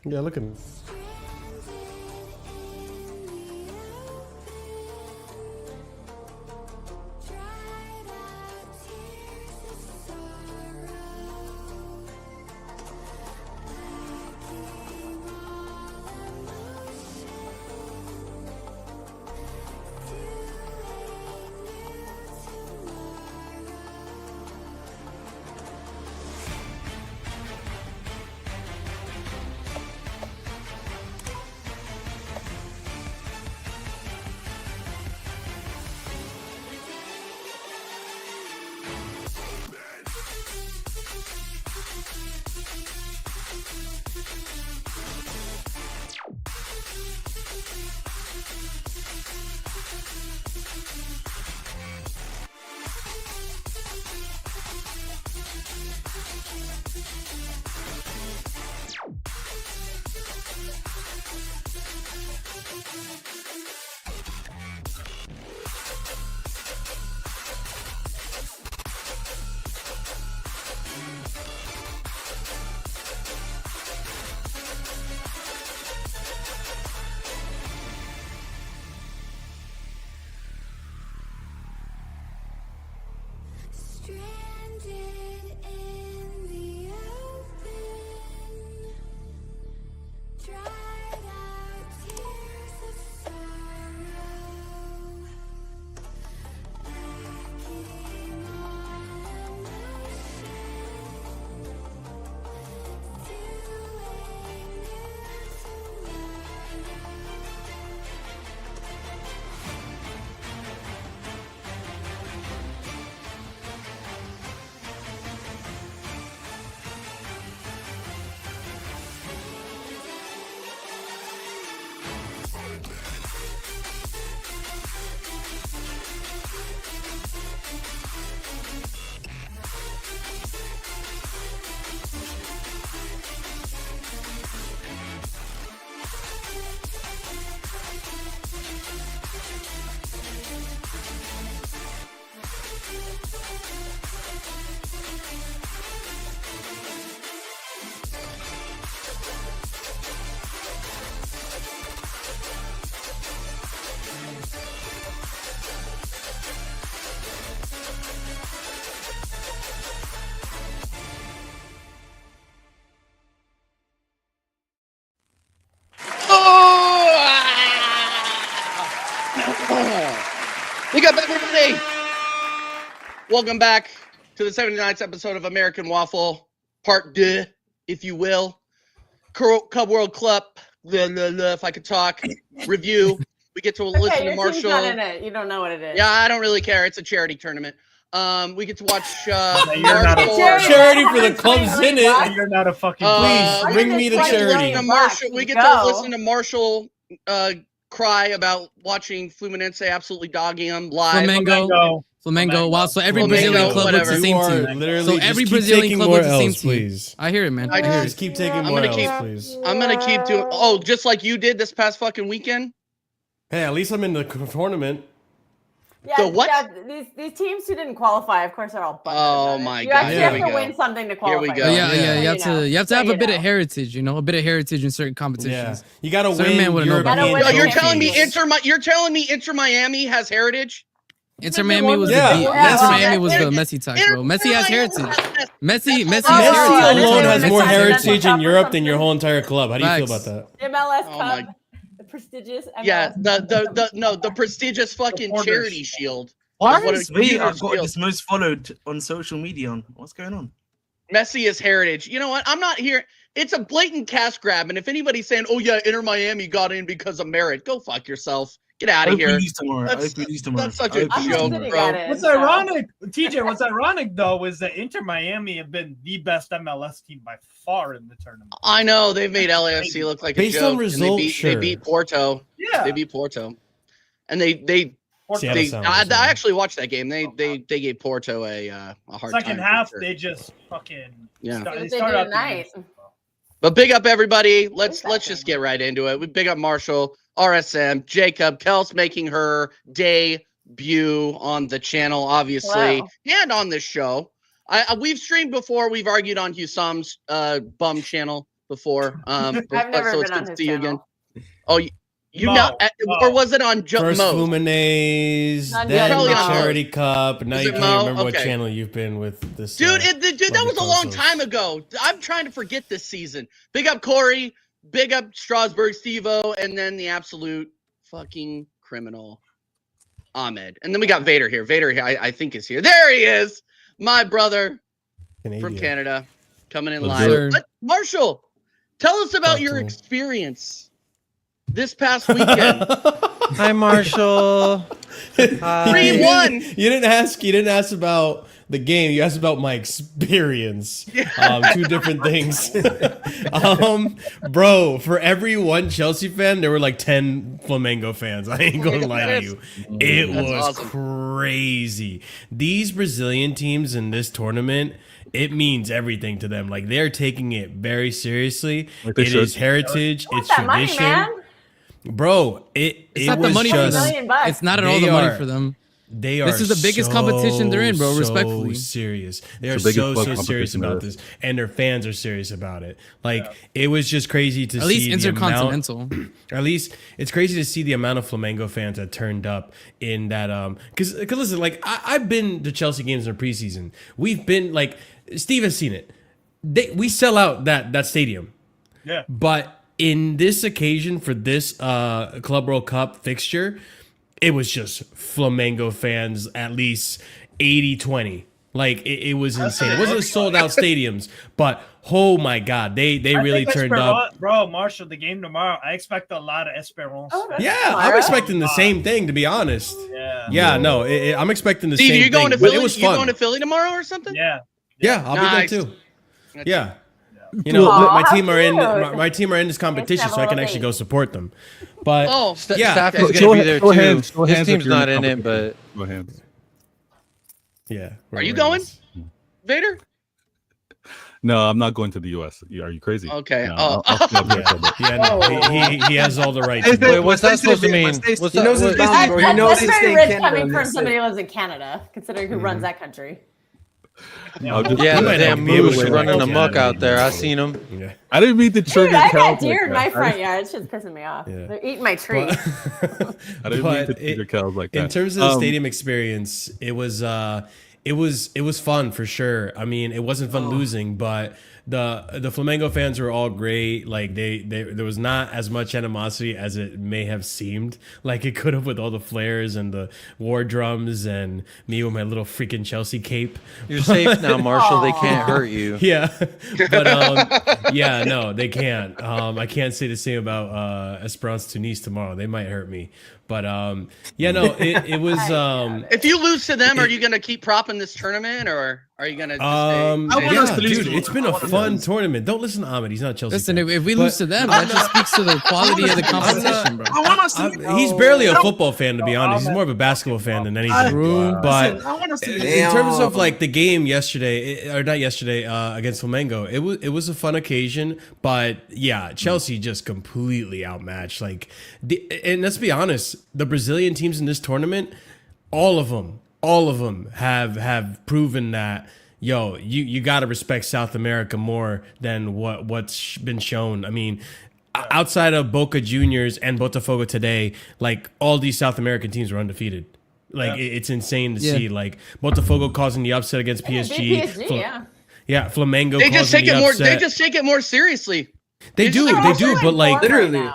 Yeah, look at him. Wake up, everybody! Welcome back to the 79th episode of American Waffle, part 2, if you will. Cub World Club, if I could talk, review. We get to listen to Marshall. Team's not in it. You don't know what it is. Yeah, I don't really care. It's a charity tournament. We get to watch You're not a charity for the clubs in it. You're not a fucking. Please bring me the charity. We get to listen to Marshall cry about watching Fluminense absolutely dogging him live. Flamengo. Wow, so every Brazilian club looks the same team. So every Brazilian club looks the same team. Please. I hear it, man. I hear just keep taking more L's, please. I'm gonna keep doing. Oh, just like you did this past fucking weekend. Hey, at least I'm in the tournament. Yeah, the what? Yeah, these teams who didn't qualify, of course, are all bugged. Oh my you god! actually have to win something to qualify. Here we go. Yeah. You have to have a bit of heritage, you know, a bit of heritage in certain competitions. Yeah, you gotta win. You're telling me Inter Miami has heritage? Inter Miami was Miami was the Messi type, bro. Messi has heritage. Messi alone has more heritage in Europe than your whole entire club. How do you feel about that? MLS Cup. Prestigious MLS. Yeah, the prestigious fucking charity shield. Why is me? I've got this most followed on social media. What's going on? Messi is heritage. You know what? I'm not here. It's a blatant cash grab, and if anybody's saying, "Oh yeah, Inter Miami got in because of merit," go fuck yourself. Get out of here. That's such a joke, bro. What's ironic, TJ? What's ironic though is that Inter Miami have been the best MLS team by far in the tournament. I know they've made LAFC look like a joke. Based on results, they beat Porto. Yeah, they beat Porto, and I actually watched that game. They gave Porto a hard time. Second half, they just fucking they started night. But big up everybody. Let's just get right into it. We big up Marshall, RSM, Jacob, Kels making her debut on the channel, obviously, and on this show. We've streamed before. We've argued on Husam's bum channel. before. I've never so it's been good on to his see you again. channel. Oh, you Mo, know, Mo. or was it on First Mo? Fluminays, Not then yet, the Mo. Charity Cup. Now Is you it can't Mo? remember what Okay. channel you've been with this. Dude, dude, that lovely was a long consoles. time ago. I'm trying to forget this season. Big up Corey, big up Strasburg, Steve-O, and then the absolute fucking criminal Ahmed. And then we got Vader here. Vader, I think, is here. There he is, my brother from Canada, coming in What's live. good? But Marshall, tell us about Talk to your me. experience this past weekend. Hi, Marshall. Hi. 3-1. You didn't ask about the game. You asked about my experience. Two different things. Bro, for every one Chelsea fan, there were like 10 Flamengo fans. I ain't gonna lie to you. It That's was awesome. crazy. These Brazilian teams in this tournament, it means everything to them. Like, they're taking it very seriously. Like they It should. is heritage. What's It's that money, tradition. man? Bro, It's it not the was money for just, them. $1,000,000. It's not at all They the money are- for them. They are This is the biggest competition they're in, bro, so respectfully. serious. They are It's the biggest so club serious competition about there this, and their fans are serious about it. Like, it was just crazy to At see least the amount. intercontinental. At least it's crazy to see the amount of Flamengo fans that turned up in that. Because listen, like I've been to Chelsea games in the preseason. We've been like Steve has seen it. We sell out that stadium. Yeah. But in this occasion for this Club World Cup fixture, it was just Flamengo fans at least 80-20. Like it was insane. It wasn't sold out stadiums, but oh my god, they really turned up. Bro, Marshall, the game tomorrow, I expect a lot of Esperance. Oh, that's Yeah, tomorrow. I'm expecting the same thing, to be honest. Yeah. Yeah, no, I'm expecting the Steve, same you going to thing. But Philly? it was You fun. going to Philly tomorrow or something? Yeah. Yeah, I'll Nice. be there too. Yeah. You know, Aw, my how team are in cute. my team are in this competition, have a so I can little actually date. go support them. But Oh, yeah, Staff okay. is going to be there Show too. hands, show His hands if team's you're in not the in it, but competition. Show hands. yeah. Are you going, Vader? No, I'm not going to the U.S. Are you crazy? Okay. No, Oh. I'll club there, club there. Yeah, no, he has all the right. to do wait, it. what's that supposed to mean? He What's knows his that? boundaries, bro. He knows That's he's very staying rich Canada coming and from that's somebody it. who lives in Canada, considering who runs that country. I'll just- Yeah, He the might damn not be able moose to running wait. amok Yeah. out there. I seen him. Yeah. I didn't mean to trigger Dude, I got cows deer in my like that. front yard. It's just pissing me off. Yeah. They're eating my tree. I didn't mean to But trigger cows like that. In terms of the stadium experience, it was fun for sure. I mean, it wasn't fun losing, but the Flamengo fans were all great. Like there was not as much animosity as it may have seemed like it could have with all the flares and the war drums and me with my little freaking Chelsea cape. You're safe now, Marshall. They can't hurt you. Yeah, but yeah, no, they can't. I can't say the same about Esperance Tunis tomorrow. They might hurt me, but yeah, no, it was. If you lose to them, are you going to keep propping this tournament, or are you going to? Yeah, dude, it's been a fun tournament. Don't listen to Ahmed. He's not a Chelsea. Listen, fan. if we But lose to them, that just speaks to the quality of the competition, bro. I want to see. He's barely a football fan, to be honest. He's more of a basketball fan than anything. But I want to see. in terms of like the game yesterday, or not yesterday, against Flamengo, it was a fun occasion. But yeah, Chelsea just completely outmatched. Like, and let's be honest, the Brazilian teams in this tournament, all of them have proven that. Yo, you got to respect South America more than what's been shown. I mean, outside of Boca Juniors and Botafogo today, like all these South American teams were undefeated. Like it's insane to see. Like Botafogo causing the upset against PSG. PSG, yeah, Flamengo. They just causing take the it more. upset. They just take it more seriously. They do, but like Literally.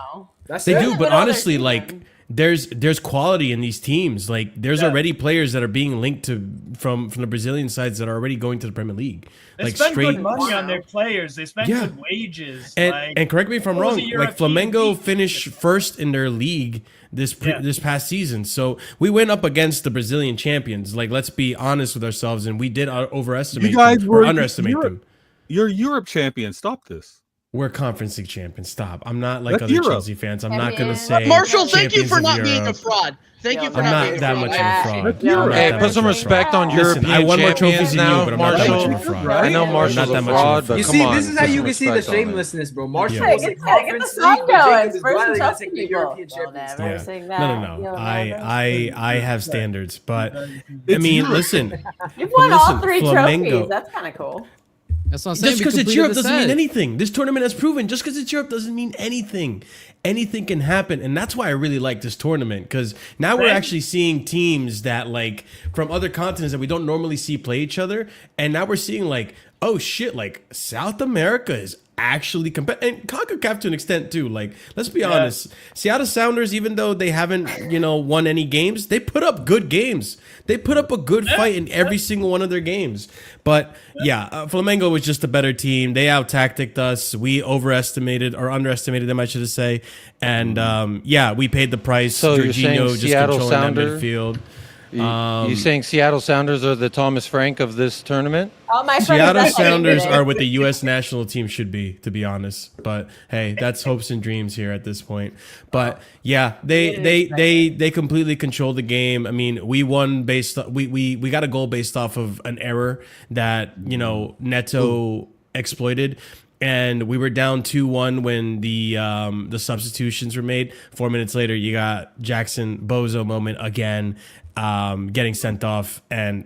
That's they it. do, but What other honestly, season? like there's quality in these teams. Like there's already players that are being linked to from the Brazilian sides that are already going to the Premier League. They Like spend straight. good money on their players. They spend Yeah. good wages. And correct me if I'm what was wrong. the Like European Flamengo league? finished first in their league this past season, so we went up against the Brazilian champions. Like let's be honest with ourselves, and we did overestimate You guys them, were or underestimate Europe. them. You're Europe champion. Stop this. We're Conference League champions. Stop. I'm not like That's other Europe. Chelsea fans. I'm not gonna Champions. say Marshall, thank you champions for of not being a Europe. fraud. Thank you for I'm not not being a that fraud. much of a fraud. That's I'm Europe. not Hey, that put much some of a fraud. respect on Listen, European I won more trophies champions than you, now, but I'm not that much Marshall. of a fraud. I know Right? Marshall's not a that much of a fraud, but You come see, on. this is how put you some can see the respect on it. shamelessness, bro. Marshall Yeah. was in Get the song Conference League, but going. Jacob is First gladly Chelsea taking the people. European You'll Champions never League. sing that. No. You'll never I have standards, but I It's mean, Europe. listen. You've won all listen, 3 Flamengo- trophies. That's kind of cool. That's what I'm saying. Just We because it's completed Europe the doesn't mean set. anything. This tournament has proven just because it's Europe doesn't mean anything. Anything can happen, and that's why I really like this tournament, because now we're actually seeing teams that like from other continents that we don't normally see play each other, and now we're seeing like, oh shit, like South America is actually competitive, and CONCACAF to an extent too. Like, let's be honest, Seattle Sounders, even though they haven't won any games, they put up good games. They put up a good fight in every single one of their games. But yeah, Flamengo was just a better team. They out-tacticked us. We overestimated or underestimated them, I should say. And yeah, we paid the price. So you're saying Jorginho just Seattle controlling that Sounder? midfield. You saying Seattle Sounders are the Thomas Frank of this tournament? Oh, my friend Seattle is Sounders today. are what the U.S. national team should be, to be honest. But hey, that's hopes and dreams here at this point. But yeah, they completely controlled the game. I mean, we won based. We got a goal based off of an error that Neto exploited. And we were down 2-1 when the substitutions were made. 4 minutes later, you got Jackson Bozo moment again, getting sent off. And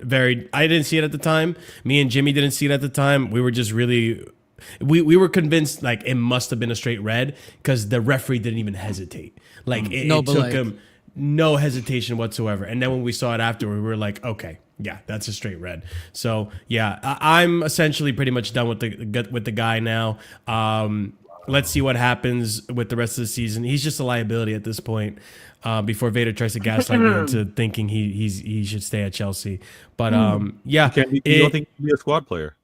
I didn't see it at the time. Me and Jimmy didn't see it at the time. We were just really, we were convinced like it must have been a straight red because the referee didn't even hesitate. Like it took him no hesitation whatsoever. And then when we saw it after, we were like, okay. Yeah, that's a straight red. So yeah, I'm essentially pretty much done with the guy now. Let's see what happens with the rest of the season. He's just a liability at this point. Before Vader tries to gaslight me into thinking he should stay at Chelsea. But yeah, You don't think he'd be a squad player?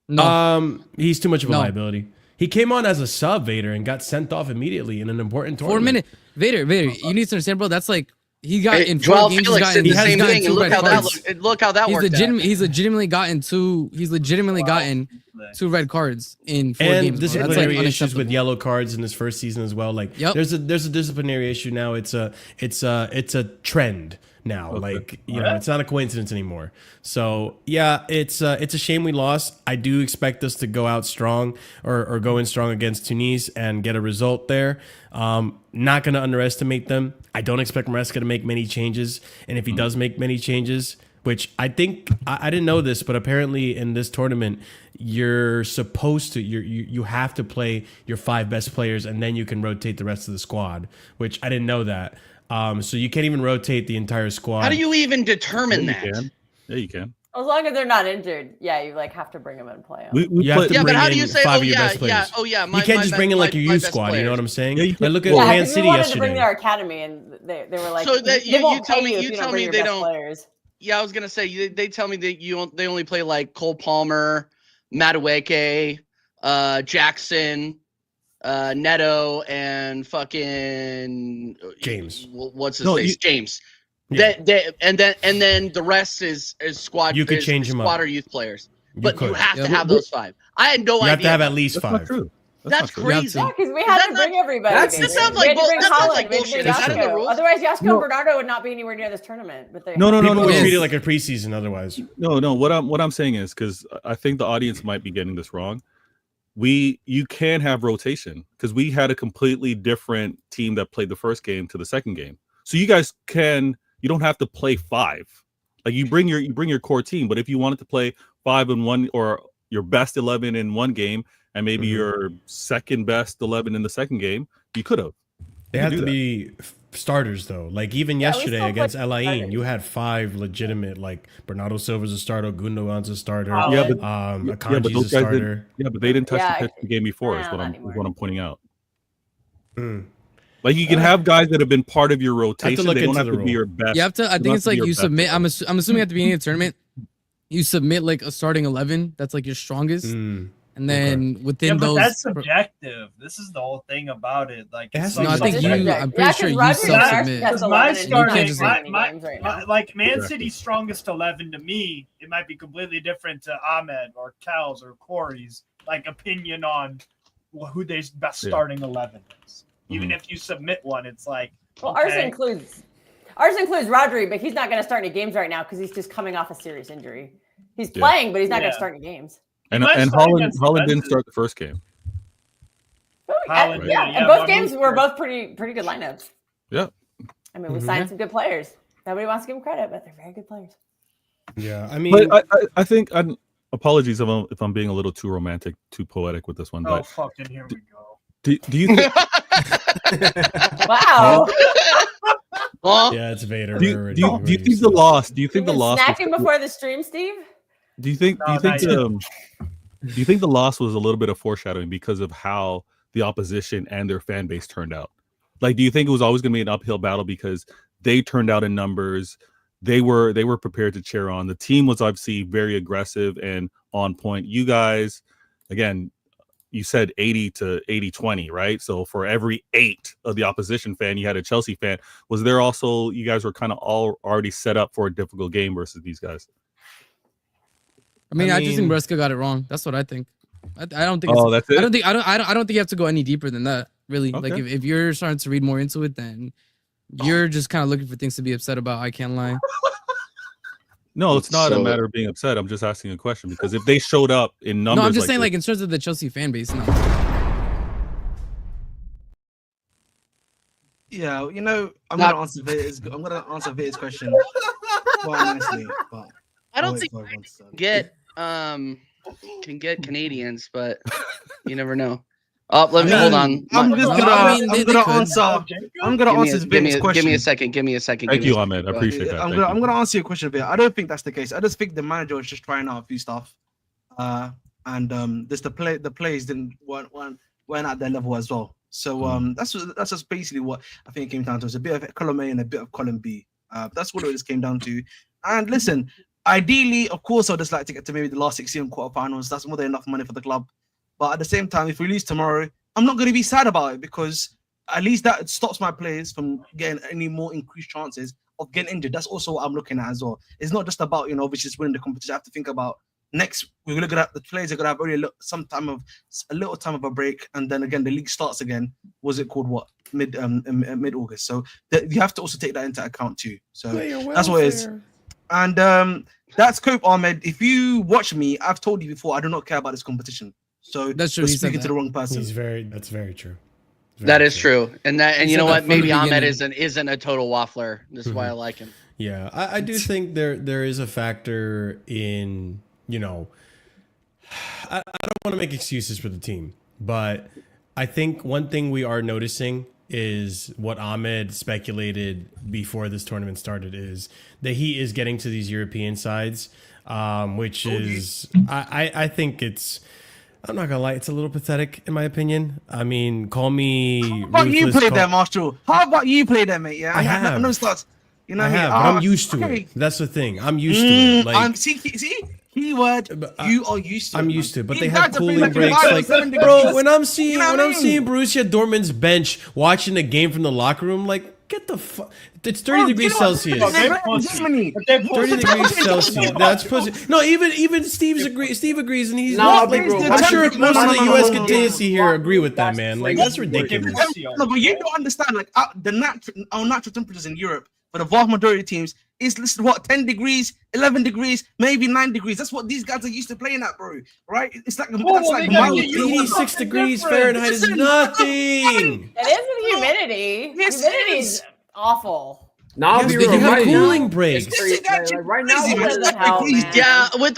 No. He's too much of a liability. He came on as a sub, Vader, and got sent off immediately in an important tournament. 4 minutes. Vader, you need to understand, bro. That's like he got in 4 Joao games. Felix did the same thing, and look how that He's worked out. He's legitimately gotten two. He's legitimately gotten 2 red cards in 4 and games. Bro. That's like disciplinary issues unacceptable. with yellow cards in his first season as well. Like there's a disciplinary issue now. It's a trend now. Okay. Like it's not a coincidence anymore. So yeah, it's a shame we lost. I do expect us to go out strong or go in strong against Tunis and get a result there. Not going to underestimate them. I don't expect Maresca to make many changes, and if he does make many changes, which I think I didn't know this, but apparently in this tournament you're supposed to you have to play your 5 best players and then you can rotate the rest of the squad, which I didn't know that. So you can't even rotate the entire squad. How do you even determine that? Yeah, you can. As long as they're not injured, yeah, you like have to bring them and play them. You have to Yeah, but bring how do you in say? 5 Oh of your yeah, best players. yeah. You can't just bring in like your youth squad. You know what I'm saying? Yeah, you can. Like look at Yeah, Man because City we wanted to bring yesterday. their academy, and they were like, So that they won't tell pay me if you don't tell bring me your they best don't. players. Yeah, I was gonna say they tell me that they only play like Cole Palmer, Madueke, Jackson, Neto, and fucking James. What's his No, face? James. And then the rest is squad. You could is change 'em up. squad or youth players, but you could. have to have those 5. I had no You idea. have to have at least That's 5. not true. That's not true. crazy. Yeah, because we had to bring everybody. that dude. sounds We like had to bring that sounds Holland, like we had to bullshit. bring Is that in the Yasko. rules? Otherwise, Yasko and Bernardo would not be anywhere near this tournament. But they No. People would Yes. treat it like a preseason otherwise. No. What I'm saying is because I think the audience might be getting this wrong. You can have rotation because we had a completely different team that played the first game to the second game. So you guys you don't have to play 5. Like you bring your core team, but if you wanted to play 5 in one or your best 11 in one game and maybe your second best 11 in the second game, you could have. They have to be starters though. Like even Yeah, we yesterday still against play El Ain, starters. you had 5 legitimate. Like Bernardo Silva's a starter, Gundogan's a starter. Yeah, but Akanji's those a guys starter. didn't. Yeah, but they didn't touch Yeah, the pitch the game before. Is nah, what not I'm anymore. pointing out. Mm. Like you can have guys that have been part of your rotation. look They don't into have the to be rule. your best. You have to. I they think don't it's have to be like your you best submit. player. I'm assuming at the beginning of the tournament, you submit like a starting 11. That's like your strongest, Mm. and then Yeah, within but those. that's subjective. This is the whole thing about it. Like, It has it's to No, be I think subjective. you. I'm pretty sure you Rodgers and self-submit. Arsenal has Because 11 my and starting, can't just like, my, games right my- now. like Man Exactly. City's strongest 11 to me, it might be completely different to Ahmed or Cal's or Corey's like opinion on who their best Yeah. starting 11 is. Even if you submit one, it's like, Well, ours okay. includes Rodri, but he's not going to start any games right now because he's just coming off a serious injury. He's Yeah. playing, but he's not going Yeah. to start any games. And might start Holland against didn't Juventus. start the first game. Holland, Yeah, yeah, and both one games move were first. both pretty good lineups. Yeah. I mean, we signed some good players. Nobody wants to give them credit, but they're very good players. Yeah, I mean, But I think apologies if I'm being a little too romantic, too poetic with this one, Oh, but fucking here we go. do you think, Wow. Huh? Yeah, it's Vader. do you think the loss? Do you think the You've been loss? snacking Was, before the stream, Steve? do you think? No, not yet. Do you think the loss was a little bit of foreshadowing because of how the opposition and their fan base turned out? Like, do you think it was always going to be an uphill battle because they turned out in numbers? They were prepared to cheer on. The team was obviously very aggressive and on point. You guys, again, you said 80 to 80-20, right? So for every 8 of the opposition fan, you had a Chelsea fan. Was there also, you guys were kind of all already set up for a difficult game versus these guys? I just think Bresca got it wrong. That's what I think. I don't think. Oh, that's it. I don't think you have to go any deeper than that. Really, Okay. like if you're starting to read more into it, then you're just kind of looking for things to be upset about. I can't lie. No, it's not a So- matter of being upset. I'm just asking a question because if they showed up in numbers, No, I'm just saying, this- like in terms of the Chelsea fan base. No. Yeah, you know, I'm Not- gonna answer Vita's question quite nicely, but I don't I'll wait think for everyone to start. can get Canadians, but you never know. Oh, let me hold on. I'm My- just No, gonna, I mean, they I'm gonna could. answer. I'm gonna answer Vita's question. give me a second. Give me a second. Thank give me you, a Ahmed. I second. appreciate that. I'm Thank gonna you. answer your question, Vita. I don't think that's the case. I just think the manager was just trying out a few stuff, and just the players weren't at their level as well. So that's just basically what I think it came down to. It's a bit of column A and a bit of column B. That's what it just came down to. And listen, ideally, of course, I'd just like to get to maybe the last 16 quarterfinals. That's more than enough money for the club. But at the same time, if we lose tomorrow, I'm not going to be sad about it because at least that stops my players from getting any more increased chances of getting injured. That's also what I'm looking at as well. It's not just about, obviously just winning the competition. I have to think about next, we're going to have the players are going to have only a little time of a break. And then again, the league starts again. Was it called what? Mid-August. So you have to also take that into account too. So that's what it is. And that's Cope Ahmed. If you watch me, I've told you before, I do not care about this competition. So That's true. you're He said speaking to that. the wrong person. That's very true. That is true, and He you know said that what? from the Maybe Ahmed beginning. isn't a total waffler. This is why I like him. Yeah, I do think there is a factor in, I don't want to make excuses for the team, but I think one thing we are noticing is what Ahmed speculated before this tournament started is that he is getting to these European sides, which is, I think it's, I'm not gonna lie, it's a little pathetic in my opinion. I mean, call me. How about you ruthless, play call- them, Marshall? How about you play them, mate? Yeah, I have. No starts. You know I what I mean? have, but I'm used to it. That's the thing. I'm used to it. Like, see, keyword. You are used to. I'm it, used to it, but man. they These have guys are playing cooling like breaks. 5 or Like, 7 bro, degrees. when I'm seeing You know what I mean? Borussia Dortmund's bench watching a game from the locker room, like, get the fuck. It's 30 degrees Celsius. They're Germany. 30 degrees Celsius. That's pussy. No, even Steve agrees, and he's No, not, big like, bro, I'm sure no, most no, of the no, no, U.S. no, no, contingency here agree with that, That's man. the Like, thing. that's ridiculous. No, but you don't understand. Like our natural temperatures in Europe for the vast majority of teams is listed what 10 degrees, 11 degrees, maybe 9 degrees. That's what these guys are used to playing at, bro. Right? It's like well, that's they like gotta mild. get you to 86 degrees different. Fahrenheit is nothing. It is with humidity. Yes, it Humidity is. is awful. No, I'll be They real. have Right cooling now, breaks. it's crazy. Like, right now, Crazy, What man. the It's hell, crazy. man? Yeah, with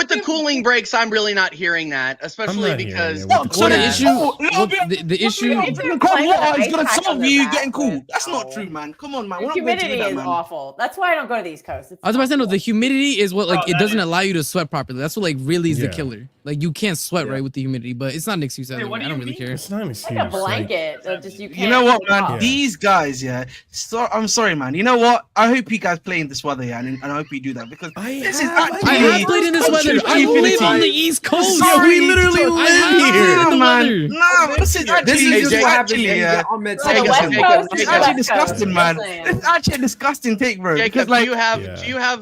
the cooling breaks, I'm really not hearing that, especially not hearing because it with the So the the issue- the issue- drinking cold water is gonna Ice pack solve on their you back, getting cool. but That's not no. true, man. Come on, man. The We're not going to do humidity that, is man. awful. That's why I don't go to the East Coast. It's I was about to say, no, the humidity is what, like, Oh, it that doesn't is- allow you to sweat properly. That's what, like, really is the Yeah. killer. Like, you can't sweat right with the humidity, but it's not an excuse Wait, anyway. what do I don't you really mean? care. It's not an excuse. like a blanket that just you can't. You know what, take man? off. These guys, yeah. So, I'm sorry, man. You know what? I hope you guys play in this weather, yeah, and I hope you do that because this is I actually. have played in this weather. I Infinity. live on the East Coast. Sorry, we literally I live have here. in the man. weather. No, this is actually This is just Jake, what happens. actually, when you yeah. get Ahmed So the Jacob, West Jacob, Coast It's is the actually West disgusting, Coast, man. just saying. It's actually a disgusting take, bro. Jacob, Because, like,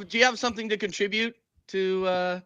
do you have something to contribute to?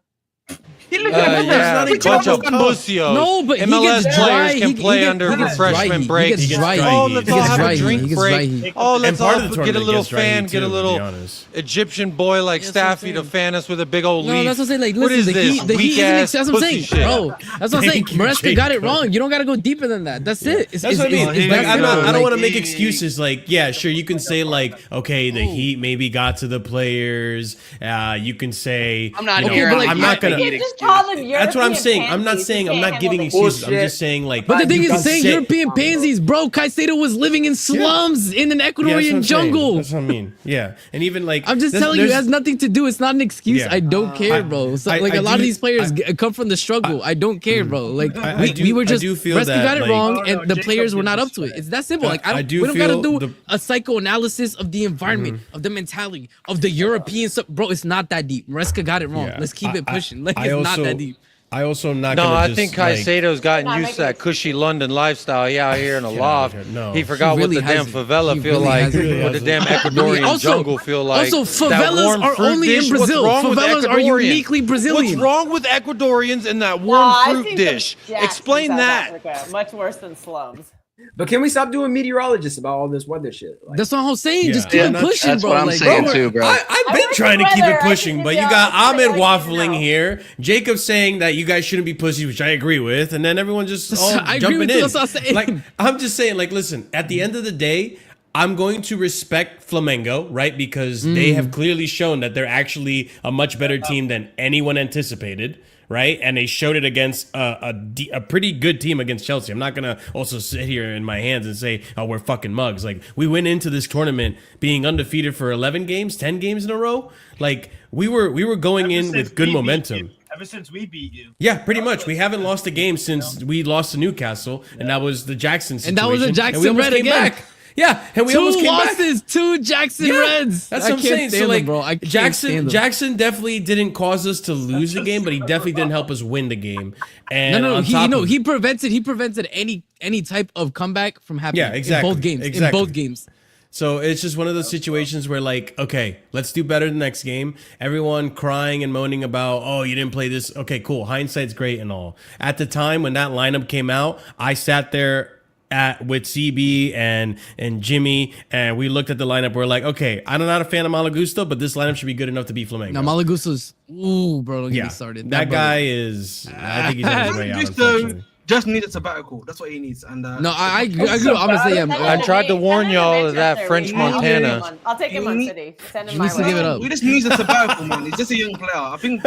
you look Yeah, at bunch of pussios. No, but he MLS gets players dry. can play under refreshment breaks. He gets dry. Oh, He let's gets all have a dry. drink He gets break. dry heat. Oh, And let's part all of the get a tournament little gets dry fan, heat get too, a to be little honest. Egyptian boy like That's what I'm Staffy to saying. fan us with a big old leaf. No, that's what I'm saying. Like, What listen, is this? the heat isn't. Weak-ass That's what I'm pussy saying, shit. bro. That's what I'm saying. Thank you, Maresca got it Jacob. wrong. You don't gotta go deeper than that. That's it. That's what I mean. it's Like, that I'm not, simple. I don't want to Like, make excuses. Like, yeah, sure, you can say like, okay, the Heat maybe got to the players. You can say, I'm not you know, hearing. but, like, I'm not gonna. immediate just excuse. call them That's what I'm European saying. I'm not pansies. saying You I'm can't not giving handle excuses. I'm bullshit. just saying like. But the thing you is, can saying say- European pansies, bro. Caicedo was living in slums in an Yeah, that's what Ecuadorian I'm saying. jungle. That's what I mean. Yeah, and even like I'm just there's- telling you, it there's- has nothing to do. It's not an excuse. Yeah. I don't care, bro. So, I- like I a lot of do- these players come from the struggle. I don't care, bro. Like we were I just do feel Reska that, got it like- wrong, Oh, and no, the Jacob players were gives not us up to it. credit. It's that simple. Like I do we don't gotta feel do a psychoanalysis of the environment, of the mentality, of the European stuff, bro. It's not that deep. Reska got it wrong. Yeah. Let's keep it pushing. Like I it's also- not that deep. I also am not. No, gonna I just, think like, Caicedo's gotten Not used to that making cushy London lifestyle. He out here in a Get out loft. of here. No. He forgot He really what the damn hasn't. favela He feel really like, hasn't. what the damn Ecuadorian Also- jungle feel like. Also, That favelas warm are fruit only in dish. What's Brazil. wrong with Favelas are Ecuadorians? uniquely Brazilian. What's wrong with Ecuadorians and that warm I've fruit seen some dish? Jacksons Explain South that. Africa, much worse than slums. But can we stop doing meteorologists about all this weather shit? Like, That's what I'm saying. Yeah. Just keep Yeah, it pushing, That's bro. what I'm Like, saying bro, too, bro. I've I been like trying to the keep weather. it I pushing, can but give you you got all- Ahmed like, you waffling know. here, Jacob saying that you guys shouldn't be pussies, which I agree with, and then everyone just all I agree jumping with you, in. that's what I'm saying. Like I'm just saying, like, listen, at the end of the day, I'm going to respect Flamengo, right? Because they have clearly shown that they're actually a much better team than anyone anticipated. Right, and they showed it against a pretty good team against Chelsea. I'm not gonna also sit here in my hands and say, "Oh, we're fucking mugs." Like we went into this tournament being undefeated for 11 games, 10 games in a row. Like we were going Ever in since with good we beat momentum. you. Ever since we beat you. Yeah, pretty much. We haven't lost a game since we lost to Newcastle, and that was the Jackson situation. And that was a and Jackson we almost Red came again. back. Yeah, and we two almost came back. losses, two Jackson Yeah, Reds. That's I what I'm can't saying. stand So them, like, bro. I can't stand them. Jackson definitely didn't cause us to lose the game, but he definitely didn't help us win the game. And No, on he top of- he prevented any type of comeback from happening. Yeah, exactly. In both games. Exactly. In both games. So it's just one of those situations where, like, okay, let's do better the next game. Everyone crying and moaning about, oh, you didn't play this. Okay, cool. Hindsight's great and all. At the time when that lineup came out, I sat there with CB and Jimmy, and we looked at the lineup. We're like, okay, I'm not a fan of Malagusto, but this lineup should be good enough to beat Flamengo. Now Malagusto's bro, don't get yeah, me started. that brother. guy is. I think he's on his way out. Gusto Unfortunately. just need a sabbatical. That's what he needs. And No, I agree. I'm gonna say I tried to warn y'all of that French Montana. I'll take him on City. Send him He my needs to give it way. up. We just need a sabbatical, man. He's just a young player. I think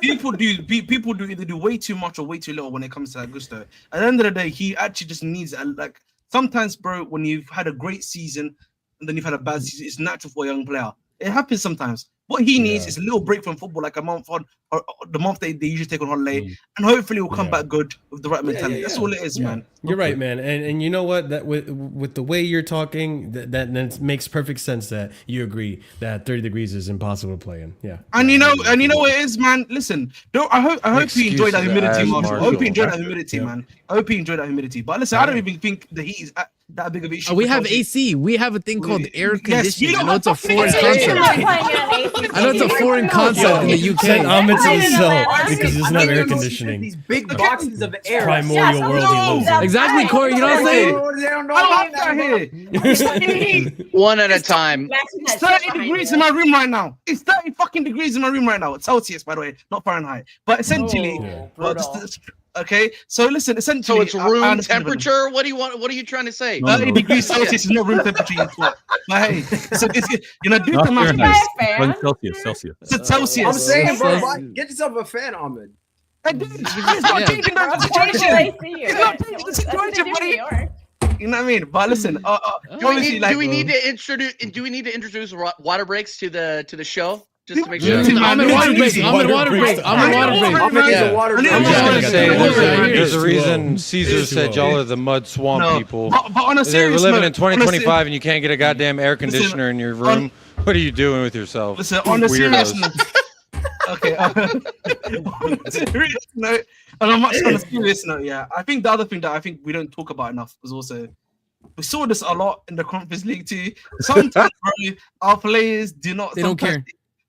people do either do way too much or way too little when it comes to Augusto. At the end of the day, he actually just needs like sometimes, bro. When you've had a great season and then you've had a bad season, it's natural for a young player. It happens sometimes. What he needs is a little break from football, like a month on, or the month they usually take on holiday, and hopefully he'll come back good with the right mentality. That's all it is, man. You're right, man, and you know what? That with the way you're talking, that makes perfect sense. That you agree that 30 degrees is impossible to play in. Yeah, And you know what it is, man. Listen, I hope you enjoyed that humidity, Excuses, Marshall. I hope you enjoyed that Yeah. humidity, man. I hope you enjoyed that humidity. But listen, I don't even think the heat is that big of an issue. We have because AC. We have a thing called air Yes, conditioning. you I don't know it's a have foreign fucking You're not concept. playing on AC. I know it's a foreign concept in the UK. Send Ahmed to the Yeah. cell Yeah. because there's I not think air it's conditioning. These big boxes of air. Primordial world he lives in. Exactly, Corey. You know what I'm saying? They don't know I about love that here. One at a time. It's 30 degrees in my room right now. It's 30 fucking degrees in my room right now. It's Celsius, by the way, not Fahrenheit. But essentially, okay. So listen, essentially, So it's room I understand what- temperature. What do you want? What are you trying to say? 30 degrees Celsius is not room temperature. You twat. But hey, do Not the math. Fahrenheit. Celsius. It's Celsius. I'm saying, bro, Celsius. get yourself a fan, Ahmed. I did. It's not changing the situation. It's not changing the situation, buddy. You know what I mean? But listen, Do obviously, we, like, do we need to introduce? Do we need to introduce water breaks to the show just to make Yeah. sure? I'm in water break. I'm in water break. I'm in water break. Ahmed needs Yeah. a water I need break. a I'm just water gonna break. say Yeah. there's a It's reason too Caesar It's too said low. y'all are the mud swamp No, people. but on a They're serious living note, in 2025 and you can't get a goddamn air conditioner in your room. What are you doing with yourself? Listen, on a serious Weirdos. note. Okay. On a serious note, and on a serious note, yeah. I think the other thing that I think we don't talk about enough was also we saw this a lot in the Conference League too. Sometimes bro, our players do not. They don't care.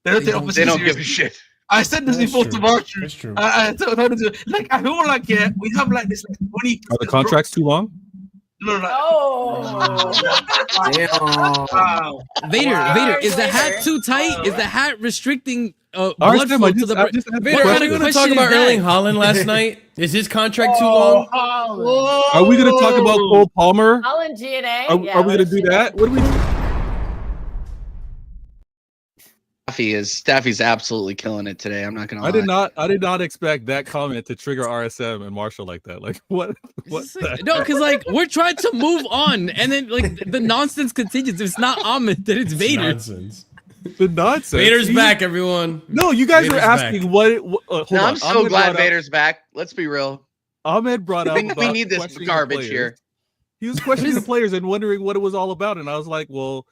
They don't take They don't- opposition They don't give a seriously. shit. I said this That's before true. to Marshall. That's true. I told her to do. Like I feel like we have like this like 20. Are the contracts too long? No. Oh. Damn. Wow. Vader, is the Vader. hat too tight? Is the hat restricting I blood understand, flow I to just- the I brain? just had a Vader, are question. we going to Question talk is about that- Erling Haaland last night? Is his contract too long? Are we going to talk about Cole Palmer? Holland GNA. Are we going to do that? What do we? Staffy's absolutely killing it today. I'm not gonna lie. I did not expect that comment to trigger RSM and Marshall like that. Like what? No, because like we're trying to move on, and then like the nonsense continues. If it's not Ahmed, then it's Vader. Nonsense. The nonsense. Vader's back, everyone. No, you guys were Vader's asking back. what. Hold No, on. I'm so Ahmed glad brought up- Vader's back. Let's be real. Ahmed brought up. We about need this questioning the garbage players. here. He was questioning the players and wondering what it was all about, and I was like, well,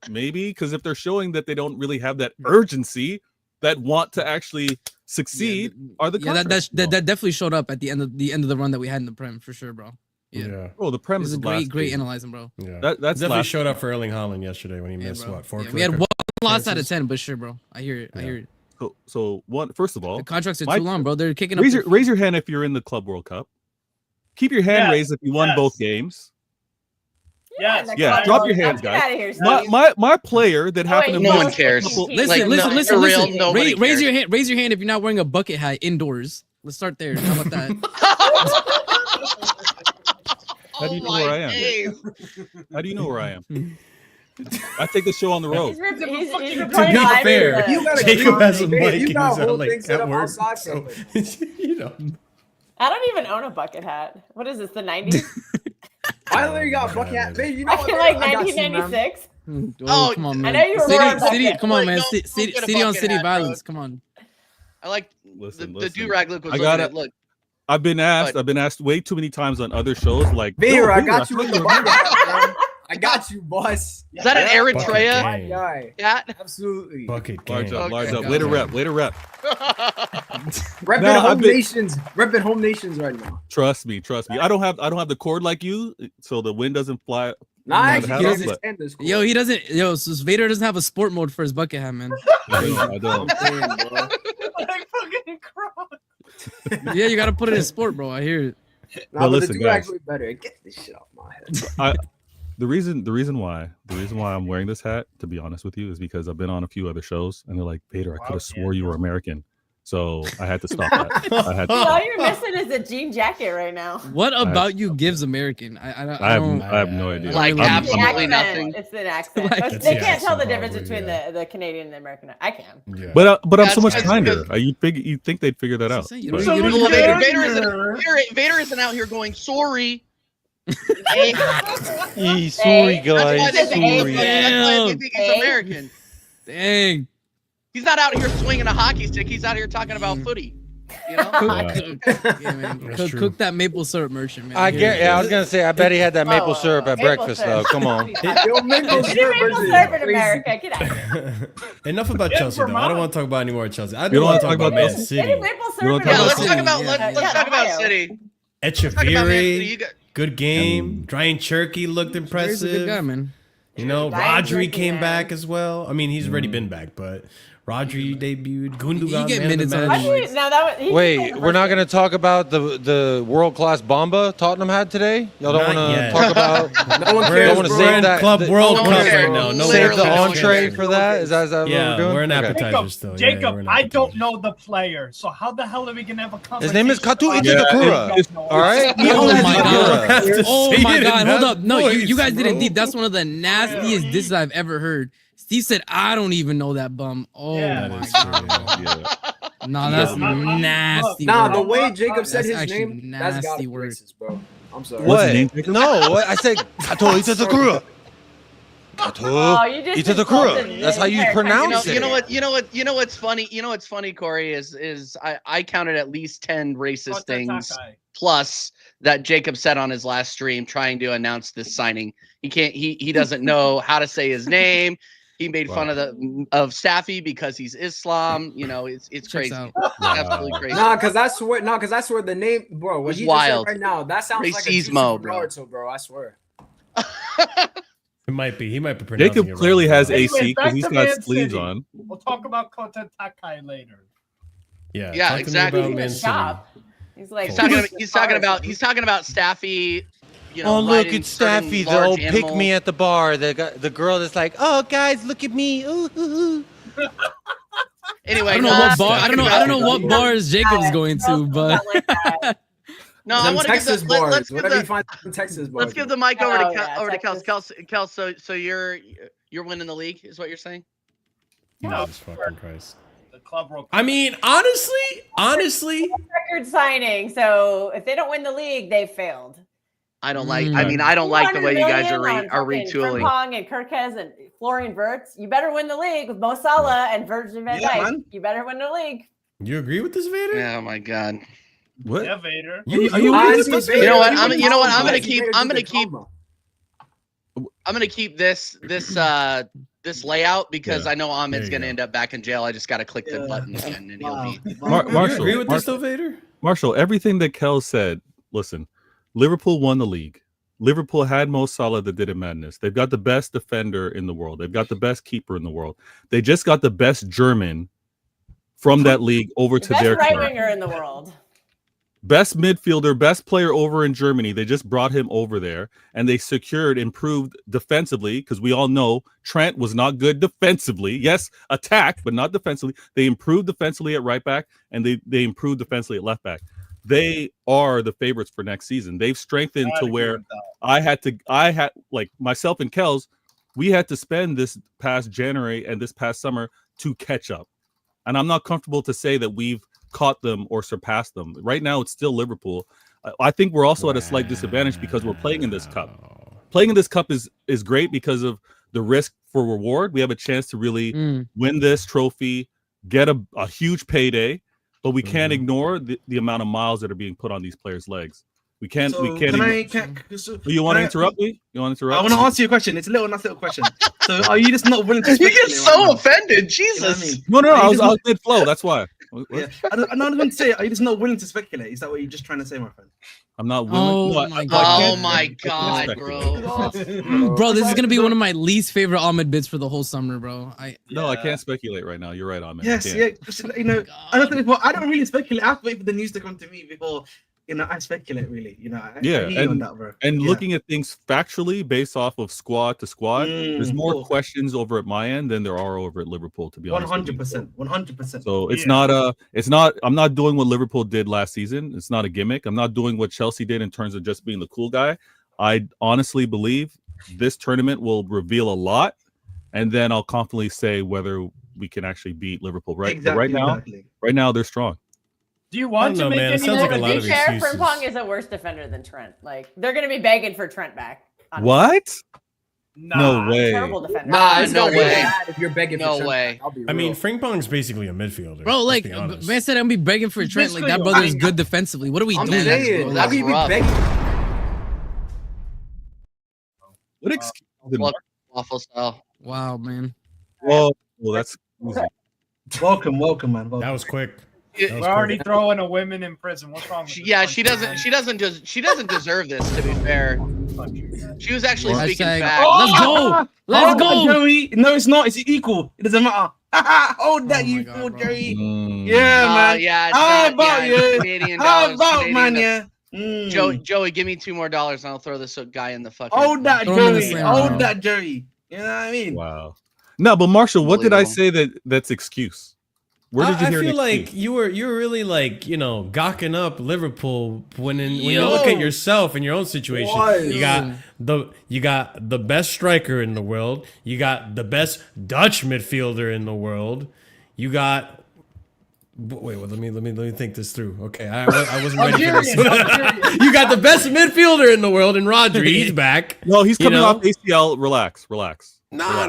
maybe because if they're showing that they don't really have that urgency, that want to actually succeed, are the contracts. that definitely showed up at the end of the run that we had in the Prem for sure, bro. Yeah. Oh, the It premise was a is great analyzing, bro. Yeah. That's Definitely last- showed up for Erling Haaland yesterday when he missed bro. what 4. We had one loss out of chances. 10, but sure, bro. I hear it. I hear it. So one. First of all, The contracts are Mike, too long, bro. They're kicking up. raise your hand if you're in the Club World Cup. Keep your hand Yes, raised if you won yes. both games. Yes. Yeah, drop your hands, Get guys. out of here, Steve. My player that happened to wait, No miss one cares. a couple- Listen, Like, Listen, no, listen, for real, listen. nobody Raise cares. your hand. Raise your hand if you're not wearing a bucket hat indoors. Let's start there. How about that? How do you know where I am? How do you know where I am? I take the show on the road. He's reporting To be live fair, to You gotta Jacob agree, has a man. mic You in got his a whole like thing set at up work. outside So, somewhere. you know. I don't even own a bucket hat. What is this, the 90s? I literally got Oh, bucket God. hat. Babe, you know I what? feel babe? like I got you, man. 1996. Oh, come on, I man. know you were City, wearing city, bucket. come on, Look, man. don't City, get a city on bucket city hat, bro. violence. Come on. I like Listen, the do-rag look was I looking gotta- at. Look, I've been asked way too many times on other shows. Like, Vader, "Yo, I Vader, got you in the thought bucket hat, bro. I got you, boss. is that an Yeah. Bucket Eritrea My gang. guy. hat? Absolutely. Bucket Large gang. up, large Okay. up. Way to rep, way to rep. Repping No, I've home been- nations. Repping home nations right now. Trust me. I don't have the cord like you, so the wind doesn't fly. Nah, I Not actually hat can on, understand this. Yo, he doesn't. Yo, so Vader doesn't have a sport mode for his bucket hat, man. I don't. I'm saying, bro. Like fucking Kronk. Yeah, you gotta put it in sport, bro. I hear it. Nah, No, but listen, the do guys. actually better. Get this shit off my head. The reason why I'm wearing this hat, to be honest with you, is because I've been on a few other shows and they're like, Vader, I could have swore you were American, so I had to stop that. I had to. All you're missing is a jean jacket right now. What about you gives American? I I don't. have no idea. Like I'm- It's the absolutely accent. nothing. It's an accent. Like- But It's they the can't tell the accent difference probably, between the Canadian and the American. I can. Yeah. But I'm That's- so much that's kinder. because- You'd think they'd figure that out. You But- don't- you don't- Well, Yeah. Vader isn't out here going sorry. Hey, Sorry, that's why guys. they think he's- Sorry. that's why they think he's Damn. American. Dang. He's not out here swinging a hockey stick. He's out here talking about footy. You know. Yeah, man. That's true. Cook that maple syrup merchant, man. I hear get. it. Yeah, I was gonna say. I bet he had that maple Oh, syrup at maple breakfast, syrup. though. Come on. Yo, maple We do syrup maple versus syrup in crazy. America. Get out of here. Enough about Yeah, Chelsea though. I Vermont. don't want to talk about any more Chelsea. I You do don't want to wanna talk talk about about Man Chelsea? City. Any maple You syrup wanna in Yeah, talk let's America? talk about Yeah, let's yeah. talk about Ohio. City. Let's talk about Man City. You Etcheverry, got- good game. Ryan Cherky looked He's a good guy, impressive. man. You know, Ryan Rodri Cherky, came man. back as well. I mean, he's already been back, but Rodri debuted. Gundogan get man of minutes the on match. the Rodri, no, that was, he played Wait, the we're not first gonna talk about the world class bomba Tottenham had today. Y'all don't Not want to yet. talk about No one We're, cares, wanna bro. save we're in that- Club the- World no Cup one cares. right now. No save the Literally, entree for that. Is that what Yeah, we're doing? we're an Okay. appetizer Jacob, still. Jacob, we're an I don't appetizer. know the player, so how the hell are we gonna have a conversation? His name is Katu about- Itakura. it's- All right. Oh Katu my Itakura. God. have to Oh say my it in God. Hold that up. No, you voice, guys didn't bro. deep. That's one of the nastiest disses I've ever heard. Steve said, I don't even know that bum. Oh Yeah. my That is God. true. Yeah. No, that's Yeah. nasty. Nah, word. the way Jacob said That's his actually name, that's gotta nasty be word. racist, bro. I'm sorry. What's his What? name, Jacob? No, what? I said Katu Itakura. Oh, Katu you just Itakura. insulted That's how you the entire pronounce country. it. You know what's funny, Corey, is I counted at least 10 racist things plus that Jacob said on his last stream trying to announce this signing. He doesn't know how to say his name. He made fun of Staffy because he's Islam. You know, it's Checks crazy. out. It's absolutely crazy. Nah, cause I swear the name, bro. What It's he just said wild. right now, that sounds like a juicy Racismo, from bro. Naruto, bro. I swear. It might be. He might be pronouncing Jacob it wrong. clearly has Anyway, AC back because he's to got Man sleeves City. on. We'll talk about Kota Takai later. Yeah, Yeah, talk to me exactly. about He's in Man a City. shop. He's like, He's talking about Staffy. You know, Oh, look, riding it's certain Staffy, the large old pick animals. me at the bar. The girl that's like, oh, guys, look at me. Ooh, ooh, ooh. Anyway, I don't know no, what bar. I don't know what Staffy. bars Jacob's going to, but Not like that. No, I Them want to give Texas the, bars, let's give whatever you the, find in Texas bars. let's give the mic over Oh, to yeah, over to Texas. Kels. So you're winning the league, is what you're saying? Jesus fucking Christ. The Club World. I mean, honestly, Record signing. So if they don't win the league, they've failed. I don't like. I mean, I don't like the way you guys are retooling. Frimpong and Kirkez and Florian Wirtz. You better win the league with Mo Salah and Virgil van Dijk. man. You better win the league. you agree with this, Vader? Yeah, oh my god. What? Yeah, Vader. You Are you agree with honestly this, Vader? Vader? You know what? You I'm wouldn't you know what? call I'm gonna him. keep. I'm gonna keep this layout because Yeah. I know Ahmed's There you gonna go. end up back in jail. I just gotta click the Yeah. button again and he'll be. You Marshall, agree with this Marshall, though, Vader? Marshall, everything that Kel said, listen, Liverpool won the league. Liverpool had Mo Salah that did it madness. They've got the best defender in the world. They've got the best keeper in the world. They just got the best German from that league over to Best their right team. winger in the world. Best midfielder, best player over in Germany. They just brought him over there and they improved defensively because we all know Trent was not good defensively. Yes, attack, but not defensively. They improved defensively at right back and they improved defensively at left back. They are the favorites for next season. They've strengthened to where I had like myself and Kels, we had to spend this past January and this past summer to catch up. And I'm not comfortable to say that we've caught them or surpassed them. Right now, it's still Liverpool. I think we're also at a slight disadvantage because we're playing in this cup. Playing in this cup is great because of the risk for reward. We have a chance to really win this trophy, get a huge payday, but we can't ignore the amount of miles that are being put on these players' legs. We can't. So we can't. You want to interrupt me? You want to interrupt? I want to answer your question. It's a nice little question. So, are you just not willing to? You get speculate so right now? offended, You know what I Jesus. mean? No, Are I you was just- mid flow. That's why. What? Yeah, I was going to say, are you just not willing to speculate? Is that what you're just trying to say, my friend? I'm not willing. Oh No, my I God. Oh can't- my I can't god, speculate. bro. Bro, this is gonna be one of my least favorite Ahmed bits for the whole summer, bro. No, I can't speculate right now. You're right, Ahmed. Yes, I yeah. can't. Just, I don't really speculate. I have to wait for the news to come to me before, I speculate really. I hear you on that, bro. And Yeah. looking at things factually based off of squad to squad, there's more cool. questions over at my end than there are over at Liverpool, to be honest. with you. 100%. So it's Yeah. not I'm not doing what Liverpool did last season. It's not a gimmick. I'm not doing what Chelsea did in terms of just being the cool guy. I honestly believe this tournament will reveal a lot, and then I'll confidently say whether we can actually beat Liverpool. Right, but Exactly. right now they're strong. Do you want I don't know, to make man. It any sounds like a To lot be of fair, excuses. Frimpong is a worse defender than Trent. Like they're gonna be begging for Trent back. honestly. What? Nah. No way. Terrible defender. Nah, it's No gonna be way. bad if you're begging No for Trent. way. I'll be I mean, real. Frimpong's basically a midfielder. Bro, like let's be honest. man said, I'm gonna be begging for Trent. Like that basically- brother is good defensively. What are we I'm doing? saying, bro? that's How can you be rough. begging? What excuse? Waffle style. Wow, man. Well, that's Welcome, man. Welcome. That was quick. It- That was We're already quick. throwing a women in prison. What's wrong with this Yeah, she country, doesn't. She doesn't deserve this. To be fair, man? she was actually speaking Hashtag- facts. Let's go. Let's Hold that, go. Joey. No, it's not. It's equal. It doesn't matter. Hold that, Oh my you God, fool, bro. Joey. Mm. Yeah, man. Yeah, it's How not, about yeah, it's you? Canadian How dollars. about, Canadian man? dollars. Yeah. Joey, give me $2 more and I'll throw this guy in the fucking. Hold that, Throw him in the Joey. slam, Hold bro. that, Joey. You know what I mean? Wow. No, but Marshall, what did I Unbelievable. say that's excuse? Where did you I hear feel an like excuse? you were really like gawking up Liverpool when you Yo. look at yourself in your own situation. Was. You got the best striker in the world. You got the best Dutch midfielder in the world. You got wait. Well, let me think this through. Okay, I wasn't ready for this. You got the best midfielder in the world in Rodri. He's back. No, he's You coming know? off ACL. Relax. Nah.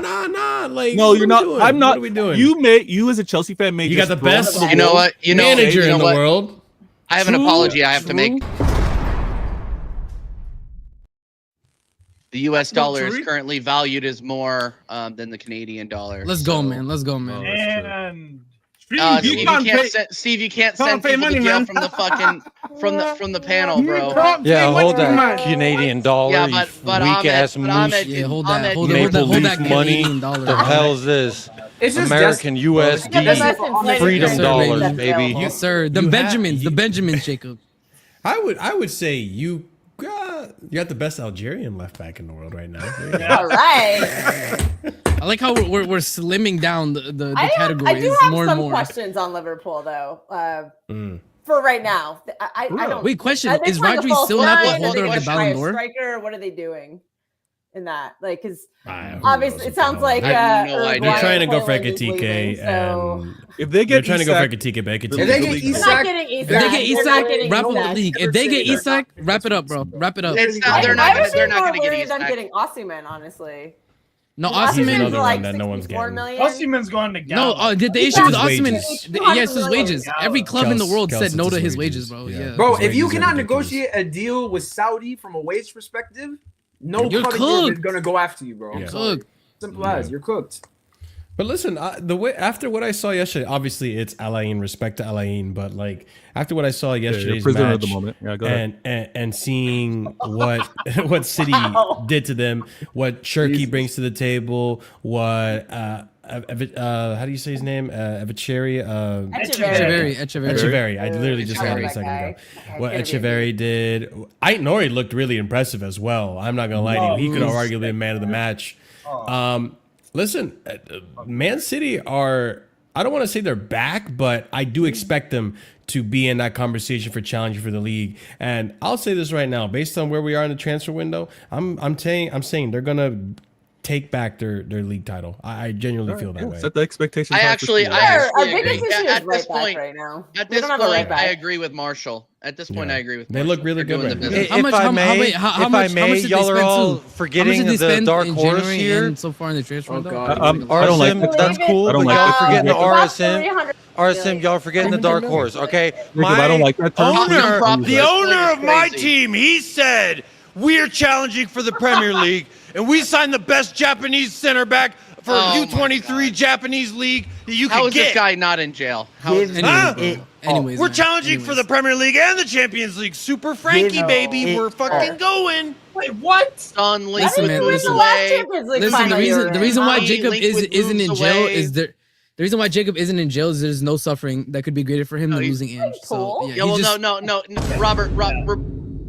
Like No, what you're are we not. doing? I'm not. What are we doing? You as a Chelsea fan made. You got the best You know what? manager you know in the what? world. I have an True, apology I have to make. true. The U.S. dollar is true. currently valued as more than the Canadian dollar. Let's go, man. Let's go, man. And You can't pay- Steve, you can't can't send pay people money, to jail man. from the fucking from the panel, You bro. can't Yeah, pay hold money, that man. Canadian dollar, Yeah, you but weak Ahmed, ass but moose. Ahmed, Yeah, hold Ahmed, that. Hold Maple that leaf money. Canadian dollar. The bro. hell is this? It's just American The USD best inflated freedom currency dollars, that's baby. available. Yes, sir. The You Benjamins. have- The Benjamins, Jacob. I would say you got the best Algerian left back in the world right now. There you go. All right. I like how we're slimming down the I categories do have more and some more. questions on Liverpool though. Mm. For right now, I don't. Wait, question: are they Is trying to Rodri false still not the nine? Are holder they of the gonna try Ballon a d'Or? Striker? What are they doing? in that, like, because Who obviously knows it sounds like I have no Uruguay idea. they're trying to go for Poland is Ekatike, leaving, so and If they they're get trying to go for Isak, Ekatike, but If they Ekatike get they're Isak, not getting If they get They're not Isak, getting wrap up the Isak. league. If they get Isak, wrap it up, bro. Wrap it up. It's not. They're I not. would They're be not more going to get worried them Isak. getting Osimhen, honestly. No, He's Osimhen. another like one that no one's 64 getting. million. Osimhen's going to No, Gallo. the He's issue with got Osimhen, wages. yes, his wages. Gallo. Every club in the Kels- world Kels, said it's no his to his wages. wages, bro. Yeah. Yeah. Bro, His if you wages are cannot ridiculous. negotiate a deal with Saudi from a wage perspective, no You're club in Europe is cooked. gonna go after you, bro. I'm Yeah. sorry. Cooked. Simple as you're cooked. But listen, the way after what I saw yesterday, obviously it's Alain, respect to Alain, but like after what I saw yesterday's prisoner match, of the moment. Yeah, go ahead. and seeing what City did to them, what Shirky brings to the table, what how do you say his name? Echeverri, Echeverri. I literally just said it a second ago. What Echeverri did, Nori looked really impressive as well. I'm not gonna lie to you, he could have arguably been man of the match. Listen, Man City are, I don't want to say they're back, but I do expect them to be in that conversation for challenging for the league. And I'll say this right now, based on where we are in the transfer window, I'm saying they're gonna take back their league title. I genuinely feel that way. Set the expectations. I high for actually City. Our agree. biggest issue At is this right back point, right now. At We this don't have a right point, I back. agree with Marshall. At this point, Yeah. I agree with. They Marshall. look really They're good doing right the now. business. How much- how may, much did y'all they are spend all too? forgetting How much did they the spend dark in horse January here. and so far in the transfer window? God. I don't like RSM, that. that's cool, I don't but like y'all that. forgetting the About RSM. 300 RSM, million. y'all forgetting the dark horse, okay? Jacob, I don't like that term. owner, Prop the is owner of my crazy. team, he said, we're challenging for the Premier League, and we signed the best Japanese center back for Oh my U23 God. Japanese league that you How can is this get. guy not in jail? How is this Huh? guy? Anyways, We're man. challenging for the Premier League and the Champions League. Super Frankie, baby. We're fucking going. Wait, what? Don Why Link Listen, did man, you win listen. the last Champions League Listen, final you were the reason in? why Link Jacob with isn't in moves jail away. is there. The reason why Jacob isn't in jail is there's no suffering that could be greater for him No, than he's- losing Ange. So cool. yeah, Yeah, well, he just, no, Robert,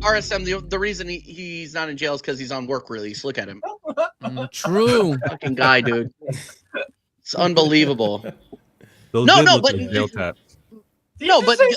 RSM. The reason he's not in jail is because he's on work release. Look at him, True. fucking guy, dude. It's unbelievable. Those No, did no, look but- like jail taps. No, but kind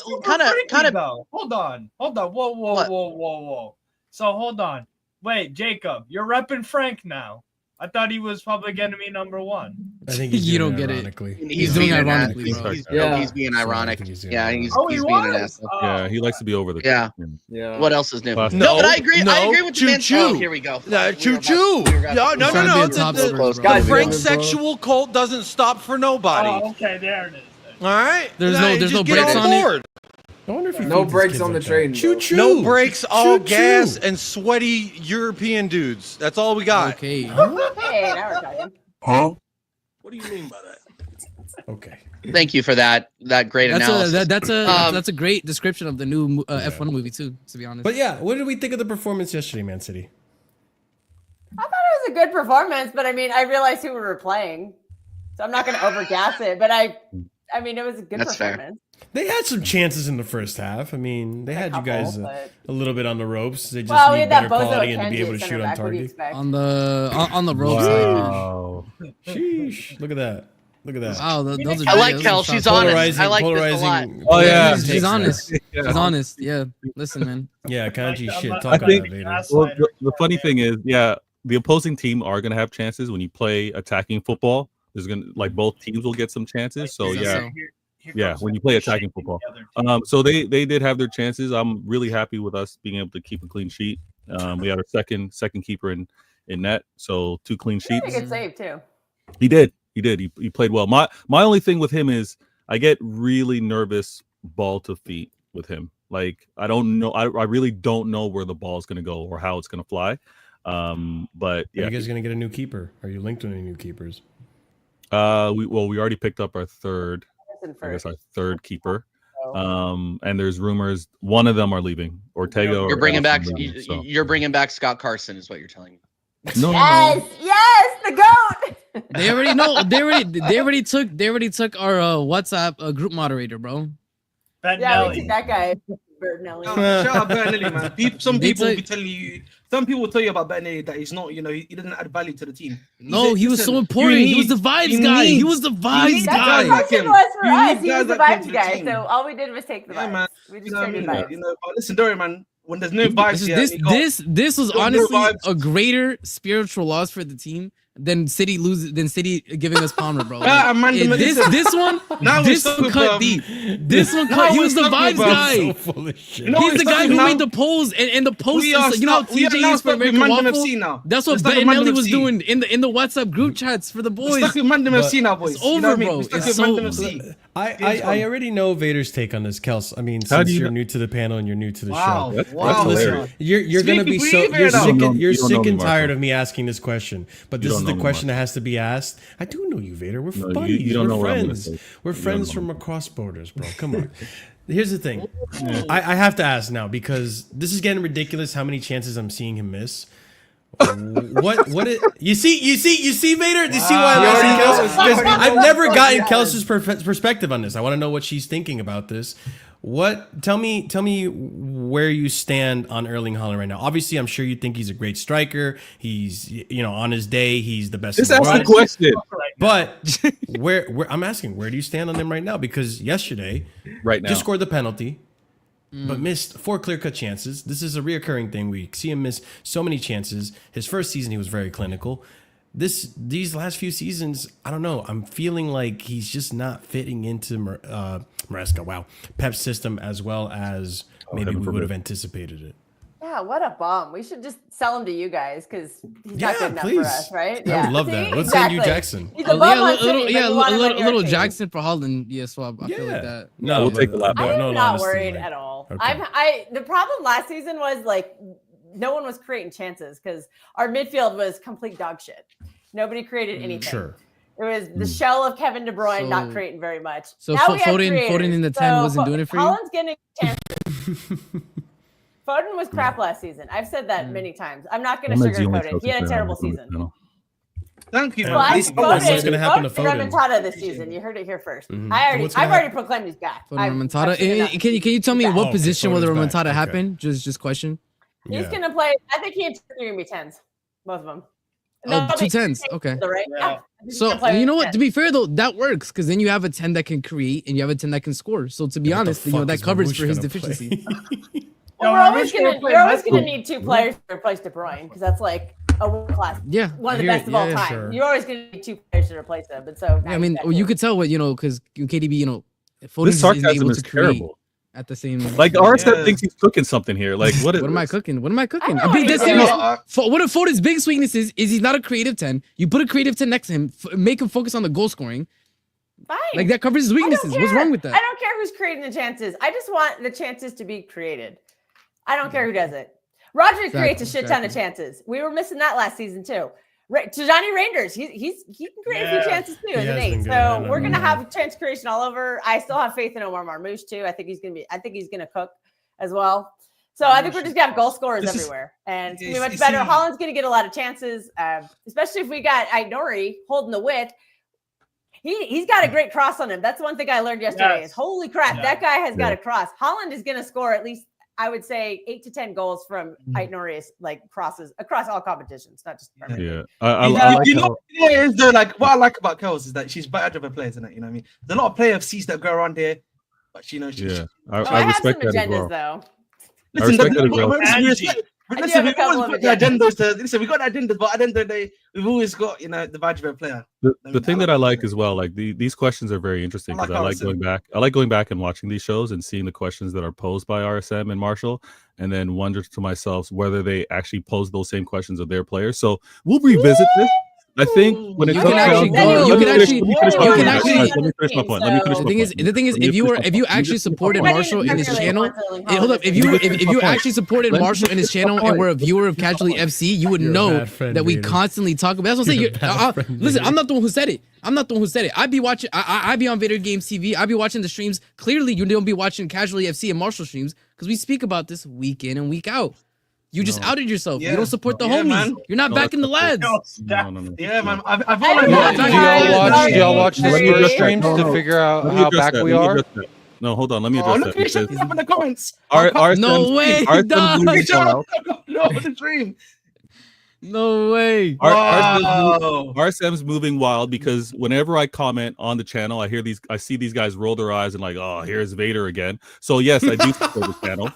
kinda- of. Hold on. Whoa, What? whoa. So hold on. Wait, Jacob, you're repping Frank now. I thought he was public enemy number one. I think he's You doing don't get it. ironically. He's doing being an ironically, ass. bro. He's being ironic. think he's doing Yeah, ironic. he's Oh, he being an was? asshole. Yeah, he likes to be over the Yeah. top. Yeah. What else is new? Classic. No, but I No, agree. I no, agree with the man. choo-choo. Oh, here we go. Choo-choo. No, He's trying to be a top scorer, bro. The Gotta be Frank over, sexual cult doesn't stop for nobody. Oh, okay, there it is. All right? There's Now, no- you there's just no get brakes on on it. board. I wonder if he No feeds his brakes kids on the like train, that. bro. Choo choo. No brakes, all Choo-choo. gas, and sweaty European dudes. That's all we got. Okay. Hey, now we're talking. What do you mean by that? Okay. Thank you for that great analysis. That's a great description of the new F1 movie too. To be honest. But yeah, what did we think of the performance yesterday, Man City? I thought it was a good performance, but I mean, I realized who we were playing, so I'm not going to overgas it. But I mean, it was a good That's fair. performance. They had some chances in the first half. I mean, they had you guys but- a little bit on the ropes. They just Well, we need had that better Bozo quality and to be Akanji able to at shoot center on back. What do you target. expect? on the ropes. Wow. Sheesh. Look at that. Look at that. Wow, those are I like those are Kel. shots. She's honest. I like this a lot. Oh, yeah. She's honest. Yeah. She's honest. Yeah. Listen, man. Yeah, Kanji I'm shit. not- Talk I think- about it later. Well, the funny thing is, yeah, the opposing team are going to have chances when you play attacking football. There's going to, like, both teams will get some chances. So, Is that yeah. so? Yeah, when you play attacking football. So they did have their chances. I'm really happy with us being able to keep a clean sheet. We had our second keeper in net, so 2 clean He had a sheets. good save too. He did. He played well. My only thing with him is I get really nervous ball to feet with him. Like I don't know. I really don't know where the ball is going to go or how it's going to fly. But Are yeah, you guys gonna get a new keeper? Are you linked to any new keepers? we already picked up our third. I guess our third keeper. And there's rumors one of them are leaving. Ortega. You're or bringing back. Ellison leaving, so. You're bringing back Scott Carson, is what you're telling me. No. Yes, the goat. They already know. They already took our WhatsApp group moderator, bro. Yeah, we took that guy. Bertinelli. Shout out Bertinelli, man. Some They people will took- be telling you. Some people will tell you about Bertinelli that he's not. You know, he doesn't add value to the team. No, he was Listen, so important. you He was the need- vibes you guy. He need- was the you vibes need That's guy. what the like question him. was for You us. need He was guys the that come vibes to the guy. team. So all we did was take the Yeah, vibes. man. We You just know what I took the mean? vibes. You know, but listen, don't worry, man. when there's no vibes, This was no honestly vibes. a greater spiritual loss for the team than City giving us Palmer, bro. Yeah, Amanda, this one now we're this stuck one with, cut deep. This one now cut. He we're was the stuck with, vibes guy. So full of shit. No, He's we're the stuck guy with who now- made the polls and the posts. We are You know how stuck- we are TJ now is for stuck with American Mandem Waffle. FC now. That's We're what stuck Bet with and Nelly Mandem was FC. doing in the WhatsApp group chats for the We're boys. stuck with Mandem FC now, boys. It's You know over, what I mean? bro. We're stuck It's with so- Mandem FC. I already know Vader's take on this, Kels. I mean, How since do you you're know? new to the panel and you're new to the Wow. show. That's Wow. hilarious. You're gonna be Speak so for you're you now. sick You don't and, you're know sick me, and tired Marco. of me asking this question, but You this don't is the know me, question Marco. that has to be asked. I do know you, Vader. We're No, you- buddies. you don't know We're what I'm gonna friends. say. We're You don't friends know. from across borders, bro. Come on. Here's the thing. I have to ask now because this is getting ridiculous. How many chances I'm seeing him miss? What it, you see Vader? You see why I'm asking Kels? Because I've never gotten Kels's perspective on this. I want to know what she's thinking about this. Tell me where you stand on Erling Haaland right now. Obviously, I'm sure you think he's a great striker. He's, on his day, he's the best Just in the ask the world. question But where I'm asking, where do you stand on him right now? Because yesterday, right now. just scored the penalty, but missed 4 clear-cut chances. This is a reoccurring thing. We see him miss so many chances. His first season, he was very clinical. These last few seasons, I don't know. I'm feeling like he's just not fitting into Maresca. Wow, Pep's system as well as maybe heaven we forbid. would have anticipated it. Yeah, what a bomb. We should just sell him to you guys because he's Yeah, not good enough please. for us, right? I Yeah. would love See? that. Let's send you Exactly. Jackson. He's a bum on a City, little, but yeah, you want him on your little team. Jackson for Holland. Yeah, swap. I feel like that. No, We'll take a lot I back. am no, not honestly, worried like- at all. Okay. The problem last season was like no one was creating chances because our midfield was complete dog shit. Nobody created anything. Sure. It was the shell of Kevin De Bruyne not So- creating very much. so now we have Foden creators. in the 10 wasn't doing it for you? Holland's getting chances. Foden was crap last season. I've said that many times. I'm not going to sugarcoat it. He had a terrible season. Thank you. Yeah. Well, I What's voted gonna happen to Foden Foden? Remontada this season. You heard it here 1st Mhm. I've already proclaimed he's back. Foden I've Remontada. seen enough. Can you tell me He's what back. Oh, position will the Foden's back. remontada Okay. happen? Just question. He's Yeah. going to play. I think he and Tierney are going to be 10s, both of them. Oh, they- 2 10s. Okay. Right? Yeah. I think he's So gonna play you know with what? To be fair though, that works because then you have a 10 that can create and you have a 10 that can score. So to be What the honest, fuck that is covers Marmoush for his gonna play? deficiency. Well, No, we're always Marmoush gonna gonna play you're always Messi. gonna need 2 players to replace De Bruyne because that's like a world class, Yeah, one of I the hear best it. of all Yeah, time. sure. You're always gonna need 2 players to replace them. But so I mean, you could tell what because KDB, Foden This is sarcasm able is to create terrible. at the same. Like Yeah. Arsenal thinks he's cooking something here. Like what? What am I cooking? What am I cooking? know I'm being what dead he's serious. doing. One of Foden's biggest weaknesses is he's not a creative 10. You put a creative 10 next to him, make him focus on the goal scoring. Fine. Like that covers his I don't weaknesses. What's care. wrong with that? I don't care who's creating the chances. I just want the chances to be created. I don't care who does it. Rodri creates a shit ton of chances. We were missing that last season too. Tijani Reinders, he can create a few Yeah. chances too as He an has been 8. good. I So know. we're gonna have chance creation all over. I still have faith in Omar Marmoush too. I think he's gonna cook as well. So I think we're just gonna have goal scorers This is- everywhere, and it's gonna be you much better. see- Holland's gonna get a lot of chances, especially if we got Aït-Nouri holding the width. He's got a great cross on him. That's one thing I learned yesterday. Yes. Is holy crap, Yeah. that guy has got Yeah. a cross. Holland is gonna score at least, I would say, 8 to 10 goals from Aït-Nouri's like crosses across all competitions, not just Premier League. Yeah, I You like know how, what it is though, like what I like about Kels is that she's better of a player than it. You know what I mean? There's a lot of player FCs that go around here, but she knows. yeah, Oh, I I have some respect that as agendas well. though. I respect that as well. I do Listen, have a we've couple always of put the agendas to listen. We got agendas, but at the end of the day, we've always got the badge of a player. The thing that I like as well, like these questions are very interesting I because like I like going back. I like going back and watching these shows and seeing the questions that are posed by RSM and Marshall, and then wonder to myself whether they actually pose those same questions of their players. So we'll revisit this. I think when it You comes can actually down, go- you let me can finish- actually- let me finish my you point, can guys. actually- Guys, let me finish my point. Let me finish my The thing is, point. the thing is, Let me if you finish my point. actually supported Marshall in his channel, hold up. If you actually supported Let me Marshall in his channel and were a viewer of Casually FC, you would You're a know bad friend, that we Vader. constantly talk about. That's what I'm saying. You're a bad friend, Listen, Vader. I'm not the one who said it. I'm not the one who said it. I be watching. I be on Vader Games TV. I be watching the streams. Clearly, you don't be watching Casually FC and Marshall streams because we speak about this week in and week out. You just outed yourself. Yeah. You don't support the Yeah, homies. man. You're not No, backing the that's lads. No. Yeah, man. I feel I like don't know. know. Do Do y'all watch the Let me address that. streams No, to no. figure out Let me how address back that. we Let me are? address that. No, hold on. Let me Oh, address look at that. shut up in the comments. Our No way, our dog. Blue Shut Shout up. No, the dream. No way. RSM's moving wild because whenever I comment on the channel, I see these guys roll their eyes and like, oh, here's Vader again. So yes, I do support the channel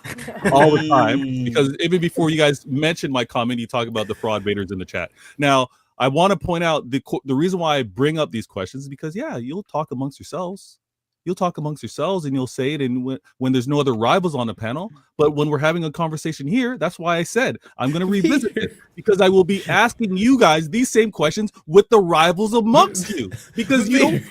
all the time because even before you guys mentioned my comment, you talk about the fraud Vaders in the chat. Now, I want to point out the reason why I bring up these questions is because you'll talk amongst yourselves. You'll talk amongst yourselves and you'll say it when there's no other rivals on the panel. But when we're having a conversation here, that's why I said I'm going to revisit it because I will be asking you guys these same questions with the rivals amongst you because you don't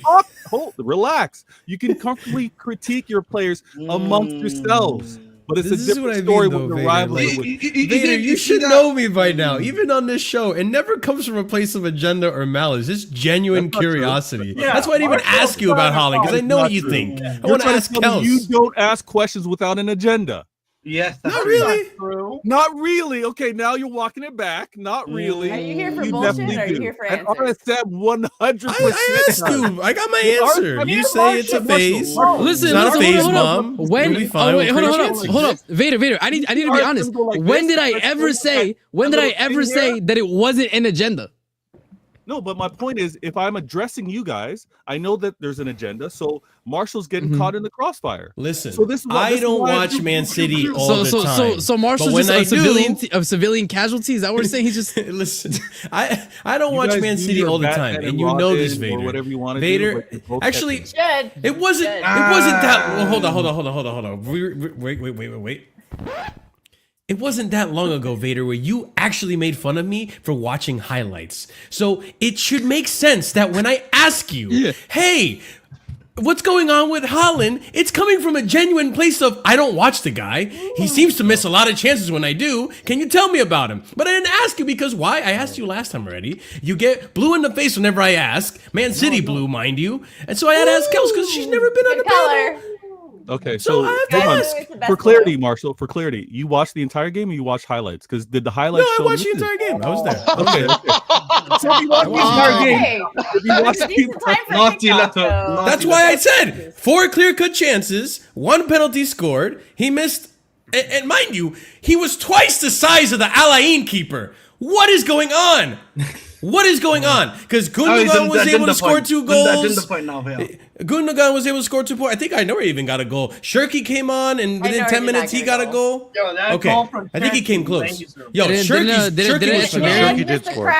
talk. Relax. You can comfortably critique your players amongst yourselves. But it's a different story with the rivalry. Vader, you should know me by now. Even on this show, it never comes from a place of agenda or malice. It's genuine curiosity. That's why I didn't even ask you about Holland, because I know what you think. I want to ask Kels. You don't ask questions without an agenda. Yes, not really. Not really. Okay, now you're walking it back. Not really. Are you here for bullshit or are you here for answers? RSM 100%. I asked you. I got my answer. You say it's a phase. Listen, it's not a phase, hold Mom. on. When? We'll be fine. Wait, hold on. Vader. I need to be honest. When did I ever say? When did I ever say that it wasn't an agenda? No, but my point is, if I'm addressing you guys, I know that there's an agenda. So Marshall's getting caught in the crossfire. Listen, so this is I don't watch Man City all the time. So Marshall's just a civilian casualty. Is that what you're saying? He's just listen. I don't watch Man City all the time, and you know this, Vader. Whatever you want to Vader, do, actually, it wasn't that. Well, hold on. Wait. It wasn't that long ago, Vader, where you actually made fun of me for watching highlights. So it should make sense that when I ask you, hey, what's going on with Holland? It's coming from a genuine place of, I don't watch the guy. He seems to miss a lot of chances when I do. Can you tell me about him? But I didn't ask you because why? I asked you last time already. You get blue in the face whenever I ask. Man City blue, mind you. And so I had to ask Kels because she's never been on the panel. Okay, so for clarity, Marshall, you watched the entire game or you watched highlights? Because did the highlights show? No, I watched the entire game. I was there. Okay. So you watched the entire game. That's why I said 4 clear-cut chances, 1 penalty scored. He missed, and mind you, he was twice the size of the Alain keeper. What is going on? What is going on? Because Gundogan was able to score 2 goals. Gundogan was able to score 2 points. I think I know he even got a goal. Shirky came on, and within 10 minutes he got a goal. Okay, I think he came close. Yo, Shirky did score.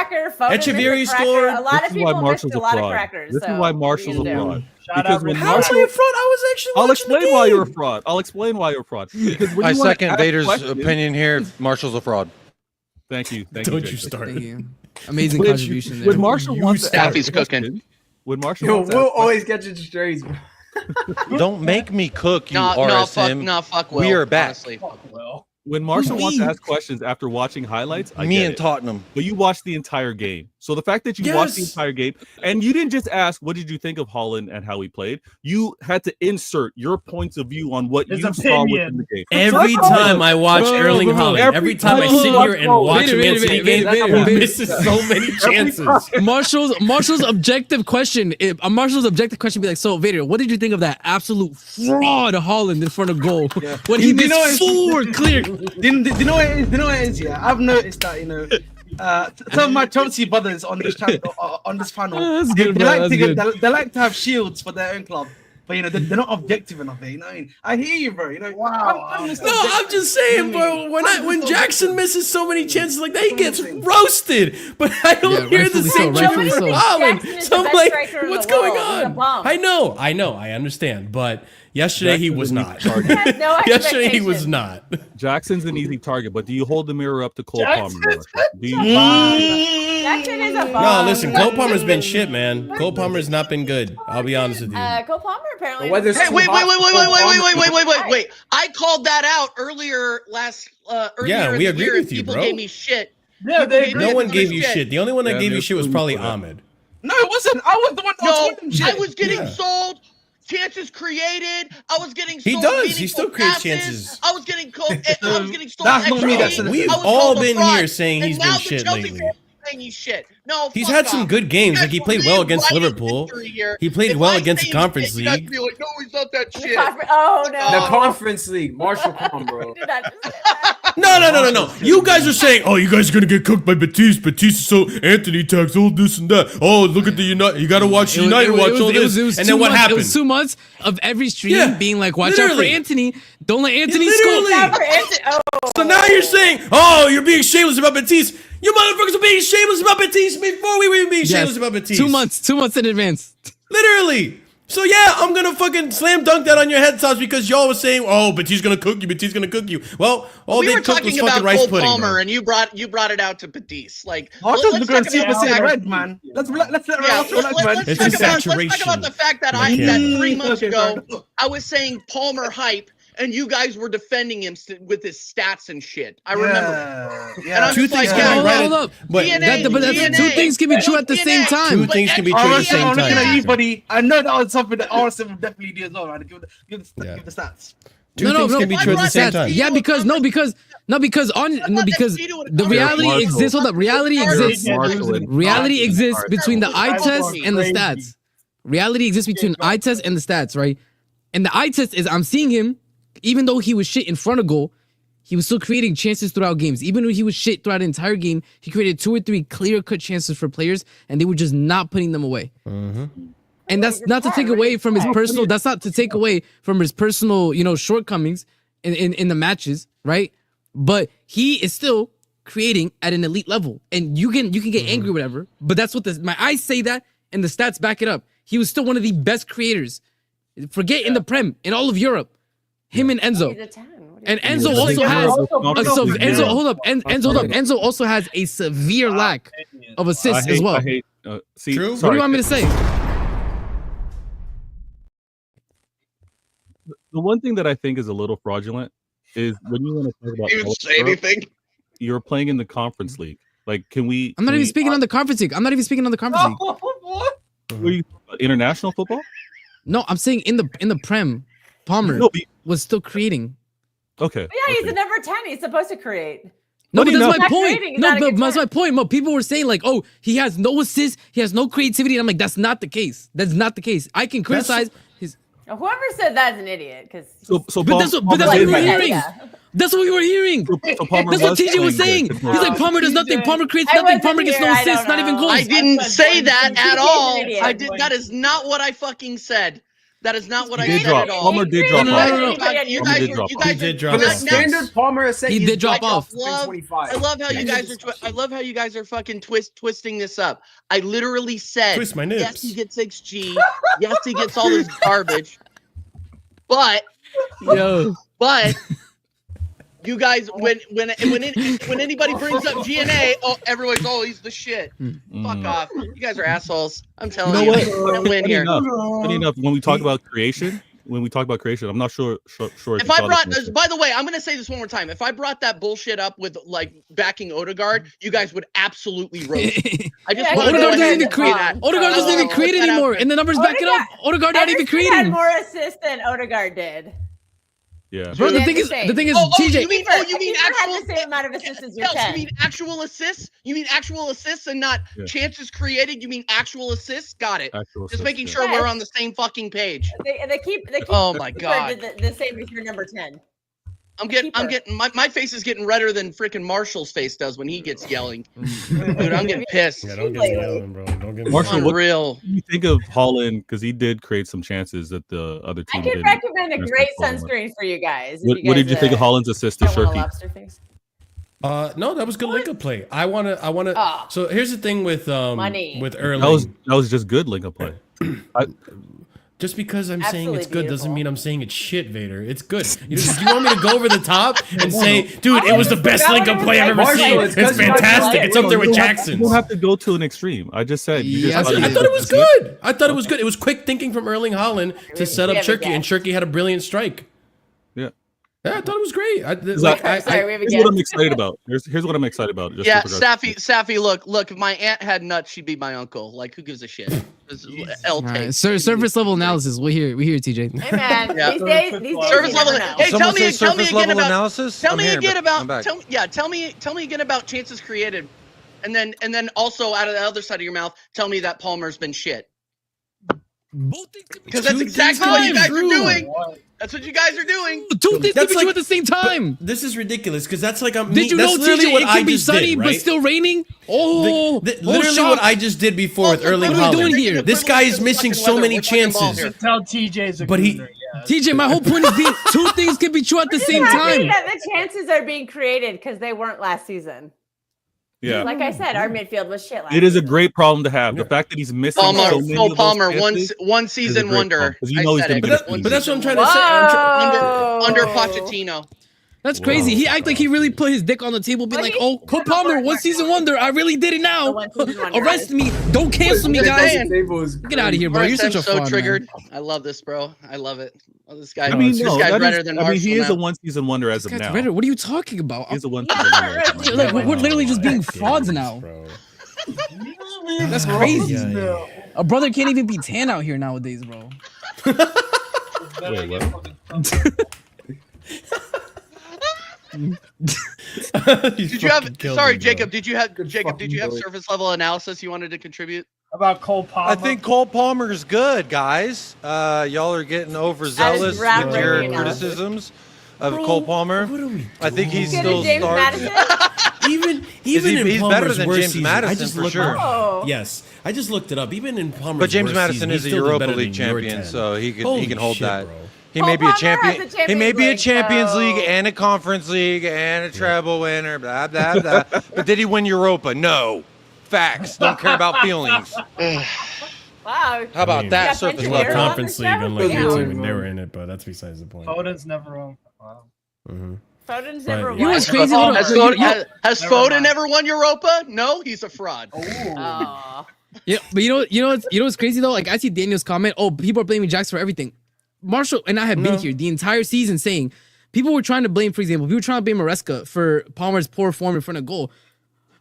Echeverry scored. A lot of people missed a lot of crackers. This is why Marshall's a fraud. Because when how was I a fraud? I was actually I'll explain why you're a fraud. I'll explain why you're a fraud. I second Vader's opinion here. Marshall's a fraud. Thank you. Don't you start. Thank you. Amazing contribution there. When Marshall wants to ask Staffy's cooking. When Marshall we'll always get you strays. Don't make me cook, you No, RSM. fuck Will. We are back. Honestly, fuck Will. When Marshall wants to ask questions after watching highlights, I Me get and it. Tottenham. But you watched the entire game. So the fact that you watched the entire game and you didn't just ask, what did you think of Holland and how he played? You had to insert your points of view on what you saw within the game. Every time I watch Erling Haaland, every time I sit here and watch a Man City game, he misses so many chances. Marshall's objective question. Marshall's objective question be like, so Vader, what did you think of that absolute fraud Haaland in front of goal when he missed 4 clear? Do you know what it is? You know what it is? Yeah, I've noticed that. Some of my Chelsea brothers on this channel, on this panel, they like to have shields for their own club, but they're not objective enough. You know what I mean? I hear you, bro. Wow. I'm just saying, bro. When Jackson misses so many chances like that, he gets roasted. But I don't hear the same treatment from Holland. So I'm like, what's going on? I know, I understand, but. Yesterday he was not. Yesterday he was not. Jackson's an easy target, but do you hold the mirror up to Cole Palmer? Do you? Jackson is a bomb. No, listen, Cole Palmer's been shit, man. Cole Palmer's not been good. I'll be honest with you. Cole Palmer apparently. Hey, wait! I called that out earlier Yeah, we in the agreed year, with and you, people bro. gave me shit. Yeah, no one gave you shit. The only one that gave you shit was probably Ahmed. No, it wasn't. I was the one that was I was getting sold. Chances created. I was getting sold. He does. He still creates chances. I was getting sold. That's not me. We've all been here saying he's been shit lately. saying he's shit. No, He's fuck had some off. good games. You Like he guys played will well live against right in Liverpool. history here. He played If well I against say the he's Conference shit, you guys League. be like, no, he's not that The shit. oh no. The Conference League. Marshall, come on, bro. Did not just say that. No. You guys are saying, oh, you guys are gonna get cooked by Batiste. Batiste is so Anthony tags all this and that. Oh, look at the United. You gotta watch United. Watch all this. And then what It happened? was 2 months of every stream Yeah, being like, watch out for literally. Anthony. Don't let Anthony literally. score. For Anthony- oh. So now you're saying, oh, you're being shameless about Batiste. You motherfuckers are being shameless about Batiste before we were being shameless about Batiste. 2 months in advance. Literally. So yeah, I'm gonna fucking slam dunk that on your head, Toss, because y'all was saying, "Oh, Batiste's gonna cook you. Batiste's gonna cook you." Well, all We they were cooked was talking fucking about rice Cole pudding. Palmer, Bro. and you brought it out to Batiste. Like, Arsenal's let's going talk to see about the in fact- red, man. Let's let Yeah, Arsenal red, man. It's let's a talk saturation. about the fact that Like, that yeah. 3 months Okay, fair ago I was saying Palmer hype, and you guys were defending him with his stats and shit. I remember. Yeah. And I'm Two just like, things yeah, can be hold right. up. But DNA, But that's DNA. two things can be true at the same DNA. time. Two things can be true at the Arsenal, same I'm looking at time. you, buddy. I know that was something that Arsenal would definitely do as well, man. Give the Yeah. stats. Two things can be true at the same time. Yeah, because the reality Marshall. exists. Hold up, reality exists. Marshall and Reality exists Alright. between the eye test and the Crazy. stats. Reality exists between eye test and the stats, right? And the eye test is I'm seeing him, even though he was shit in front of goal, he was still creating chances throughout games. Even though he was shit throughout the entire game, he created 2 or 3 clear-cut chances for players, and they were just not putting them away. And that's not to take away from his personal. That's not to take away from his personal, shortcomings in the matches, right? But he is still creating at an elite level, and you can get angry, or whatever. But that's what my eyes say that, and the stats back it up. He was still one of the best creators. Forget in the Prem, in all of Europe. Him and Enzo. He's a 10. What do you And think? Enzo It's also like- has Yeah. Enzo. Hold up, Enzo also has a severe lack of assists as well. I hate. See, True. What do sorry. you want me to say? The one thing that I think is a little fraudulent is when you want to talk about. You didn't say Europe, anything. You're playing in the Conference League. Like, can we? I'm not can even we- speaking on the Conference League. I'm not even speaking on the Conference League. Were you international football? No, I'm saying in the Prem, Palmer No, but- was still creating. Okay. Yeah, he's okay. a number 10. He's supposed to create. No, What but do you that's know? my Not point. creating, No, not a but good that's my time. point. But people were saying like, oh, he has no assists, he has no creativity. And I'm like, that's not the case. That's not the case. I can criticize his. Now, whoever said that's an idiot, because So But that's what we were did- hearing. That's what we were hearing. so Palmer That's what was TJ was playing saying. good. He's like, Palmer does nothing. Palmer creates I nothing. wasn't Palmer gets no here, I assists, don't not even know. goals. I didn't say that TJ's at an all. idiot. That is not what I fucking said. That is not what I He did said drop. at all. Palmer did drop No, off. no, no. You guys, Palmer did drop you off. guys He did are- drop For the off. now- standard Palmer has said He he's did drop like off. 25. I love how you guys are. I love how you guys are fucking twisting this up. I literally said, Twist my nips. yes, he gets XG. Yes, he gets all this garbage. But Yo, you guys, when anybody brings up GNA, oh, everyone's he's the shit. Fuck off. You guys are assholes. I'm telling You you. know what? I'm gonna win Funny here. enough, when we talk about creation, I'm not sure. If I brought, by the way, I'm gonna say this one more time. If I brought that bullshit up with like backing Odegaard, you guys would absolutely roast. I just Yeah, want to Odegaard go doesn't ahead even and create. say that. Odegaard doesn't even create Put that out anymore, there. and the numbers back it up. Odegaard not even Ederson had creating. more assists than Odegaard did. yeah. Bro, the Yeah, thing the is, same. the thing is, Oh, TJ. you mean Kiefer had actual? the same amount of assists as your Kels, 10. you mean actual assists? You mean actual assists and not Yeah. chances created? You mean actual assists? Got it. Actual Just assists, making yeah. sure Yes. we're on the same fucking page. They keep Oh my Kiefer God. did the same as your number 10. I'm Keeper. getting my face is getting redder than freaking Marshall's face does when he gets yelling. Dude, I'm getting pissed. Yeah, don't get me yelling, bro. Don't get me Marshall, what Unreal. do you think of Holland? Because he did create some chances that the other I team could didn't. recommend a That's great what's going sunscreen for you guys. What did you think of Holland's assist to Don't want Shirky? lobster things. No, that was good link-up play. I wanna. Oh. So here's the thing with Money. with Erling. That was just good link up play. Just because I'm saying Absolutely it's good doesn't beautiful. mean I'm saying it's shit, Vader. It's good. You want me to go over the top and say, dude, it was the best link-up play I've ever Marshall, seen. it's It's 'cause you guys fantastic. like It's up there with You Jackson's. don't have to go to an extreme. I just said. You Yeah, just I thought it was good. I thought it was good. It was quick thinking from Erling Haaland to set up we have a Turkey, and guest. Turkey had a brilliant strike. Yeah. Yeah, I thought it was great. Sorry, we have a Here's what I'm guest. excited about. Here's what I'm excited about. Just Yeah, with regards to- Safi, look, if my aunt had nuts, she'd be my uncle. Like, who gives a shit? This is L All right, tape. surface level analysis. We hear TJ. Hey man, Yeah. these days you Surface level. never know. Hey, tell me surface again level about. analysis. Tell I'm me here, again but about. I'm back. Tell me again about chances created. And then also out of the other side of your mouth, tell me that Palmer's been shit. Both things can be Because that's true. exactly what you guys True. are doing. That's what you guys are doing. Two things can That's be like- true at the same time. This is ridiculous because that's like Did you that's know, literally TJ, what it I can be just sunny did, but right? still raining? Oh, Literally shock. what I just did before with Erling what are we doing Haaland. here? This guy is missing so many chances. Tell TJ's a But he- gooner, yeah. TJ, my whole point is being two things can be true at the same happy time. that the chances are being created because they weren't last season. Yeah. Like I said, our midfield was shit last It is a season. great problem to have. The fact that he's missing Palmer, so many Cole of those Palmer, chances one season great wonder. problem, 'cause you I know he's said gonna it. get But, a but that's what I'm trying Whoa. to say. Under Pochettino. That's crazy. He act like he really put his dick on the table, be But like, he- "Oh, Cole Palmer, one season wonder. I really did it now. One season wonder. Arrest me. Don't cancel me, What are they guys. saying? Get out of here, bro. You're such a so fraud, triggered. man. I love this, bro. I love it. Oh, this guy. I mean, this no, guy's that better is, than I mean, he Arsenal is a now. one-season wonder as of This guy's now. better. What are you talking about? He's a one-season wonder. As of now. Like, we're literally just being Oh, frauds now. bro. That's crazy. Yeah, yeah. A brother can't even be tan out here nowadays, bro. Wait, what? Did you have? Sorry, Jacob. Did you have? Good Jacob, did you have fucking surface level analysis you wanted to contribute? About Cole Palmer. I think Cole Palmer's good, guys. Y'all are getting overzealous with your groundbreaking criticisms of Bro, Cole Palmer. What are we I think he's Get still a James starting. Madison? even He's in better Palmer's than worst James season, I Madison just for looked sure. Oh. Yes, I just looked it up. Even in Palmer's But James worst Madison season, is he a still did Europa better League than your champion, 10. so he can Holy hold shit, that. bro. He Cole may be a Palmer champion. has a He may be a Champions Champions League, League though. and a Conference League and a treble winner. Blah blah blah. But did he win Europa? No. Facts. Don't care about feelings. Wow. How about mean, that Yeah, surface He Benji won Hero level? on Conference the League, show? unlike Yeah. your team, and they were in it, but that's besides the point. Foden's never won. Wow. Mhm. Foden's But- never You know won. what's crazy? Oh, Hold on. Has You- Foden, you- has Never Foden mind. ever won Europa? No, he's a fraud. Aw. Yeah, but you know what's crazy though? Like I see Daniel's comment. Oh, people are blaming Jax for everything. Marshall and I have been here the entire season saying people were trying to blame, for example, people were trying to blame Maresca for Palmer's poor form in front of goal.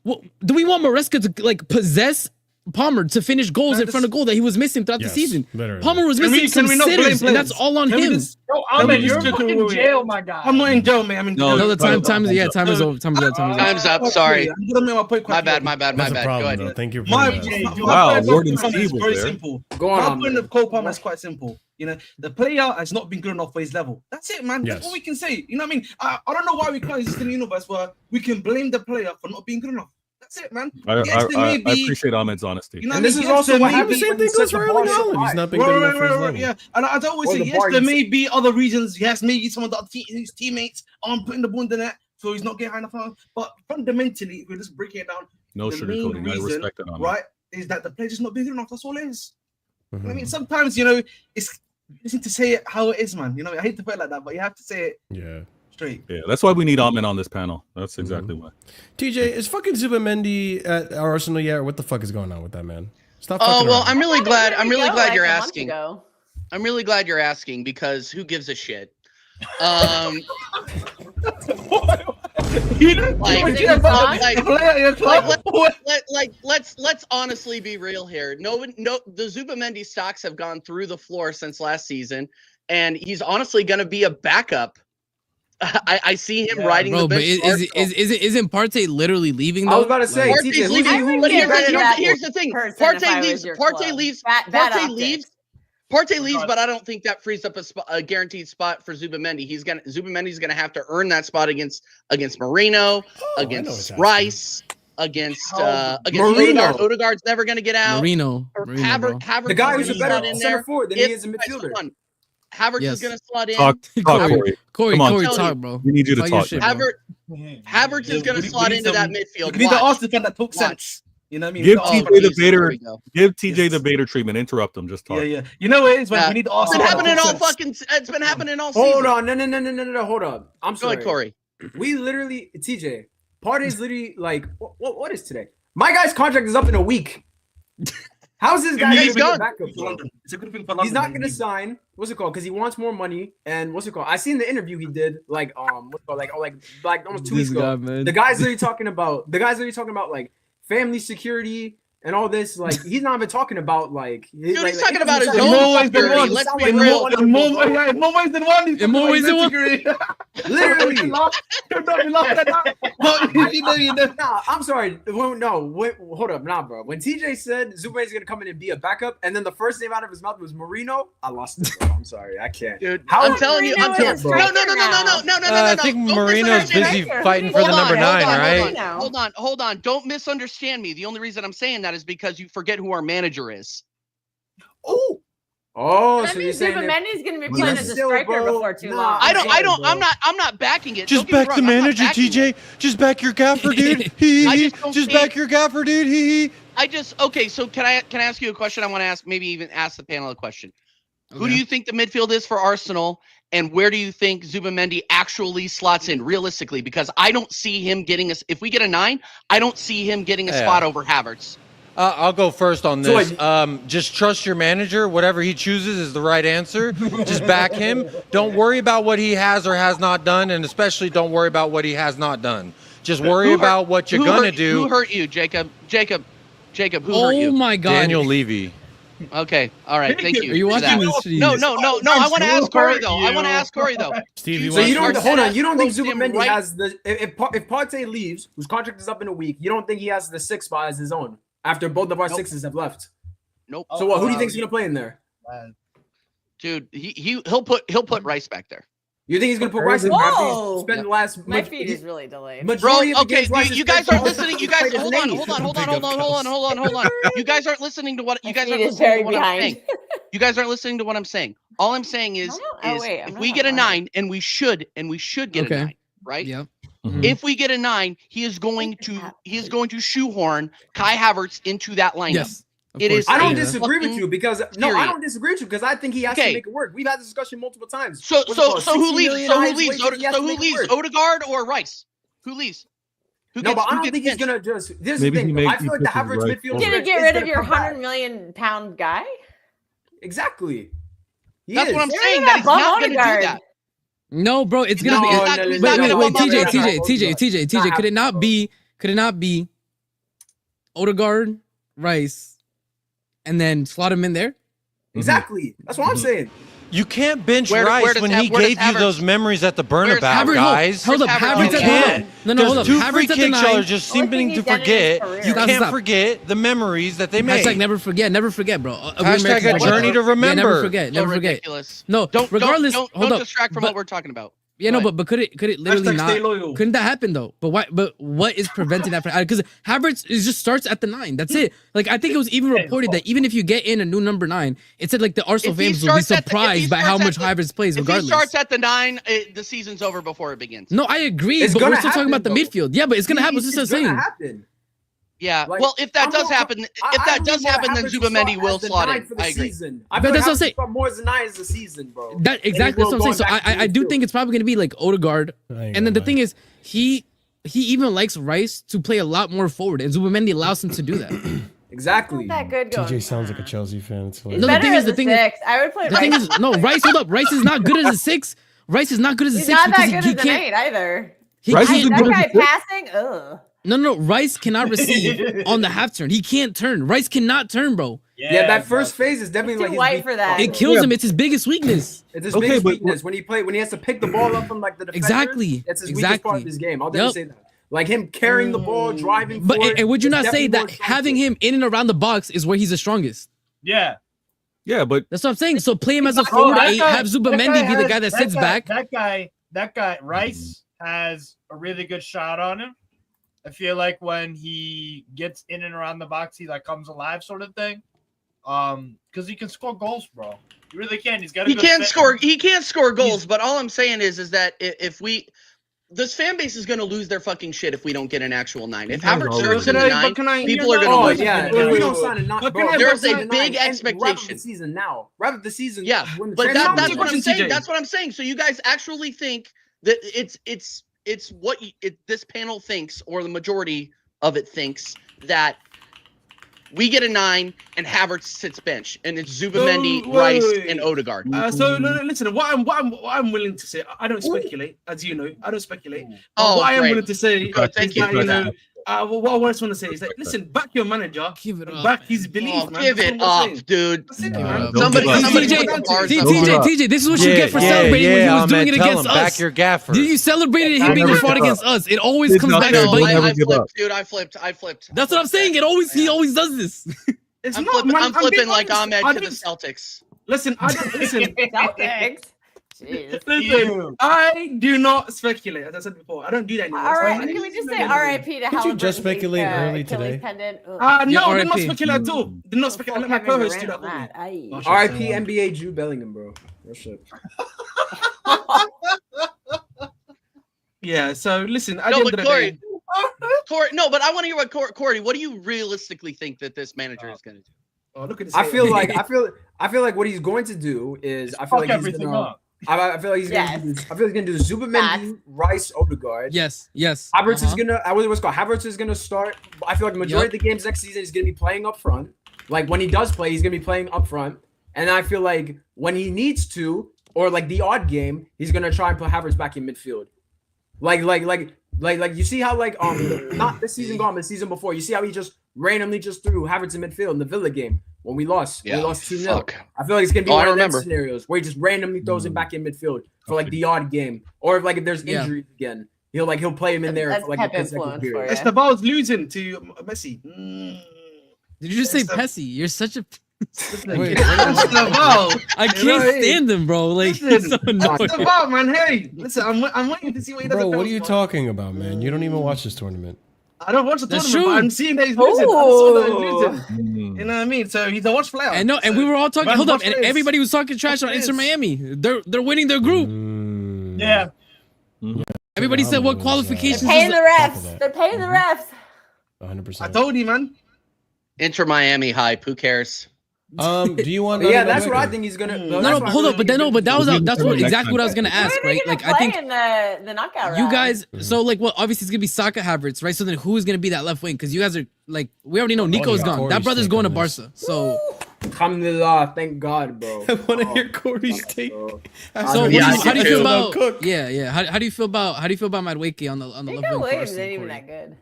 Well, do we want Maresca to like possess Palmer to finish goals in front of goal that he was missing throughout Yes, the season? literally. Palmer was Can we- missing some can we not blame sitters, and that's players? all on Can we him. just- Yo, Let me Ahmed, just you're check fucking in. jail, my guy. I'm not in jail, man. I'm in No, No, the time is Time's time is over. Time is up. Time is up. Time's up. Sorry. I'm gonna make my point My quite bad. clear. My bad. That's My a bad. Go problem, ahead. though. Thank you for My, that. my Wow, point of Warden Cole Palmer is Steve was very there. simple. Go on, My Ahmed. point of Cole Palmer is quite simple. You know, the player has not been good enough for his level. That's it, man. Yes. That's all we can say. You know what I mean? I don't know why we can't exist in a universe where we can blame the player for not being good enough. That's it, man. Yes, there may I be- appreciate Ahmed's honesty. You know And what I this mean? is Yes, also there what may happens be- Same when thing you set goes the for bar Erling so Haaland. high. He's not been good enough for his level. Yeah, and I'd always Or say the yes. bar There you may set. be other reasons. Yes, maybe some of his teammates aren't putting the ball in the net, so he's not getting high enough. But fundamentally, if we're just breaking it down, No the main sugarcoating. I reason, respect that, Ahmed. right, is that the player's just not being good enough. That's all it is. I Mhm. mean, sometimes you know it's you need to say it how it is, man. You know, I hate to put it like that, but you have to say it Yeah. straight. Yeah, that's why we need Ahmed on this panel. That's exactly why. TJ, is fucking Zubamendi at Arsenal yet? Or what the fuck is going on with that man? Stop. Oh fucking well, around. I'm really glad. I'm really glad you're Like a month asking. ago. I'm really glad you're asking because who gives a shit? Let's honestly be real here. No, the Zubamendi stocks have gone through the floor since last season, and he's honestly going to be a backup. I see him riding Bro, the but bench. isn't Partey literally leaving? I was though? about to say, Like, TJ, Partey's who's leaving, he- but He's here's the thing. person if I Partey was leaves. your Partey club. leaves. Bad Partey optics. leaves. Partey leaves, but I don't think that frees up a guaranteed spot for Zubamendi. Zubamendi's gonna have to earn that spot against Moreno, I know against what's happening. Rice, against Marino. Odegaard. Odegaard's never gonna get out. Marino, Or bro. Havertz The guy is who's a gonna slot better in center there. forward than he is a midfielder. Hold on. Havertz Yes. is gonna slot in. Talk, Corey, Corey. Corey, Come on. Corey, Tell talk, you. bro. We need you to Talk your talk, shit, man. bro. Havertz is gonna slot into that midfield. We need the Watch. Arsenal fan that talks Watch. sense. You know what I mean? Give We need TJ Arsenal the fans. There Bader. we go. Give TJ the Bader treatment. Interrupt him. Just talk. Yeah, yeah. You know what it is, man? Yeah. We need the It's Arsenal been fan that happening talks all sense. fucking. It's been happening all season. Hold on, no, hold up. I'm Go sorry, ahead, Corey. We literally, TJ, Partey's literally like, what is today? My guy's contract is up in a week. How's this guy He's gonna be gone. a backup? It's London. It's a good thing for He's London. not gonna sign. What's it called? Because he wants more money. And what's it called? I seen the interview he did, like what's it called? Like almost 2 weeks This ago. guy, man. The guy's literally talking about like family security and all this. Like he's not even talking about like. Dude, he's talking about his In own more ways than security. one. Let's be In real. In more ways than one. In more ways than one. Security. Literally. You're not laughing at that. No, you know. Nah, I'm sorry. Wait, hold up. Nah, bro. When TJ said Zubair's going to come in and be a backup, and then the first name out of his mouth was Marino, I lost it, bro. I'm sorry. I can't. Dude, How I'm is telling you, Marino I'm telling is no, a no, striker now? I think Don't Marino's misunderstand busy me. fighting for the Hold on, number 9, hold on, right? Hold on. Don't misunderstand me. The only reason I'm saying that is because you forget who our manager is. Oh, That so you're means saying that Zubimendi's going to be But playing that's as a still, striker bro, before too nah, long. I'm not backing it. Just Don't get me back the wrong, I'm not manager, backing TJ. it. Just back your gaffer, dude. Just see- back your gaffer, dude. Okay, so can I ask you a question? I want to ask, maybe even ask the panel a question. Who do you think the midfield is for Arsenal, and where do you think Zubimendi actually slots in realistically? Because I don't see him getting us. If we get a 9, I don't see him getting a spot over Havertz. I'll go first on So this. Just trust your manager. Whatever he chooses is the right answer. Just back him. Don't worry about what he has or has not done, and especially don't worry about what he has not done. Just worry about what you're gonna do. Who hurt you, Jacob? Jacob, who hurt Oh you? my God. Daniel Levy. Okay, all right, thank you. Are you for watching that. this? No. Jeez. I want to ask Corey though. Steve, you So you want don't hold on. You don't think Arteta Zubimendi right- has the if Partey leaves, whose contract is up in a week, you don't think he has the 6th spot as his own after both of our Nope. 6s have left? Nope. So what? Who do you think's gonna play in there? Dude, he'll put Rice back there. You think he's gonna put Rice in Whoa! after he spent the last My feed is really delayed. Bro, majority of the okay, games Rice has you guys played aren't for listening. You Arsenal, guys, he's hold played on. his name. You guys aren't listening to what My you guys feed aren't is listening very to what I'm behind. saying. You guys aren't listening to what I'm saying. All I'm saying is, I'm if we not get a lying. 9, and we should get Okay. a 9, right? Yeah. If we get a 9, he is going to shoehorn Kai Havertz into that lineup. Yes. Of It course. is I don't a disagree with you because I period. don't disagree with you because I think he has to Okay. make it work. We've had this discussion multiple times. So What's it called? who 60 leaves? million So who highest leaves? wages, he has So to who make it leaves? work. Odegaard or Rice? Who leaves? Who No, but I who don't gets think he's benched? gonna just. This is Maybe the thing. he Though. may I feel like the be Havertz right midfield. over. Gonna is get rid of gonna your come back. $100 million guy? Exactly. He That's is. what I'm They're saying. gonna That he's bum not going to do Odegaard. that. No, bro, it's gonna No, be. he's no, not- no, he's no, not Wait, gonna wait, bum TJ, Odegaard. TJ. Could it not be Odegaard, Rice, and then slot him in there? Exactly. That's what I'm saying. You can't bench Where Rice does when Hav- he where does gave you Havertz- those memories at the Where's Burnabout, Havertz? guys. Hold up, Havertz Havertz on at the the line? can't. No, Those hold up. two Havertz free at the kicks y'all are 9. just Only thing seeming he's to done in his forget. career. You Stop, can't stop. forget the memories that they made. Hashtag never forget, bro. Hashtag a journey to remember. Yeah, never forget. So ridiculous. No, regardless. Don't hold up. distract from but, what we're talking about. Yeah, no, What? but could it literally Hashtag stay not? loyal. Couldn't that happen though? But why? But what is preventing that from? Because Havertz is just starts at the 9. That's it. Like I think it was even reported that even if you get in a new number 9, it said like the Arsenal If he fans will be starts at the- if he surprised by how much starts at Havertz plays If regardless. he starts at the 9, the season's over before it begins. No, I agree, It's but we're gonna still talking about the happen, though. midfield. Yeah, but it's gonna happen. It's It's just gonna saying. happen. Yeah. Like, Well, if that I'm does more- happen, I believe then Havertz Zubimendi start will as the slot 9 in. for the I agree. season. But I feel that's like what I'm Havertz saying. start more as the 9 as the season, bro. That exactly. That's what I'm saying. So I do think it's probably gonna be like Odegaard, and then the thing is he even likes Rice to play a lot more forward, and Zubimendi allows him to do that. Exactly. Not that good going. TJ sounds like a Chelsea fan. It's He's No, the better thing as is- a 6. I would play The thing Rice. is, no, Rice. Hold up, Rice is not good as a 6. Rice is not good as a He's 6 not because that good he as an can't. 8 either. He Rice can't. isn't That good as guy a 6? passing, ugh. No, Rice cannot receive on the half turn. He can't turn. Rice cannot turn, bro. Yeah, that first phase is definitely Too like his white weak for that. spot. It kills him. It's his biggest weakness. It's his Okay, biggest but- weakness when he has to pick the ball up from like the defender. Exactly. It's his weakest part of Exactly. his game. I'll definitely say that. Like him carrying the ball, driving. But forward, and would you is not say definitely more that strong having suit. him in and around the box is where he's the strongest? Yeah. Yeah, but That's what I'm saying. So play him as a Oh, 4 that 8. guy- Have that Zubimendi be the has- guy that sits back. That guy, Rice has a really good shot on him. I feel like when he gets in and around the box, he like comes alive, sort of thing. Because he can score goals, bro. He really can. He's got. He can't score goals, but all I'm saying is that if we, this fan base is going to lose their fucking shit if we don't get an actual 9. If Havertz starts in the 9, people are going to Oh lose. yeah, if we don't sign a 9, bro, There's sign a a big 9 and expectation. Wrap up the season now. Wrap up the season. Yeah, when the but transfer that's window what I'm opens. saying. That's what I'm saying. So you guys actually think that it's what this panel thinks, or the majority of it thinks, that we get a 9 and Havertz sits bench, and it's Zubimendi, Rice, and Odegaard. So listen, what I'm willing to say, I don't speculate, as you know, I don't speculate. Oh, What I am great. willing to say Good, thank is you that, for that. Well, what I just want to say is that listen, back your manager, Give it up, back man. his belief, Oh, man. give That's it what I'm up, saying. dude. That's it, Give it man. up. Somebody, give up. somebody TJ, put the bars TJ, up. Don't give up. TJ, this is what you get for celebrating when he was doing it Ahmed, tell against him, us. back your gaffer. Dude, you celebrated him Don't being never fought give against up. us. It always Kids comes out back there, to don't bite never I you. give up. flipped, dude. I flipped. That's what I'm saying. It always he always does this. It's I'm not, flipping, man. I'm flipping being like honest. Ahmed I to the don't- Celtics. Listen, I don't listen. Celtics. Jeez. Listen, I do not speculate, as I said before. I don't do that anymore. All right, So- can we just say R.I.P. to Did you Halliburton? just speculate early Achilles today? tendon? Ugh. No, Yeah, did not RIP. speculate at all. Did not speculate. Let my Kevin co-host do Durant that for me. on that. Aye. Gosh. R.I.P. NBA Jude Bellingham, bro. Real shit. Yeah. So listen, at No, the end but of the day, Corey, no, but I want to hear what Corey. What do you realistically think that this manager is going to do? oh, look at this. I feel like what he's going to do is I feel Fuck like he's everything gonna. up. I feel like he's gonna. Do, I feel like he's gonna do Zubamendi, Rice, Odegaard. Yes, yes. Havertz is Uh-huh. gonna. What's called Havertz is gonna start. I feel like the majority of the games next season he's gonna be playing up front. Like when he does play, he's gonna be playing up front. And I feel like when he needs to, or like the odd game, he's gonna try and put Havertz back in midfield. Like you see how not this season gone, but the season before. You see how he just randomly just threw Havertz in midfield in the Villa game when we lost. Yeah, we lost 2-0. fuck. I feel like it's gonna be Oh, I one of them remember. scenarios where he just randomly throws him back in midfield for like the odd game, or if there's Yeah. injuries again, he'll play him in there That's for like Pep the second influence for period. you. Esteval's losing to Messi. Did you just say Yes, sir. Pessy? You're such a. Wait, Esteval. I You can't know, hey, stand him, bro. Like listen, he's so annoying. Esteval, man. Hey, listen, I'm waiting to see what he does. Bro, at what are you Belgium. talking about, man? You don't even watch this tournament. I don't watch the That's tournament, true. but I'm seeing that he's losing. I saw that he's losing. Mm. You know what I mean? So he's a watch player. And no, and we were all talking. Man, Hold up, watch and this. everybody was talking trash on Watch Inter this. Miami. They're winning their group. Mm. Yeah. Everybody said what They're qualifications? They're paying is the that? Top of refs. that. They're paying the refs. 100%. I told you, man. Inter Miami hype. Who cares? Do you want? Yeah, Nani that's what I Madueke? think he's gonna. No, no, hold up, but then no, but that was We'll that's do what it next exactly what I was time. gonna ask, Who are they right? gonna Like I play think in the knockout round? you guys. So like, well, obviously it's gonna be Saka Havertz, right? So then who is gonna be that left wing? Because you guys are like, we already know Nico's yeah, gone. Corey's That brother's take going to on this. Barca. So Alhamdulillah, thank God, bro. I want to hear Corey's take. Bro. so what do Yeah, you- how do you too. feel about? Cook. Yeah. How do you feel about Madueke on the left Nico wing? for Williams Arsenal, ain't even Corey? that good.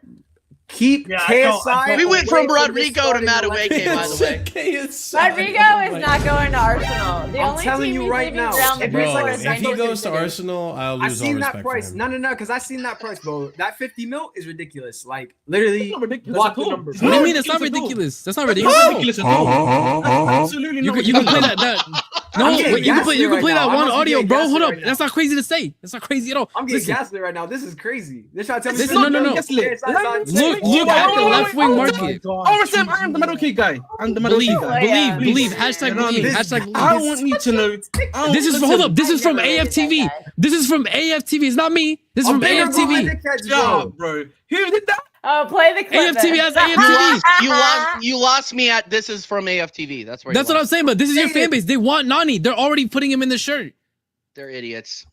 Keep Yeah, I don't- KSI. We went from away Rodrigo to the starting left Madueke, by the way. Rodrigo is not going to Arsenal. The I'm only telling team you he's right leaving now, around the if Bro, it's like a door is if he Manchester goes to City. Arsenal, I'll I lose all seen respect that for price. him. No, because I seen that price, bro. That 50 mil is ridiculous. Like literally, It's not ridiculous block at the all. numbers. What do you mean? It's It's not ridiculous at all. ridiculous. That's not That's ridiculous. not at all. ridiculous at all. That's absolutely You not can, you can play ridiculous. that. No, I'm getting wait, you can play. You can gaslit play right that now. one I'm actually audio, getting bro. gaslit Hold up. right now. That's not crazy to say. That's not crazy at all. I'm getting Listen, gaslit right now. This is crazy. They're trying to tell me. Listen, no. Look at the left wing market. Oh, Sam, I am the Madueke guy. I'm the Believe, Madueke guy. believe. Please. Hashtag You know what I believe. mean? Hashtag I believe. want you to know. This is hold up. This is from AFTV. This is from AFTV. It's not me. This is from AFTV. Yeah, bro. Who did that? Oh, play the clip. AFTV then. has AFTV. You lost me at this is from AFTV. That's where. That's you what I'm lost. saying. But this is your fan base. They want Nani. They're already putting him in the shirt. They're idiots.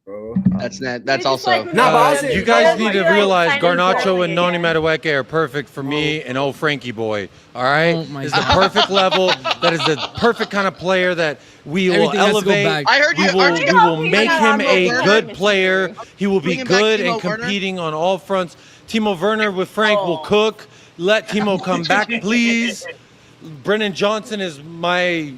Bro. That's not. They That's just also. like- No, but I'll Yeah, say- You they guys just need like to you, like, realize signing Garnacho Sterling and Noni again. Madueke are perfect for me and old Frankie boy. All right, Oh my is the God. perfect level. That is the perfect kind of player that we will Everything has to go elevate. back. I heard you. We will, Aren't we you? will He's make not him on a Timo good Werner. player. He will be Bringing back good Timo and Werner? competing on all fronts. Timo Werner with Frank will Oh. cook. Let Timo come back, please. Brennan Johnson is my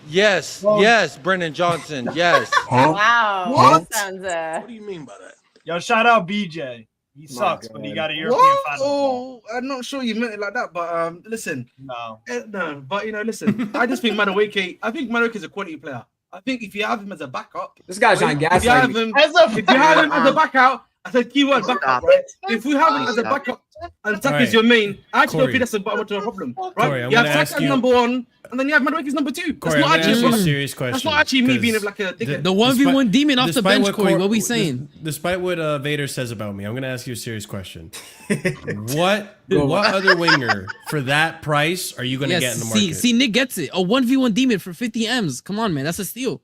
yes, yes. Brennan Johnson, yes. Wow. What? That sounds What do you mean by that? Yo, shout out BJ. He sucks, but he got a European What? final. Oh, I'm not sure you meant it like that, but listen, No. no, but listen, I just think Madueke. I think Madueke is a quality player. I think if you have him as a backup, This guy's trying to if you have gaslight me. him, As a if you have him as a backup, I said keyword backup, Stop right? If we have him as a Stop. backup and Saka Alright. is your main, I actually don't Corey. think that's a bottom to a problem, right? Corey, I'm you have gonna ask Saka you- number one, and then you have Madueke's number two. That's Corey, I'm not gonna actually ask a you a problem. serious question. That's not actually me being 'cause like a dickhead. The 1v1 demon off the despite bench, Corey. What we saying? Despite what Vader says about me, I'm gonna ask you a serious question. what other winger for that price are you gonna get in the market? See, Nick gets it. A 1v1 demon for 50 M's. Come on, man. That's a steal.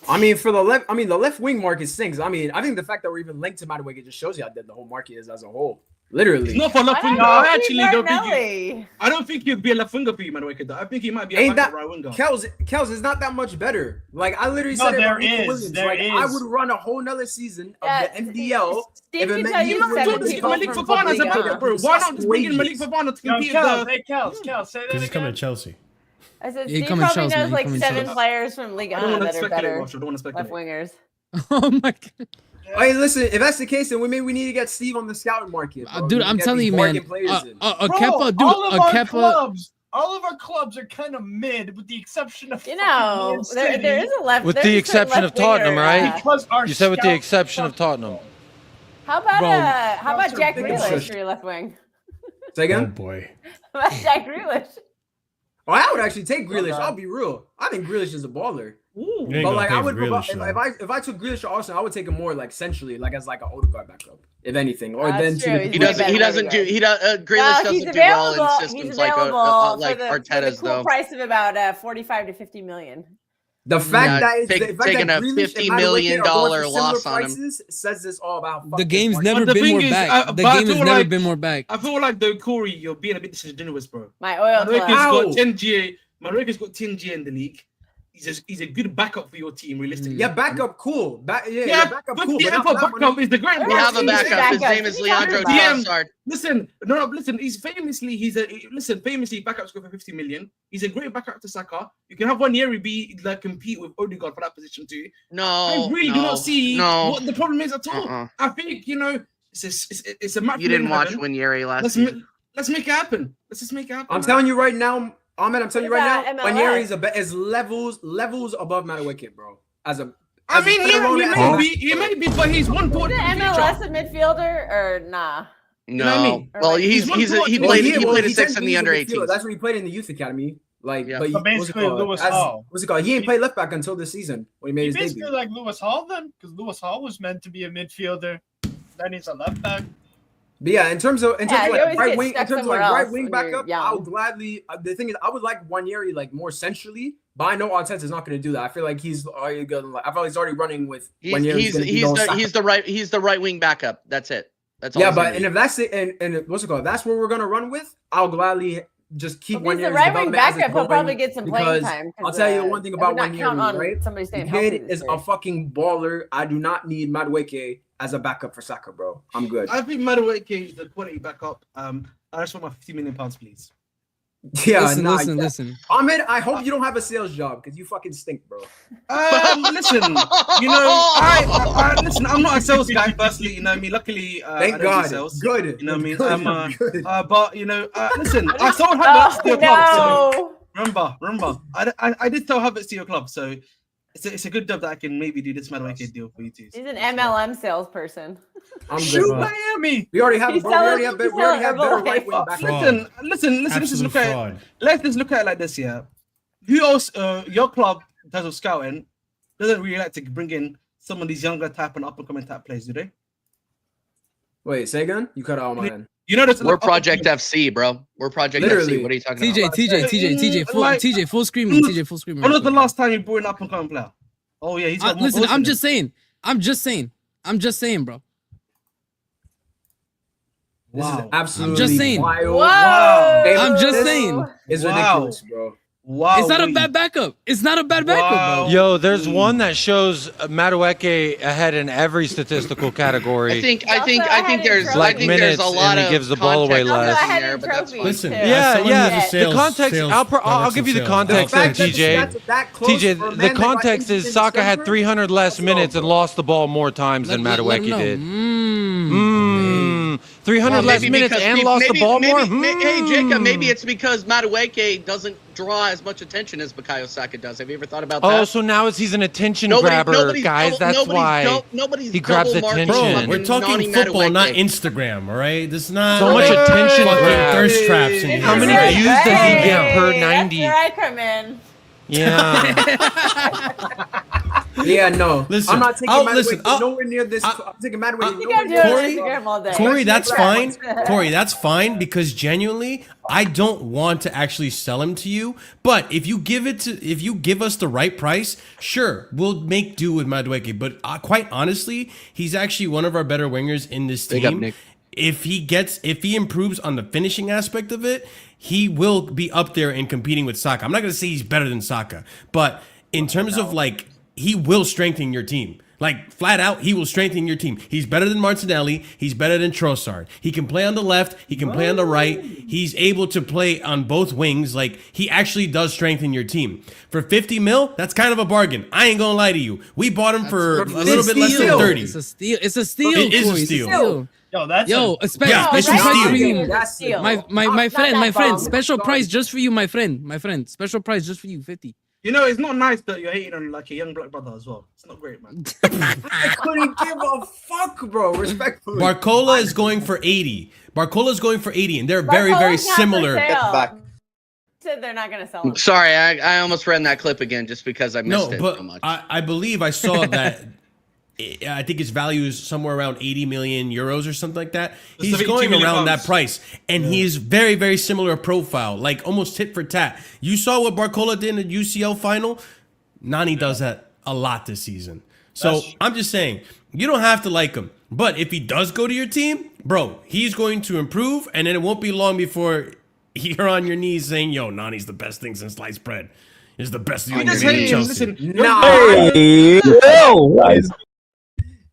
I mean, for the left wing market stinks. I mean, I think the fact that we're even linked to Madueke just shows you how dead the whole market is as a whole. Literally. It's not for left Why winger. not I Steve actually don't think Martinelli? I don't think he'd be a left winger for you, Madueke. Though I think he might be a Ain't backup that right winger. Kels is not that much better. Like I literally No, said it there about Nico is, Williams. there Like I is. would run a whole nother season of Yeah, the MDL. Steve if it can meant tell Nico you You Williams seven told us people Malik from Fofana as a Liga. backup, bro. Why not just bring in Malik Wages. Fofana to Yo, compete Kels, with the... hey, Kels, say Because that he's coming to again. Chelsea. I said Yeah, he Steve coming probably Chelsea, man. knows He like coming 7 Chelsea. players from Liga I don't want to that are speculate, better Ross. I don't want to left speculate. wingers. Oh my god. Hey, listen, if that's the case, then maybe we need to get Steve on the scouting market. Bro. Dude, We I'm get telling these you, man. bargain players in. A Bro, Kepa, dude. all of A our Kepa. clubs, all of our clubs are kind of mid, with the exception of You fucking know, Man there City, is a left. With there's the a certain exception left of Tottenham, winger, right? because our You said with the scouts exception of suck. Tottenham. How about Bro, how about Scouts are Jack big Grealish fish. for your left wing? Say Oh again? boy. How about Jack Grealish? Oh, I would actually take Grealish. Okay. I'll be real. I think Grealish is a baller. You ain't But gonna like pay I for would Grealish, if I took Grealish to Arsenal, I would take him more like centrally, like as like an Odegaard backup, if anything. Or That's then true. to He's He way the doesn't. better He than doesn't do. Odegaard. Grealish He's doesn't do well in available. He's systems like available like for the Arteta's cool though. price of about 45 to 50 million. the fact Yeah, that it's take- the fact taking that a Grealish $50 and Madueke million are going for similar loss on him. prices says this all about how The game's fucked never But the been thing more is, back. The but I game has feel never like- been more back. I feel like though, Corey, you're being a bit disingenuous, bro. My oil Madueke's club. got 10 G. Madueke's got 10 G in the league. He's a good backup for your team, realistically. Yeah, backup cool. Yeah, Backup but cool. the But not for for that backup money. is the great. We have a He's backup. His backup. name is What are you talking Leandro about? Trossard. Listen. He's famously backups go for 50 million. He's a great backup to Saka. You can have one year be like compete with Odegaard for that position too. No, I really do not see No, what the problem is at all. Uh-uh. I think it's a match. You made in didn't watch heaven. Winieri last Let's season. let's make it happen. Let's just make it happen. I'm telling you right now, Ahmed. I'm telling you What right now, about MLS? Wanyeri is levels above Madueke, bro. I mean, he may be, but he's one Is point. the MLS a midfielder or nah? No, know what I mean? well, Or he played a six in the under 18s. That's what he played in the youth academy. Like, Yeah. but So basically, Lewis Hall. What's it called? He ain't played left back until this season when he made He's his basically debut. like Lewis Hall then, because Lewis Hall was meant to be a midfielder. Then he's a left back. But yeah, in terms of you like always right get wing, in stuck terms of like somewhere right else wing when you're backup, young. I would gladly. The thing is, I would like Wanyeri like more centrally, but I know Arteta is not going to do that. I feel like he's already gonna. I feel like he's already running with. He's the right wing backup. That's it. That's all. Yeah, he's but gonna and be. if that's it, and what's it called? That's what we're gonna run with. I'll gladly just keep If he's the Wanyeri's right wing development as it's backup, he'll probably going, get some playing because time. I'll tell you the one thing about not count Wanyeri, on right? somebody The staying healthy. kid this is year. a fucking baller. I do not need Madueke as a backup for Saka, bro. I'm good. I think Madueke is the quality backup. I just want my £50 million, please. Yeah, Listen. Ahmed, I hope you don't have a sales job because you fucking stink, bro. Listen, I listen. I'm not a sales guy. Firstly, you know me. Luckily, I Thank don't do God. sales. Good. You know what I mean? Good. But listen. I sold Havertz to your club. So no. remember, I did sell Havertz to your club. So it's a good job that I can maybe do this Madueke deal for you too. He's an MLM salesperson. I'm Shoot good, bro. Miami. We already have, He's bro. We already selling- have, he's we already have better selling right wing Herbalife. back. Fraud. Listen. Let's just Absolute look at it. fraud. Let's just look at it like this, yeah. Who else, your club, in terms of scouting, doesn't really like to bring in some of these younger type and up and coming type players, do they? Wait, say again? You cut out my end. You know, We're Project FC, bro. We're Project Literally. FC. What are you talking about? TJ, full screaming. TJ, full screaming. When was the last time you brought an up and coming player? Oh yeah, he's got more Listen, goals I'm than just saying, bro. This is Wow. absolutely just saying. wild. Whoa! I'm just This saying. is Wow. ridiculous, bro. Wow. It's not a bad backup. It's not a bad backup, Wow. bro. Yo, there's one that shows Madueke ahead in every statistical category. I think Also, there's Like there's minutes, a lot and he of gives the ball away context less. Also, I in had there, in but that's trophies, fine. Listen, too. as Yeah, someone yeah. who's a The context. sales I'll director give you the of sales, context I'll there, take it. TJ. That close TJ, for a the man that got context injured is in Saka had December? 300 less That's minutes all, and bro. lost the ball more times than Let him Madueke know. did. 300 Well, less maybe minutes because and lost the ball more. Hey, Jacob, maybe it's because Madueke doesn't draw as much attention as Bukayo Saka does. Have you ever thought about that? Oh, so now he's an attention grabber, guys. That's why nobody's he grabs double marking attention. fucking We're talking Nani football, Madueke. not Instagram. All right, this is not So much like attention fucking grab. thirst traps in here. How many right? views does he get per Hey, 90? That's where I come in. Yeah. Yeah, no. Listen, I'm not taking I'll- Madueke listen, I'll- nowhere near this. I'm taking Madueke I think nowhere I'm near doing Corey- this. Instagram all day. Corey, that's fine. Instagram. Corey, that's fine because genuinely, I don't want to actually sell him to you. But if you give us the right price, sure, we'll make do with Madueke. But quite honestly, he's actually one of our better wingers in this Big up, team. Nick. if he improves on the finishing aspect of it, he will be up there and competing with Saka. I'm not gonna say he's better than Saka, but in terms of like, he will strengthen your team. Like, flat out, he will strengthen your team. He's better than Martinelli. He's better than Trossard. He can play on the left. He can play on the right. He's able to play on both wings. Like, he actually does strengthen your team. For 50 mil, that's kind of a bargain. I ain't gonna lie to you. We bought him for a little bit less than 30. It's a steal. It's a steal. It is a Corey. It's steal. Yo, that's Yo, a, special Yeah, it's a price steal. for you. That's steal. My Not friend, that bomb. special price just for you, my friend. Special price just for you, 50. You know, it's not nice that you're hating on like a young black brother as well. It's not great, man. I couldn't give a fuck, bro. Respectfully. Barcola is going for 80. Barcola's going for 80, and they're very, very Barcola's not for similar. sale. back. Said they're not gonna sell them. Sorry, I almost ran that clip again just because I missed No, it but so much. I believe I saw that. I think its value is somewhere around 80 million euros or something like that. He's 72 going million around that pounds. price, and he's very, very similar profile, like almost tit for tat. You saw what Barcola did in the UCL final. Nani does that a lot this season. So I'm just saying, you don't have to like him, but if he does go to your team, bro, he's going to improve, and then it won't be long before you're on your knees saying, "Yo, Nani's the best thing since sliced bread. Is the best thing You in just the hate him. Chelsea." Listen,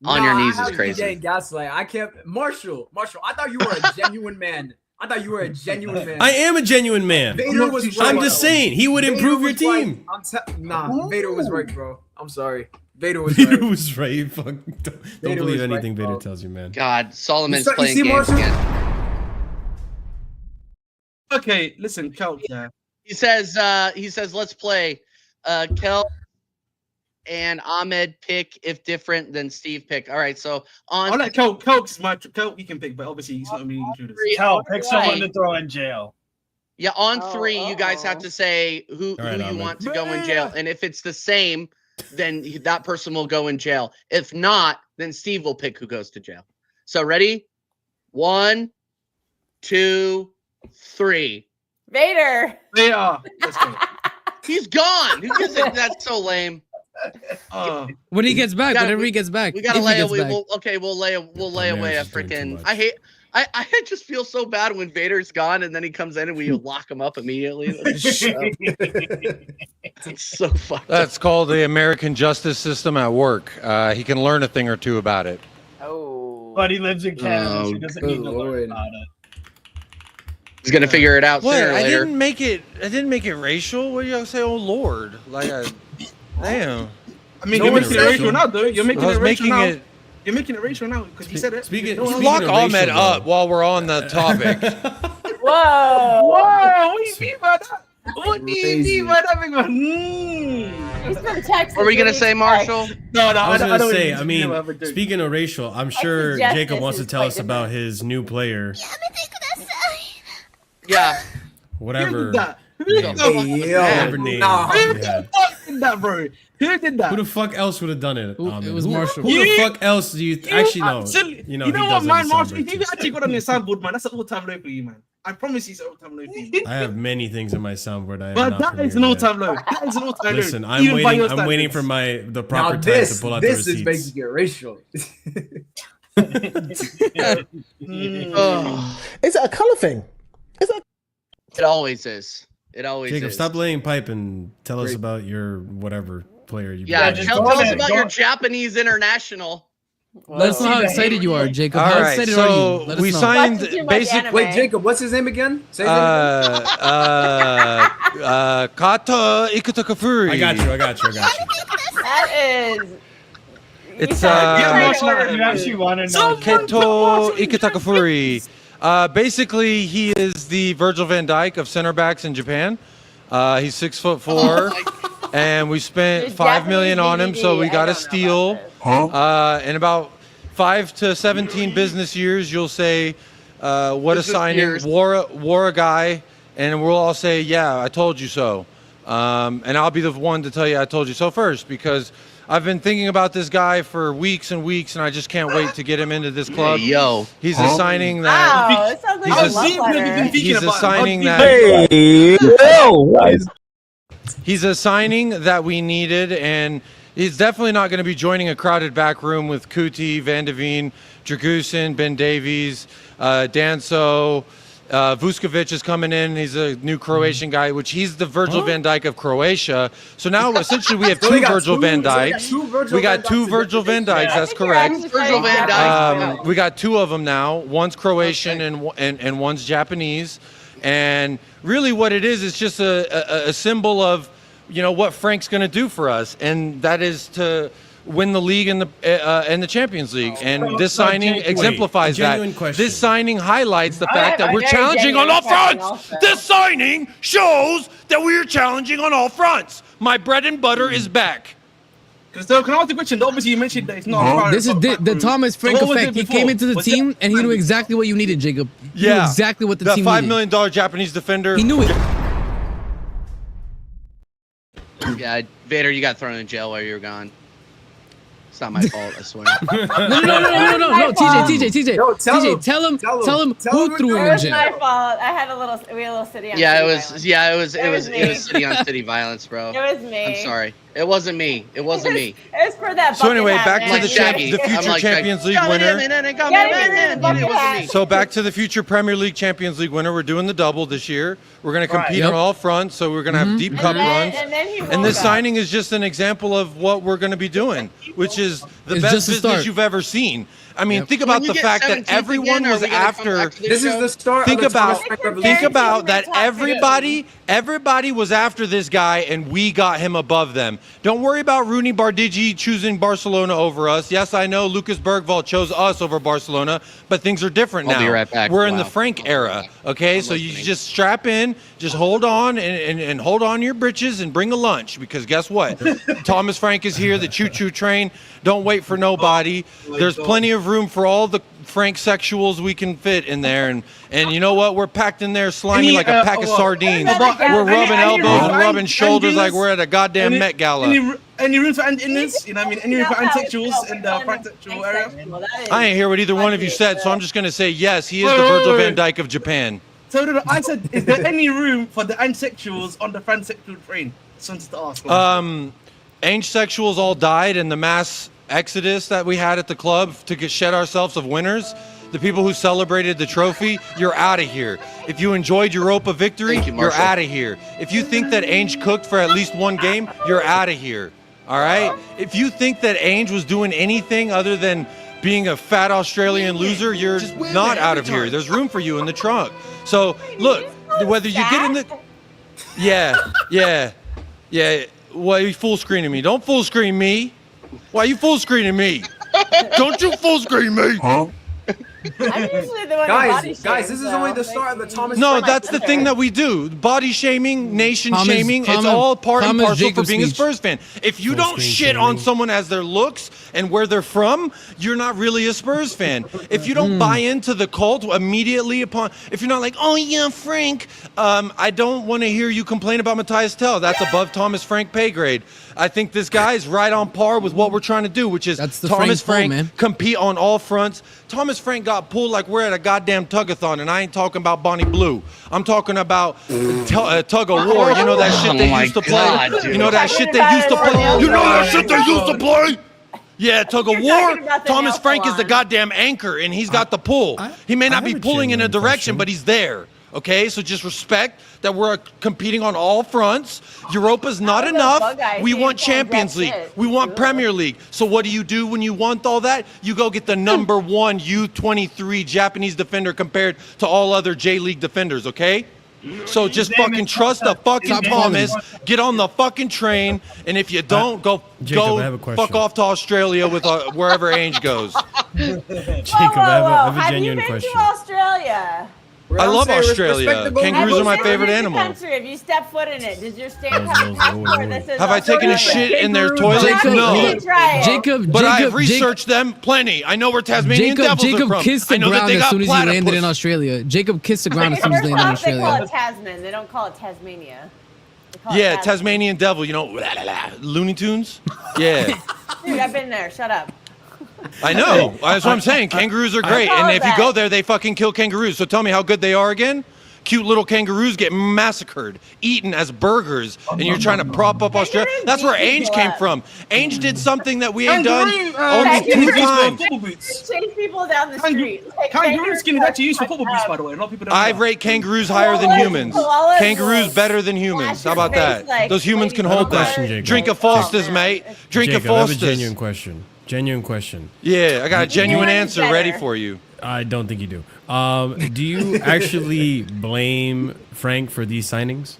On your knees is I have to crazy. get gaslight. I can't. Marshall. I thought you were a genuine man. I thought you were a genuine man. I am a genuine man. Vader was right. I'm just saying, he would Vader improve your was right. team. Nah, Vader was right, bro. I'm sorry. Vader was Vader right. was right. Fuck, don't Vader believe was right, anything Vader bro. tells you, man. God, Solomon's You playing see games Marshall? again. okay, listen, Kel. Yeah. He says, let's play. Kel and Ahmed pick if different than Steve pick. All right, so on I'll let Kel's my Kel. He can pick, but obviously he's not really included. hell, pick someone to throw in jail. Yeah, on three, you guys have to say who right, you Ahmed. want to go in jail. And if it's the same, then that person will go in jail. If not, then Steve will pick who goes to jail. So ready? 1, 2, 3. Vader. They are. Let's go. He's gone. Who gives it? That's so lame. When he gets back, gotta- whenever he gets back. We gotta if he lay gets away. back. We'll lay man, away a she's doing too freaking. much. I hate. I just feel so bad when Vader's gone and then he comes in and we lock him up immediately. It's so fucked up. That's called the American justice system at work. He can learn a thing or two about it. Oh. But he lives in Canada, so he Oh, doesn't good need to Lord. learn about it. He's gonna figure it out sooner or I later. didn't make it. I didn't make it racial. What do you say? Oh Lord! Like, damn. I mean, No you're one making it said racial so. now, though. You're making I was it racial making now. it. You're making it racial now because you said it. Speaking- No one else- speaking Lock of Ahmed racial, up though. while we're on the topic. Whoa. Whoa, what do you mean by that? What do you Crazy. mean by that, big man? He's from Texas. What were you gonna What do say, expect? Marshall? No, I was gonna say, even I mean, have a drink. speaking of racial, I'm sure suggest Jacob this wants to is tell quite us about his new player, Yeah. Who whatever. did that? Who Hey, did Hey, that? yo. Whatever name Nah. he Who had. did that, bro? Who did that? Who the fuck else would have done it? Who- Ahmed? it was Who- Marshall. Who the You- fuck else do you actually know? Actually, You know, you he know what, does have man, a Marshall? soundboard If you too. actually got on your soundboard, man, that's an all-time low for you, man. I promise you, it's an all-time low for you. I have many things in my soundboard. I have But not that is premiered an yet. all-time low. That is an all-time low. Listen, I'm even by waiting. your I'm waiting for standards. the proper Now time this, to pull out the this is receipts. making it racial. Oh, It's a color thing. it always is. It always Jacob, is. stop laying pipe and tell us Great. about your whatever player you. Yeah, just tell go us ahead, about go your on. Japanese international. Let us know how excited you are, Jacob. All How right, excited are you? so Let us we know. signed Watching too much basic. anime. Wait, Jacob, what's his name again? Say his name again. Kata Ikutakafuri. I got you. That is. It's, Yeah, You actually want to know? Keto Ikutakafuri. Basically, he is the Virgil van Dijk of center backs in Japan. He's 6'4", and we spent There's $5 million on him, Japanese so we DVD. got I a don't know steal. about this. In about 5 to 17 business years, you'll say, "What a Business signing! years. War a guy," and we'll all say, "Yeah, I told you so." And I'll be the one to tell you I told you so first, because I've been thinking about this guy for weeks and weeks, and I just can't wait to get him into this club. Hey, yo. He's a signing that. Wow, it sounds like He's a a- love letter. He's a signing He's a signing that we needed, and he's definitely not going to be joining a crowded back room with Kuti, Van de Veen, Dragusin, Ben Davies, Danso. Vuskovic is coming in. He's a new Croatian guy, which he's the Virgil van Dijk of Croatia. So now essentially we have So two we got Virgil two- van so we got Dijks. two Virgil We got van two Dijks Virgil van today. Dijks. That's correct. Virgil van Dijk. We got two of them now. One's Croatian and one's Japanese. And really what it is just a symbol of, what Frank's going to do for us. And that is to win the league and the Champions League. And this signing exemplifies that. genuine question. This signing highlights the fact that we're very challenging on genuine all question fronts. also. This signing shows that we are challenging on all fronts. My bread and butter is back. Because can I ask the question? Obviously, you mentioned that it's not. This is the Thomas Frank what was effect. it He before? came into the Was team it- and he knew exactly what you needed, Jacob. He knew exactly what the that team $5 needed. million Japanese defender. He knew it. Yeah, Vader, you got thrown in jail while you were gone. It's not my fault, I swear. No, TJ, Yo, tell him. tell him Tell him who threw him It in was my jail. fault. I had we had a little city on Yeah, city it violence. was me. city on city violence, bro. It was me. I'm sorry. It wasn't me. It wasn't me. It was for that. So bucket anyway, hat, back man. to the Shaggy. the I'm future like Champions Shaggy. League winner. It wasn't me. So back to the future Premier League Champions League winner. We're doing the double this year. We're going to compete Yep. on all fronts, so we're going to have deep cup runs. And then he And this woke up. signing is just an example of what we're going to be doing, which is the It's best just a business start. you've ever seen. I mean, Yep. think about When you the get fact that 17th everyone again, are was we gonna come after. back to This is the start. Think of the about Thomas Frank revolution. think about that Top everybody was after this guy and we got him above them. Don't worry about Rooney Bardigi choosing Barcelona over us. Yes, I know Lucas Bergvall chose us over Barcelona, but things are different I'll now. be right back. We're in the Wow. Frank era, okay? So you listening. just strap in, just hold on and hold on your britches and bring a lunch because guess what? Thomas Frank is here, the choo-choo train. Don't wait for nobody. There's plenty of room for all the Frank sexuals we can fit in there, and you know what? We're packed in there slimy like a pack of sardines. We're rubbing elbows and rubbing shoulders like we're at a goddamn Met Gala. Any room for inmates? You know what I mean? Any room for transsexuals in the transsexual area? I ain't hear what either one of you said, so I'm just gonna say yes. He is the Virgil van Dijk of Japan. So I said, is there any room for the transsexuals on the transsexual train? Just wanted to ask. Sexuals all died in the mass exodus that we had at the club to shed ourselves of winners. The people who celebrated the trophy, you're out of here. If you enjoyed Europa victory, Thank you, you're Marshall. out of here. If you think that Ainge cooked for at least one game, you're out of here. All right? If you think that Ainge was doing anything other than being a fat Australian loser, you're not out of here. There's room for you in the trunk. So look, whether you get in the yeah. Why are you full screening me? Don't full screen me. Why are you full screening me? Don't you full screen me? I'm usually the one who body Guys, shames, this is so only the start of the Thomas. No, Frank that's the Okay. thing that we do. Body shaming, nation Thomas- shaming, it's Thomas- all part and Thomas parcel for Jacob's being a speech. Spurs fan. If you Full don't screen shit on shaming. someone as their looks and where they're from, you're not really a Spurs fan. If you don't buy into the cult immediately upon, if you're not like, oh yeah, Frank, I don't want to hear you complain about Matthias Tell. That's above Thomas Frank pay grade. I think this guy is right on par with what we're trying to do, which is That's the Thomas Frank Frank pull, man. compete on all fronts. Thomas Frank got pulled like we're at a goddamn tug-a-thon, and I ain't talking about Bonnie Blue. I'm talking about tug of war. You know that shit they Oh my used to play? God, dude. You know that shit they Talking used to about play? it You know that on shit they used to play? Yeah, tug of You're war. talking about the Thomas nail Frank is the salon. goddamn anchor, and he's got the pull. He may I not be have a pulling in a genuine direction, question. but he's there. Okay, so just respect that we're competing on all fronts. Europa's not was a enough. bug eye. We He want ain't pulling Champions jack League. shit. We want Ugh. Premier League. So what do you do when you want all that? You go get the number one U23 Japanese defender compared to all other J League defenders, okay? So just fucking trust the fucking Stop Thomas. calling Get on the fucking train, and if you don't, Jacob, I have a go question. fuck off to Australia with wherever Ainge goes. Jacob, Whoa, I have a have genuine you been question. to Australia? I love Respect Australia. the goal. Kangaroos Have are my you favorite visited animal. the country? Have you stepped foot in it? Does your stamp Those- have a those- passport that says Have I taken a Australia? shit in their Kangaroos. toilet? Jacob, No. You try it. Jacob, But I've researched them plenty. I know where Tasmanian devils are Jacob from. kissed I the know that ground they as got soon as he landed in platypus. Australia. Jacob kissed the ground as soon as he First landed in off, they call Australia. it Tasman. They don't call it Tasmania. They call it Yeah, Tasman. Tasmanian devil. You know, Looney Tunes. Yeah, Dude, I've been there. Shut up. I know. That's what I'm saying. Kangaroos are great, call and it if you that. go there, they fucking kill kangaroos. So tell me how good they are again. cute little kangaroos get massacred, eaten as burgers, and you're trying to prop up Australia. That's where Ainge came from. Ainge did something that we ain't done only 2 times. Chase people down the street. Kangaroo skin is actually used for football boots, by the way. A lot of people don't know I that. rate kangaroos higher than humans. Koalas Kangaroos will better than humans. How about slash your face that? like Those humans can Lady hold that. Question, Jacob. Drink a Foster's, mate. Drink a Jacob, I have a Foster's. genuine question. Genuine question. Yeah, I got a genuine one is answer ready better. for you. I don't think you do. Do you actually blame Frank for these signings?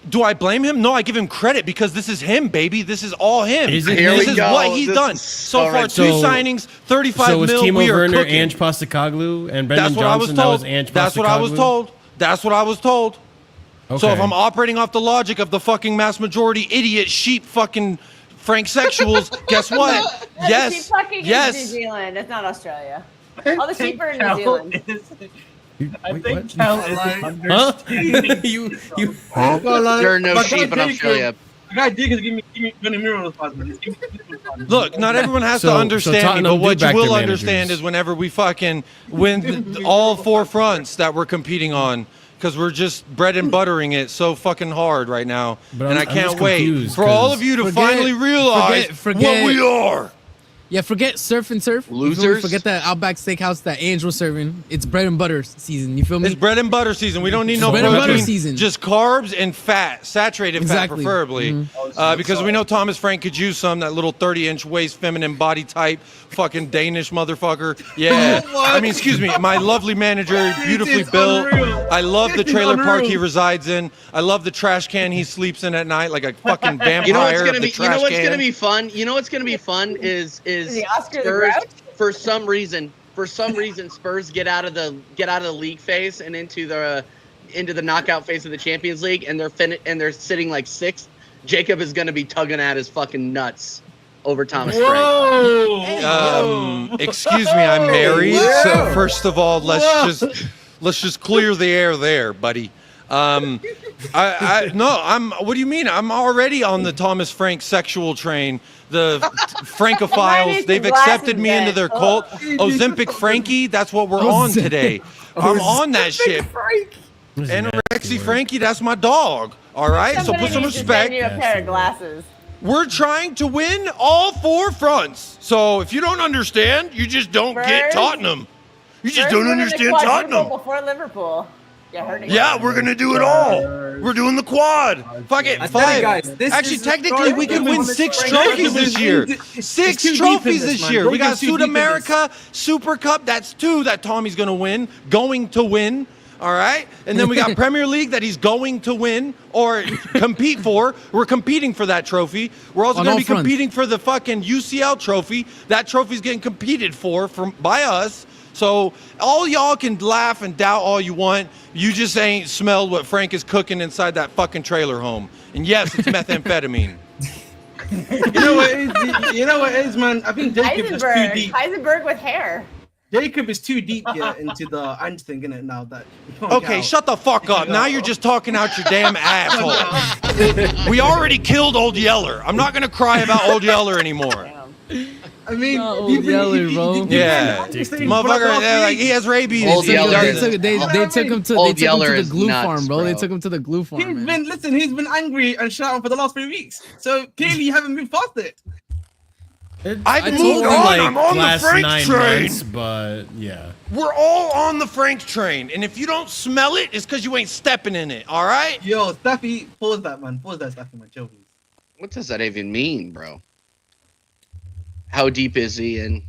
Do I blame him? No, I give him credit because this is him, baby. This is all him. Is it Here This we is go. what he's This done. is So all far, right. 2 signings, 35 So was mil. Timo We are Werner, cooking. Ange Postacoglu, and Brendan That's what I was Johnson? That told. was Ange That's what I was Postecoglou? told. That's what I was told. Okay. So if I'm operating off the logic of the fucking mass majority idiot sheep fucking Frank sexuals, guess what? The Yes. sheep fucking is New Yes. Zealand. That's not Australia. All the sheep are in New Kel Zealand. I Wait, think what? Kel is Huh? you There are no sheep in Australia. The guy did give me Johnny Miro pass, man. Give me Miro pass, man. Look, not everyone has So- to so understand me, Tottenham but do what you back will their understand managers. is whenever we fucking win all 4 fronts that we're competing on, because we're just bread and buttering it so fucking hard right now. But and I'm I can't just wait confused for all 'cause- of you to Forget- finally realize forget- what we are. Yeah, forget surf and surf. You feel me? Losers? Forget that Outback Steakhouse that Ange was serving. It's bread and butter season. You feel me? It's bread and butter season. We don't need no bread and butter protein, season. just carbs and fat, saturated Exactly. fat preferably, because we know Thomas Frank could use some, that little 30-inch waist, feminine body type, fucking Danish motherfucker. Yeah, I mean, excuse me, my lovely manager, beautifully is built. unreal. I love the This is trailer park unreal. he resides in. I love the trash can he sleeps in at night like a fucking vampire. You know what's of gonna the be? You know trash what's can. gonna be fun? You know what's gonna be fun is the Oscar the Spurs. Grouch? For some reason, Spurs get out of the league phase and into the knockout phase of the Champions League, and they're sitting like 6th. Jacob is gonna be tugging at his fucking nuts over Thomas Frank. Excuse me, I'm married. So first of all, let's just clear the air there, buddy. No, what do you mean? I'm already on the Thomas Frank sexual train. The Why Francophiles, need they've some accepted glasses me into then? their cult. Ozempic Frankie, that's what we're on today. I'm on that shit. This is Anorexy nasty word. Frankie, that's my dog. All right, so Somebody put some needs to respect. send you a pair of glasses. We're trying to win all 4 fronts. So if you don't understand, you just don't get Spurs? Tottenham. You just Spurs don't winning the understand quadruple Tottenham. before Liverpool. You heard it. Yeah, we're gonna do it all. We're doing the quad. Fuck it, I tell you 5. guys, this Actually, is the technically, start we of could the win Thomas 6 Frank trophies era. this year. It's 6 too deep in trophies this, this man. year. Don't We get got too Sud deep in this. America, Super Cup. That's 2 that Tommy's gonna win. Going to win. All right, and then we got Premier League that he's going to win or compete for. We're competing for that trophy. We're also On going all to be fronts. competing for the fucking UCL trophy. That trophy's getting competed for by us. So all y'all can laugh and doubt all you want. You just ain't smelled what Frank is cooking inside that fucking trailer home. And yes, it's methamphetamine. You know what it is, man? I think Jacob is too Heisenberg. deep. Heisenberg with hair. Jacob is too deep into the Ange thing, innit, now that he can't get Okay, out. shut the fuck up. Now you're just talking out your damn asshole. We already killed Old Yeller. I'm not gonna cry about Old Yeller anymore. I mean, Not Old Yeller, bro. Yeah, motherfucker, like he has rabies. Old He Yeller doesn't. is- They took him to Old they took him Yeller to the is glue nuts, farm, bro. They bro. took him to the glue farm. He's Man. he's been angry and shouting for the last 3 weeks. So clearly you haven't moved past it. I've It's moved only on. like I'm on the last Frank 9 train. months, but yeah. We're all on the Frank train, and if you don't smell it, it's because you ain't stepping in it. All right? Yo, Staffy, pause that, man. Pause that, Staffy, man. Chill, please. What does that even mean, bro? How deep is he in?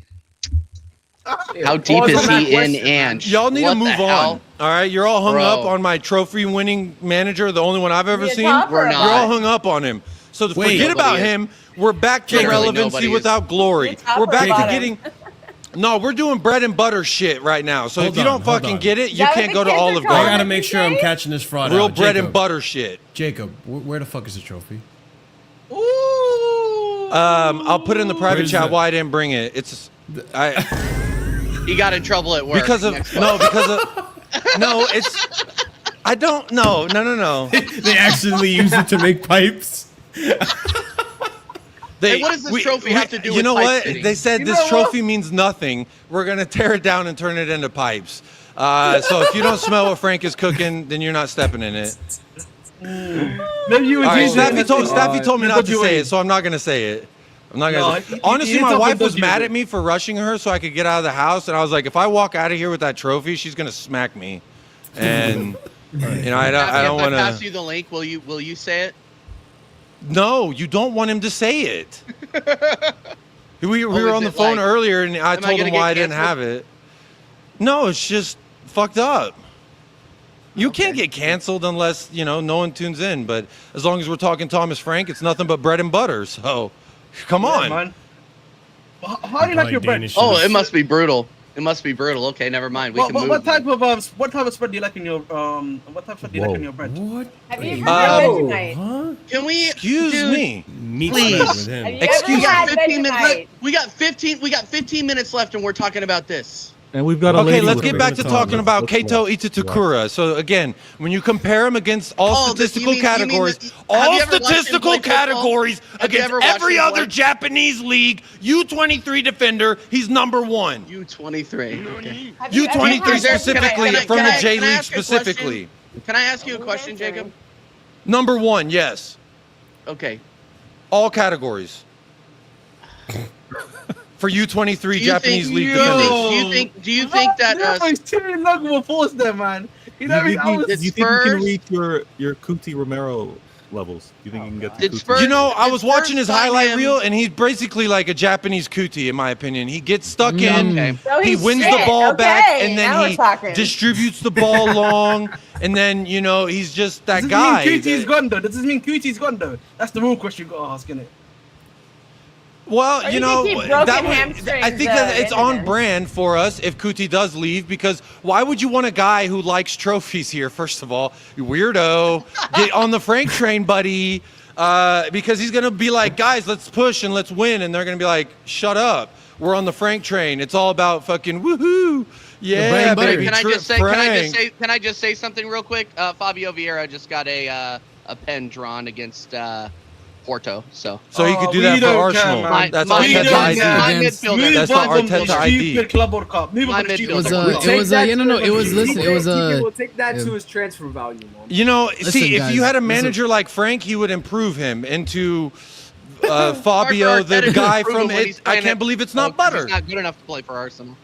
How deep Pause is on that he in question, Ange? Y'all need What to move the on. hell? All right? You're all hung Bro. up on my trophy-winning manager, the only one I've ever Is he a seen. topper We're or not. You're what? all hung up on him. So Wait. forget about Nobody is. him. We're back to Literally relevancy nobody is. without glory. It's top We're or back to bottom? getting. No, we're doing bread and butter shit right now. So Hold if you on, don't hold fucking on. get it, you that what can't the go to kids are Olive I calling Garden. gotta it make these sure I'm days? catching this fraud Real out. bread and Jacob, butter shit. Jacob, where the fuck is the trophy? Ooh. I'll put it in the private Where's chat the- why I didn't bring it. It's He got in trouble at work. because of Next no, it's I don't no. They accidentally used it to make pipes. Hey, what does this trophy have to do You with know pipe what? fitting? They said You this know what? trophy means nothing. We're gonna tear it down and turn it into pipes. So if you don't smell what Frank is cooking, then you're not stepping in it. Maybe you would All right, use Staffy told me not to you say would. it, so I'm not gonna say it. I'm not No, gonna. Honestly, my wife was mad at me for rushing her so I could get out of the house, and I was like, if I walk out of here with that trophy, she's gonna smack me. And you know, I don't want If I pass to. you the link, will you say it? No, you don't want him to say it. We Oh, were is on the it phone like- earlier, and I am I told gonna him why I get didn't canceled? have it. No, it's just fucked up. You can't get canceled unless, you know, no one tunes in. But as long as we're talking Thomas Frank, it's nothing but bread and butter. So, come on. Man. How do you like your bread? Danish Oh, is- it must be brutal. It must be brutal. Okay, never mind. We can move. What type of spread do you like in your what type of spread do you like in your bread? What? Have you Whoa. ever had Vegemite? Huh? Can we? Excuse dude, me. Meat Please. spread with Have him. you Excuse ever We had got 15 minutes Vegemite? left. We got 15 minutes left, and we're talking about this. And we've got a Okay, lady let's with get a back big to tongue. talking about Let's Keito watch. Itatakura. So again, when you compare him against all Oh, statistical you mean categories, have you all ever watched him statistical play football? categories Have you against ever watched every him other play? Japanese league, U23 defender, he's number one. U23. Okay. Have you ever U23 had Vegemite? specifically, Can I- from can the I- J can I League ask a question? specifically. Can I ask you a Who's question, answering? Jacob? Number one, yes. Okay. All categories. For U23 Do you Japanese think- league Yo. defenders. Do you think that he's too local force there, man. You know, Do you I think, was- do you think you can Spurs- reach your Kuti Romero levels? Do you think you can get to Did Kuti? Spurs- You know, I Did was Spurs watching his sign highlight him? reel, and he's basically like a Japanese cootie, in my opinion. He gets stuck in, Okay. So he he's wins shit. the ball back, Okay, and now then we're he talking. distributes the ball long, and then, you know, he's just that Does this guy. mean Cuti's that- gone though? Does this mean Cuti's gone though? That's the real question you got to ask, innit? Well, Or you you know, can keep broken that hamstrings, I think that it's on Vitamin. brand for us if Kuti does leave, because why would you want a guy who likes trophies here? First of all, you weirdo, get on the Frank train, buddy, because he's gonna be like, guys, let's push and let's win, and they're gonna be like, shut up, we're on the Frank train. It's all about fucking woohoo, yeah, bread and butter. baby. Can I Tri- just say? Frank. Can I just say something real quick? Fabio Vieira just got a pen drawn against Porto. So So he could do we that for don't care, Arsenal. man. That's my We Arteta don't ID. care. my Against- midfielder. Move That's the on from Arteta the ID. stupid Club World Cup. Move My on to the midfielder. stupid It was Club World Cup. it was Take yeah, no, that it was to- listen, it was We'll take that yeah. to his transfer value, man. You know, Listen, see, if guys, you had a listen. manager like Frank, he would improve him into Fabio, Arteta the to guy improve from him when he's it. I playing can't at- believe it's Oh, not 'cause butter. He's not good enough to play for Arsenal.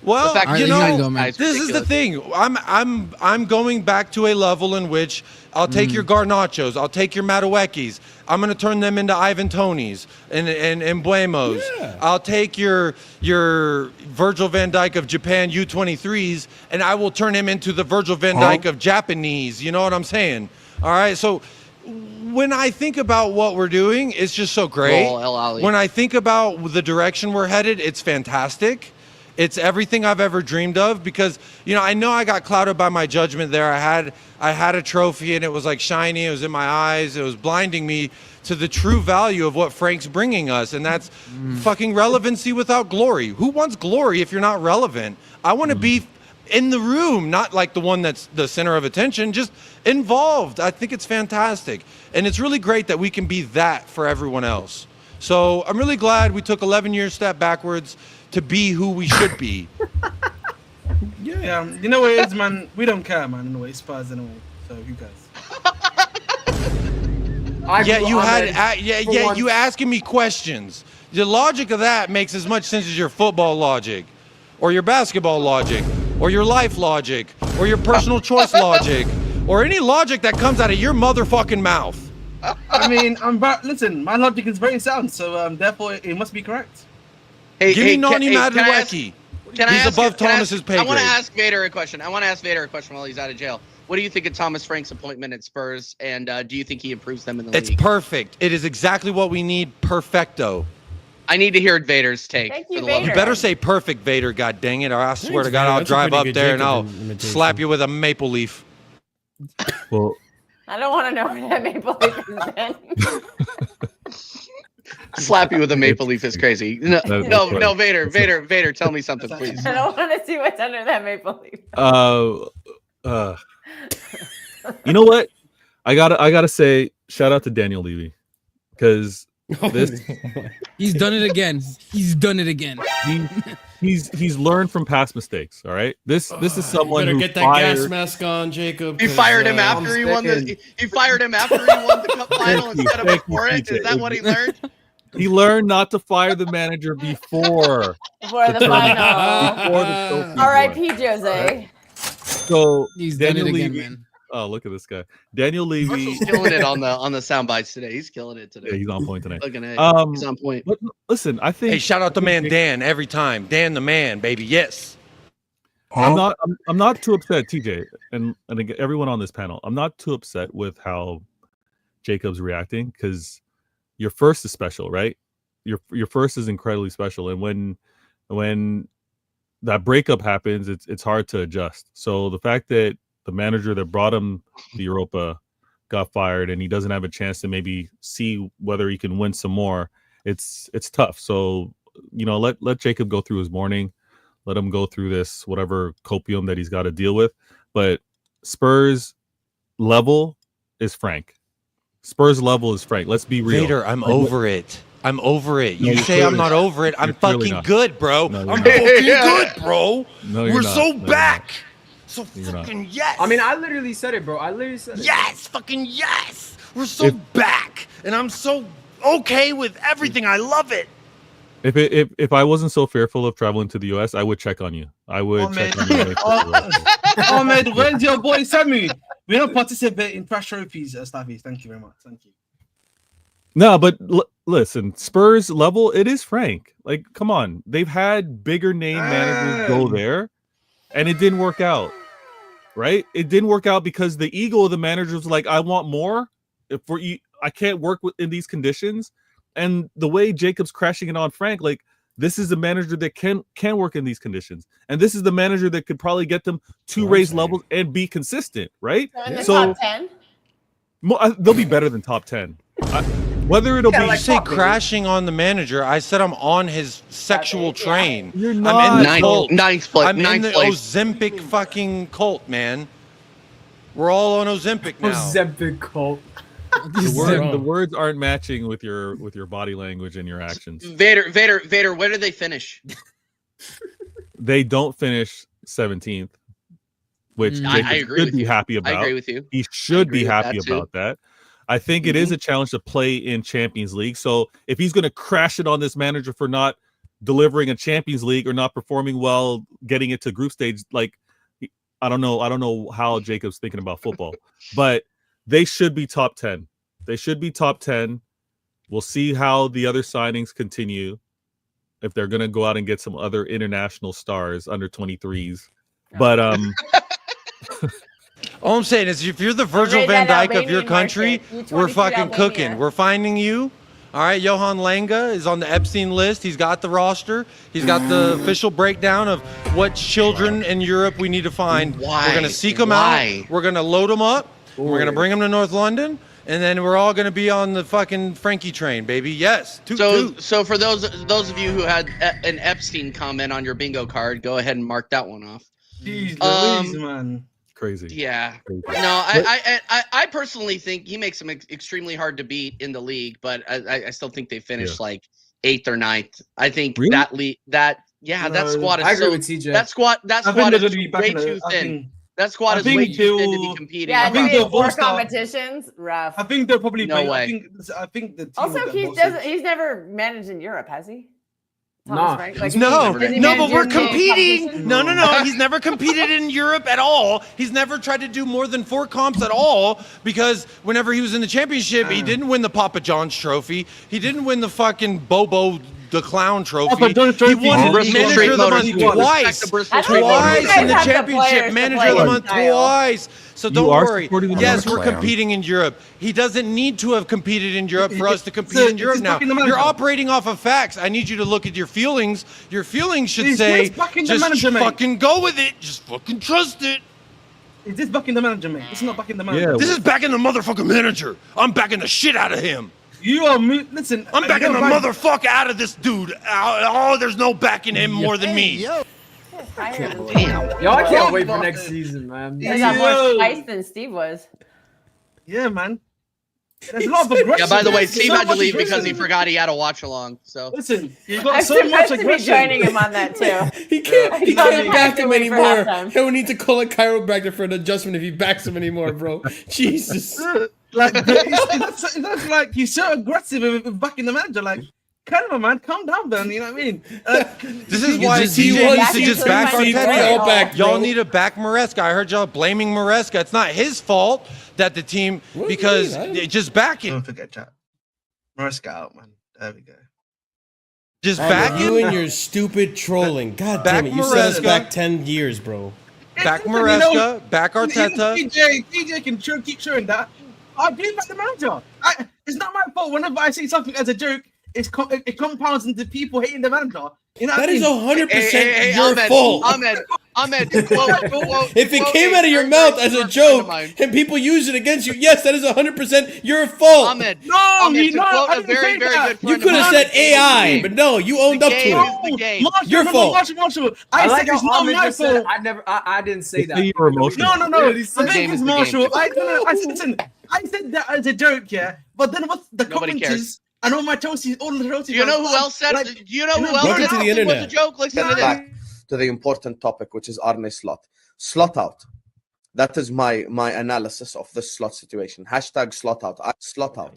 Well, The fact Alright, you you gotta know, go, man. this is the thing. I'm going back to a level in which I'll take your Garnachos, I'll take your Maduekis. I'm gonna turn them into Ivan Tonys and Buemos. Yeah. I'll take your Virgil van Dijk of Japan U23s, and I will turn him into the Virgil van Dijk of Japanese. You know what I'm saying? All right, so. When I think about what we're doing, it's just so great. Roll El Ali. When I think about the direction we're headed, it's fantastic. It's everything I've ever dreamed of, because, you know I got clouded by my judgment there. I had a trophy and it was like shiny. It was in my eyes. It was blinding me to the true value of what Frank's bringing us, and that's fucking relevancy without glory. Who wants glory if you're not relevant? I want to be in the room, not like the one that's the center of attention, just involved. I think it's fantastic. And it's really great that we can be that for everyone else. So I'm really glad we took 11 years step backwards to be who we should be. Yeah, you know what it is, man. We don't care, man. Anyway, Spurs anyway. So who cares? You asking me questions. The logic of that makes as much sense as your football logic, or your basketball logic, or your life logic, or your personal choice logic, or any logic that comes out of your motherfucking mouth. I mean, listen, my logic is very sound, so therefore it must be correct. Hey, Give me Nani can I ask- Madueke. Can I He's ask above can I Thomas's ask- pay I want to grade. ask Vader a question. While he's out of jail. What do you think of Thomas Frank's appointment at Spurs, and do you think he improves them in the It's league? perfect. It is exactly what we need. Perfecto. I need to hear Vader's take. Thank you, for the love of Vader. You better say perfect, Vader, god dang it, or I swear Thanks, to God, Vader. I'll That's a drive pretty up good there and Jacob I'll imitation. slap you with a maple leaf. Well, I don't want to know where that maple leaf is then. Slap you with a maple leaf is crazy. No, That's no, funny. no, Vader, tell me something, please. I don't want to see what's under that maple leaf. you know what? I gotta say, shout out to Daniel Levy, because This He's done it again. He's done it again. he's learned from past mistakes. All right. This is someone better who get that fired. gas mask on, Jacob. He 'cause, fired him after I'm he won the. sticking. He fired him after he won the cup final Thank you, instead of thank you, before it. TJ. Is that what he learned? He learned not to fire the manager before For the the tournament, final. before the trophy war. R.I.P. Jose. So He's done Daniel it again, Levy. man. Oh, look at this guy, Daniel Levy. Marshall's killing it on the sound bites today. He's killing it today. Yeah, he's on point tonight. Looking at he's on point. But listen, I think Hey, shout out to man Dan every time. Dan the man, baby. Yes. I'm not too upset, TJ, and again, everyone on this panel. I'm not too upset with how Jacob's reacting because your first is special, right? Your first is incredibly special, and when that breakup happens, it's hard to adjust. So the fact that the manager that brought him to Europa got fired and he doesn't have a chance to maybe see whether he can win some more, it's tough. So let Jacob go through his morning. Let him go through this whatever copium that he's got to deal with. But Spurs level is Frank. Spurs level is Frank. Let's be real. Vader, I'm over it. I'm over it. No, You you're say I'm clearly not over it. I'm You're clearly fucking not. good, bro. No, you're I'm not. fucking good, bro. No, you're We're not. so No, you're not. back. So You're not. fucking yes. I mean, I literally said it, bro. I literally said it. yes, fucking yes. We're so If- back, and I'm so okay with everything. I love it. If I wasn't so fearful of traveling to the US, I would check on you. I would check on you. Oh man, where's your boy Sammy? We don't participate in trash trophies, Staffy. Thank you very much. Thank you. No, but listen, Spurs level, it is Frank. Like, come on. They've had bigger name managers go there, and it didn't work out. Right? It didn't work out because the ego of the manager was like, I want more. I can't work in these conditions. And the way Jacob's crashing it on Frank, like, this is the manager that can work in these conditions. And this is the manager that could probably get them to raise levels and be consistent, right? So in the So- top 10. They'll be better than top 10. Whether it'll Yeah, be You like- say fuck, baby. crashing on the manager. I said I'm on his sexual Yeah. train. You're I'm not. in the Ninth, cult. ninth place. I'm in Ninth the place. Ozempic fucking cult, man. We're all on Ozempic now. Ozempic cult. The words aren't matching with your body language and your actions. Vader. Where did they finish? They don't finish 17th, which Mm. Jacob I agree should with be you. happy I about. agree with you. He should agree be with happy that too. about that. I think it is a challenge to play in Champions League. So if he's going to crash it on this manager for not delivering a Champions League or not performing well, getting it to group stage, like, I don't know how Jacob's thinking about football, but they should be top 10. They should be top 10. We'll see how the other signings continue. If they're going to go out and get some other international stars under 23s. But All I'm saying is, if you're the Virgil Raid van that Dijk of your Albanian country, market. we're U23 fucking Albania. cooking. We're finding you. All right, Johan Langa is on the Epstein list. He's got the roster. He's got the official breakdown of what children in Europe we need to find. Why? We're gonna seek them Why? out. We're gonna load them up. We're gonna bring them to North London, and then we're all gonna be on the fucking Frankie train, baby. Yes. Toot, toot. So for those of you who had an Epstein comment on your bingo card, go ahead and mark that one off. Jeez Um, Louise, man. crazy. Yeah. Crazy. No, I personally think he makes them extremely hard to beat in the league, but I still think they finished like 8th or 9th. I think Really? that No, squad is I agree so with TJ. that squad I think is they're going to be back way in the. too I thin. think, That squad I is way think too thin to be they'll- competing. Yeah, I think to be they'll in 4 both start- competitions, rough. I think they'll probably No play. way. I think the team Also, will he get doesn't. He's never managed in Europe, has he? Nah. Frank? Like, No, has he no, managed but we're European competing. competitions? No. He's never competed in Europe at all. He's never tried to do more than 4 comps at all because whenever he was in the championship, he didn't win the Papa John's trophy. He didn't win the fucking Bobo the Clown trophy. Papa John's trophy. He won Bristol Manager Street of the Motors. Month He won. twice. Respect the Bristol I Street don't Motors. think you Twice in the guys have the championship, players to Manager play of the in Month style. twice. So You don't are worry. supporting the Yes, Monarch we're Clown. competing in Europe. He doesn't need to have competed in Europe for us to compete So in Europe he's now. backing the You're manager. operating off of facts. I need you to look at your feelings. Your feelings should He's say, backing the just manager, mate. fucking go with it. Just fucking trust it. Is this backing the manager, mate? It's not backing the manager. Yeah. This is backing the motherfucking manager. I'm backing the shit out of him. You are listen. I'm backing the you're right. motherfucker out of this dude. Oh, there's no backing him more than me. Damn. Yo, I can't Yo, wait for fuck next it. season, man. He got more Yo. spice than Steve was. Yeah, man. There's a lot of aggression. Yeah, by the way, There's Steve so had to much leave because he aggression. forgot he had a watch along. So Listen, you've got I'm so much supposed to be aggression. joining him on that too. He can't. He I can't have back to him wait for anymore. halftime. He'll need to call a chiropractor for an adjustment if he backs him anymore, bro. Jesus. Like that's like he's so aggressive with backing the manager. Like, kind of a man, calm down, man. You know what I mean? This is why just- TJ he needs to just back wants to Arteta. all back, Y'all bro. need to back Maresca. I heard y'all blaming Maresca. It's not his fault that the team What do you because mean? I didn't- just back him. Don't forget chat. Maresca out, man. There we go. Just back You him. and your stupid trolling. God Back damn it. You said us Maresca. back 10 years, bro. Back You know, Maresca. Back Arteta. TJ can keep showing that. I blame back the manager. It's not my fault. Whenever I say something as a joke, it compounds into people hating the manager. You know what That I is mean? 100% your fault. Ahmed, quote, If it came out of your mouth as a joke and people use it against you, yes, that is 100% your fault. Ahmed, No, Ahmed, to no, quote I a didn't very, say very that. good You friend could have of said mine. AI, but no, you owned up to game. it. The game. Marshall, Your fault. Marshall. I I like said how it's not Ahmed my just said, fault. I didn't say They that. say you were emotional. No. Literally The said game thing is is, the Marshall, game. I said, listen, I said that as a joke, yeah. But then what's the Nobody commenters cares. and all the Chelsea Do you know who else said? Like, Do you know who else Welcome said to the it was a internet. joke? Listen to this. Back to the important topic, which is Arne slot. Slot out. That is my analysis of this slot situation. Hashtag slot out. Slot out.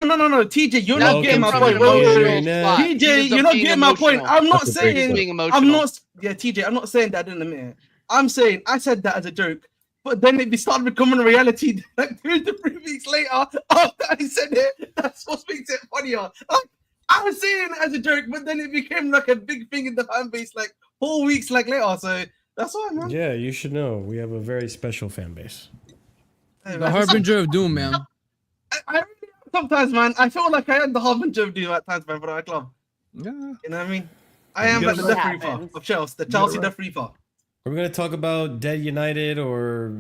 No, TJ, you're That's not getting my Welcome point. to the Wait. internet. He TJ, was you're not being getting my point. emotional. I'm not That's a saying. big Being emotional. I'm not. Yeah, TJ, I'm not saying that in a minute. I'm saying I said that as a joke, but then it started becoming a reality like 2 to 3 weeks later after I said it. That's what makes it funnier. Like, I was saying it as a joke, but then it became like a big thing in the fan base like 4 weeks like later. So that's why, man. Yeah, you should know. We have a very special fan base. Hey, The man. harbinger of doom, man. I really, sometimes, man, I feel like I am the harbinger of doom at times, man, for our club. Yeah. You know what I mean? I am You like the gotta Death let- Reaper happens. of Chelsea, the Chelsea Death Reaper. Are we going to talk about Dead United or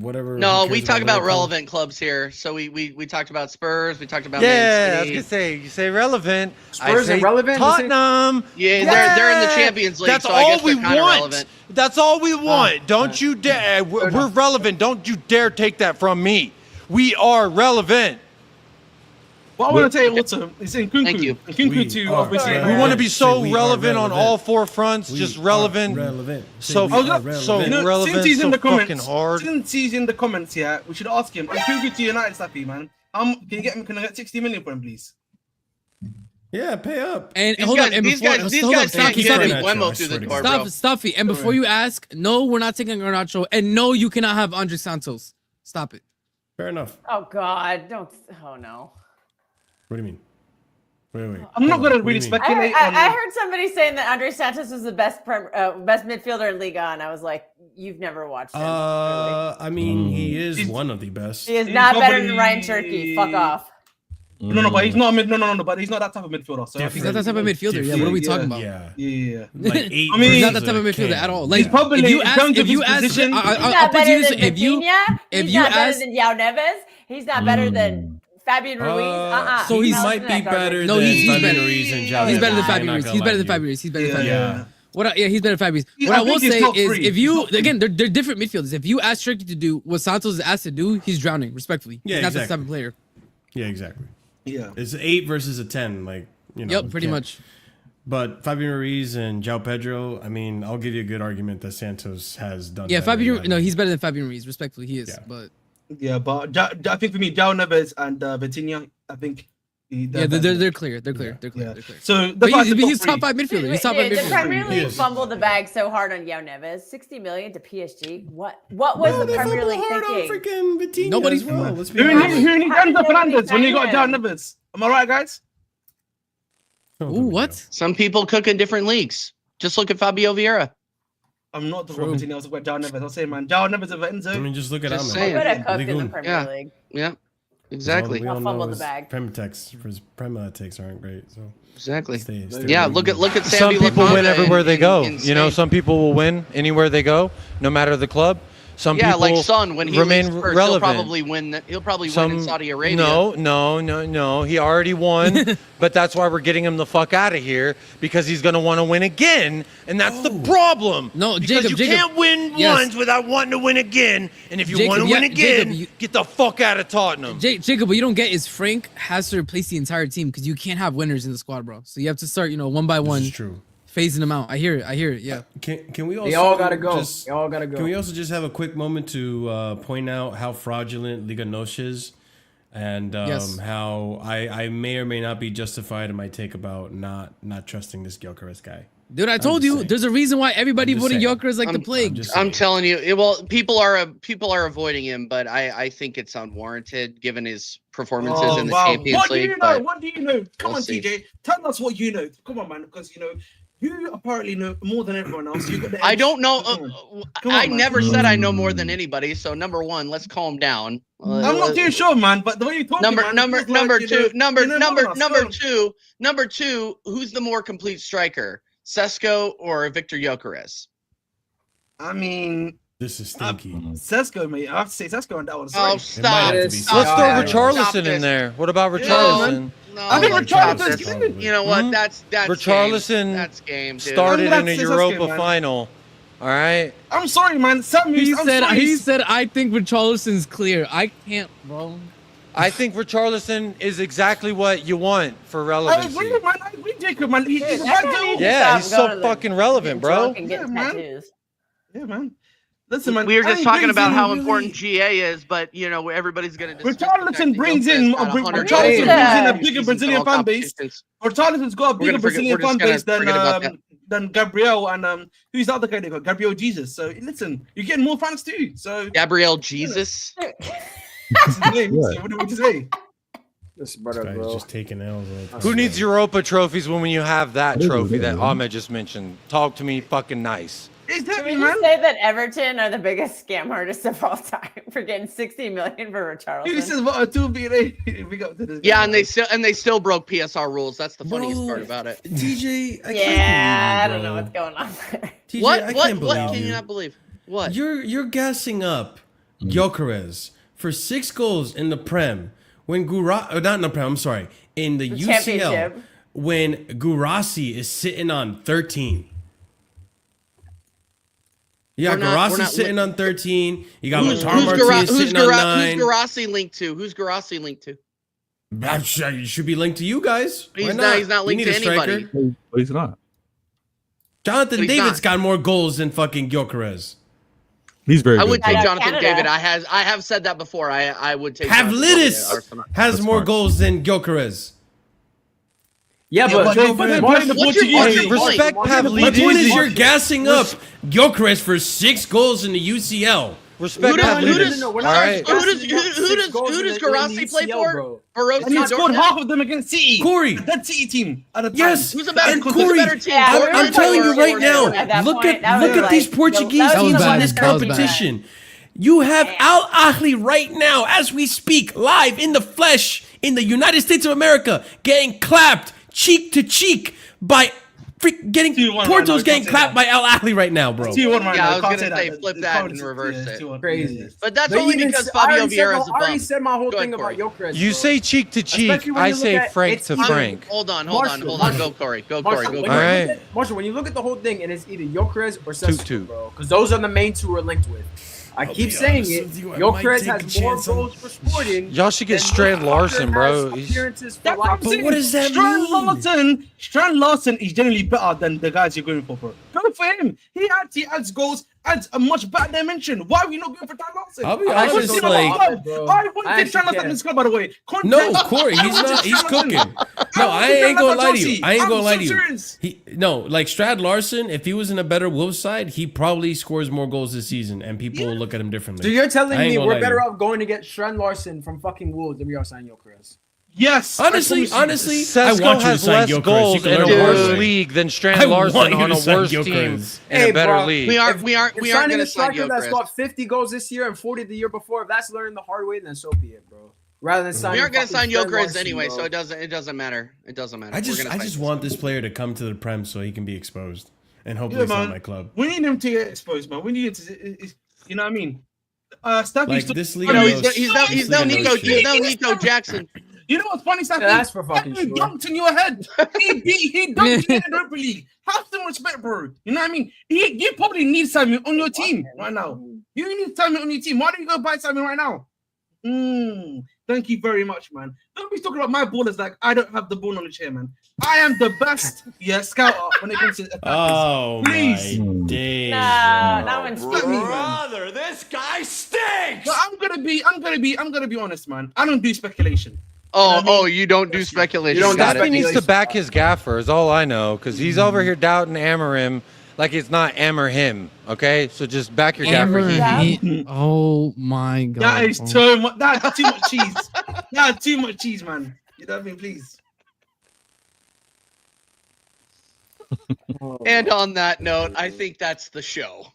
whatever? No, Who we cares talk about Liverpool? relevant clubs here. So we talked about Spurs. We talked about Yeah, I Man was City. gonna say you say relevant. Spurs I say are relevant? You say- Tottenham. Yeah, they're in the Champions League, That's so I all guess we they're kind of want. relevant. That's all we want. Don't you dare. We're relevant. Don't you dare take that from me. We are relevant. What I want to tell you also is in Kunku. Thank you. Kunku We too, are obviously. relevant. We want to be so We are relevant on all relevant. four fronts. We Just are relevant. relevant. So- We I was are gonna- so relevant. relevant, since he's in so the comments, fucking hard. Since he's in the comments, yeah, we should ask him. Kunku to United, Slappy, man. Can you get him? Can I get 60 million for him, please? Yeah, pay up. And These hold guys, up, and these before guys, these hold up, guys can't Stuffy, get Stuffy. any Stuffy. Wemo I through swear the to door, God. bro. Stuffy, and before you ask, no, we're not taking Garnacho, and no, you cannot have Andre Santos. Stop it. Fair enough. Oh God, don't. Oh no. What do you mean? Wait. I'm not Hold gonna on. What do really you mean? speculate I on. heard somebody saying that Andre Santos was the best best midfielder in Liga, and I was like, you've never watched him. Really. I mean, he is He's- one of the best. He is he's not better than probably- Ryan Turkey. Fuck off. No, but he's not a mid. No, but he's not that type of midfielder. So I Different. He's think not that type of midfielder. Yeah, what are we talking about? Yeah. Yeah. Like 8 I mean- He's not versus that type of a midfielder can. at all. Like, He's probably- if you in ask, terms if of you his ask, position- He's I'll not put you better this: than if you, Vitinha. if He's you not better ask, than Yao Neves. He's not better than Fabian Ruiz. So he He's might be better No, than he's Fabian better. Ruiz and He's João he's better than Neves. Fabian I'm Ruiz. not He's gonna better lie than to Fabian you. Ruiz. He's better than Yeah. Fabian Ruiz. He's better than Fabian Ruiz. Yeah, What I I will think he's say top is, three. if you Top three. again, they're different midfielders. If you ask Turkey to do what Santos is asked to do, he's drowning. Respectfully, Yeah, he's not that exactly. type of player. Yeah, exactly. Yeah. It's 8 versus a 10. Like, you know. Yep, you pretty can't- much. But Fabian Ruiz and João Pedro, I mean, I'll give you a good argument that Santos has done. Yeah, better Fabian. than No, he's better than Fabian Ruiz. Respectfully, he is. Yeah. But Yeah, but I think for me, João Neves and Vitinha, I think. yeah, they're clear. They're clear. They're clear. Yeah. They're clear. So But that's he's top 5 midfielder. He's top 5 The midfielder. Premier He League is. fumbled the bag so hard on Yao Neves. 60 million to PSG. What was No, the they Premier fumble League hard on thinking? freaking Vitinha Nobody's- as well. Let's be Who honest. needs How Enzo did Fernandez when you got nobody João Neves? Am I right, guys? Oh, Ooh, there we what? go. Some people cook in different leagues. Just look at Fabio Vieira. I'm not talking True. about Vitinha. I was talking about João Neves. I was saying, man, João Neves over Enzo. I mean, just look at Just Ahmed. saying. Could have cooked in the Ligoon. Premier Yeah. League. Yeah, exactly. We all I'll know fumble the his bag. Prem takes aren't great. So Exactly. stay Yeah, with look at Some Sambi people Laconda win everywhere in- they go. in You know, Spain. some people will win anywhere they go, no matter the club. Some Yeah, people like Son, when he remain leaves first, relevant. he'll probably win in Saudi Arabia. No. He already won, but that's why we're getting him the fuck out of here because he's gonna want to win again, and that's the problem. No, because Jacob, you can't win once without wanting to win again, and if you want to win again, get the fuck out of Tottenham. Jacob, what you don't get is Frank has to replace the entire team because you can't have winners in the squad, bro. So you have to start, one by one. This is true. Phasing them out. I hear it. Yeah. Can we also? They all gotta go. They all gotta go. Can we also just have a quick moment to point out how fraudulent Liga Noche is, and how I may or may not be justified in my take about not trusting this Gyökeres guy. Dude, I told you, there's a reason why everybody voted Gyökeres like the plague. I'm telling you, people are avoiding him, but I think it's unwarranted given his performances in the Champions League. What do you know? Come on, TJ, tell us what you know. Come on, man, because you apparently know more than everyone else. You got the I don't know. I man. never said I know more than anybody. So number one, let's calm down. I'm not too sure, man. But the way you talk, number two. Who's the more complete striker, Sesko or Victor Gyökeres? I mean, this is stinky. Sesko, mate. I have to say Sesko on that one. Oh, stop! Let's throw Richarlison in there. What about Richarlison? No, I think Richarlison's good. You know what? That's Richarlison game. That's game, dude. started in a Europa final. All right. I'm sorry, man. He said, I think Richarlison's clear. I can't, bro. I think Richarlison is exactly what you want for relevancy. I agree, man. I agree, Jacob, man. He's so fucking relevant, bro. Yeah, man. Listen, man. We were just talking about how important GA is, but everybody's gonna. Richarlison brings in a bigger Brazilian fan base. Richarlison's got a bigger Brazilian fan base than Gabriel and who's the other guy they got? Gabriel Jesus. So listen, you're getting more fans too. So Gabriel Jesus. That's his name. So what do we say? This brother, bro. Just taking L's. Who needs Europa trophies when you have that trophy that Ahmed just mentioned? Talk to me fucking nice. Exactly, Can we just say that Everton are the biggest scam artists of all time for getting 60 million for Richarlison? This is what a 2 we got to this. Yeah, and they still broke PSR rules. That's the funniest part about it. TJ, I don't know what's going on there. TJ, What can you not believe? What? You're gassing up Gyökeres for 6 goals in the Prem when not in the Prem. I'm sorry, in the UCL when Gurasi is sitting on 13. Yeah, Gurasi's sitting on 13. You got Lautaro Martinez sitting on 9. Who's Gurasi linked to? Who's Gurasi linked to? That should be linked to you guys. He's not linked to anybody. But he's not. Jonathan David's got more goals than fucking Gyökeres. He's very good. I would take Jonathan Canada. David. I have said that before. I would take. Pavlidis has more goals than Gyökeres. Yeah, but what's your Respect point? Pavlidis. My point is you're gassing up Gyökeres for 6 goals in the UCL. Respect Pavlidis. All right. Who does Gurasi play for? And he scored half of them against City. Corey. That City team at the time. Yes. Who's a better team? Yeah, I'm telling you right now. Look at these Portuguese teams in this competition. You have Al Ahly right now, as we speak, live in the flesh in the United States of America, getting clapped cheek to cheek by Porto's getting clapped by Al Ahly right now, bro. Yeah, I was gonna say flip that and reverse it. Crazy. But that's only because Fabio Vieira's a bum. I already said my whole thing about Corey. Gyökeres. You say cheek to cheek. I say Frank to Frank. Hold on. Go Corey. Go Marshall, Corey. when All you right. look at- Marshall, when you look at the whole thing, and it's either Gyökeres or Sesko, 2-2. bro, because those are the main two we're linked with. I keep saying it. Gyökeres has more goals for Sporting. Y'all should get Strand Larson, bro. Appearances for That's what I'm Leipzig. saying. what does that mean? Strand Larson is generally better than the guys you're going for. Go for him. He actually adds goals, adds a much better dimension. Why are we not going for Strand Larson? I'll be I honest, wouldn't like- take Strand Larson in this club, by the way. No, Corey, he's not. He's cooking. No, I ain't gonna lie to you. I ain't gonna lie to you. Like Strad Larson, if he was in a better Wolves side, he probably scores more goals this season, and people will look at him differently. So you're telling I ain't me gonna we're lie to better you. off going to get Strand Larson from fucking Wolves than we are signing Gyökeres? Yes. Honestly, I Sesko want you to has sign less Gyökeres. You goals can in a learn more. worse league than I Strand want Larson you on to a sign worse Gyökeres. team in Hey, a better bro, league. We aren't If going signing to a sign striker that's Gyökeres. got 50 goals this year and 40 the year before, if that's learning the hard way, then so be it, bro. Rather than signing We aren't going to fucking sign Strand Gyökeres Larson, anyway, bro. so it doesn't matter. It doesn't matter. I We're gonna sign just him. want this player to come to the Prem so he can be exposed, and hopefully it's not my club. We need him to get exposed, man. We need him to. You know what I mean? Steph Like used to. this league. You know, knows- he's no this league knows shit. Nico Jackson. You know what's funny, Steph? That's for fucking He sure. dunked in your head. He dunked in the Europa League. Have some respect, bro. You know what I mean? You probably need Simon on your team right now. You need Simon on your team. Why don't you go buy Simon right now? Thank you very much, man. Don't be talking about my ballers like I don't have the ball knowledge here, man. I am the best, scouter when it comes to attackers. Oh Please. my days. No, bro. that one's Let me, man. Brother, this guy stinks. But I'm gonna be honest, man. I don't do speculation. Oh, you don't do speculation. You don't Got Stephanie it. needs to back his gaffer, is all I know, because he's over here doubting Amarim like it's not Am or him. Okay, so just back your gaffer. Oh my god. That is too much. That's too much cheese. That's too much cheese, man. You know what I mean? Please. And on that note, I think that's the show.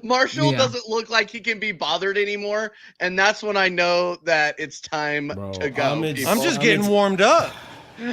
Marshall Yeah. doesn't look like he can be bothered anymore, and that's when I know that it's time Bro, to go. I'm people. I'm just getting warmed up. You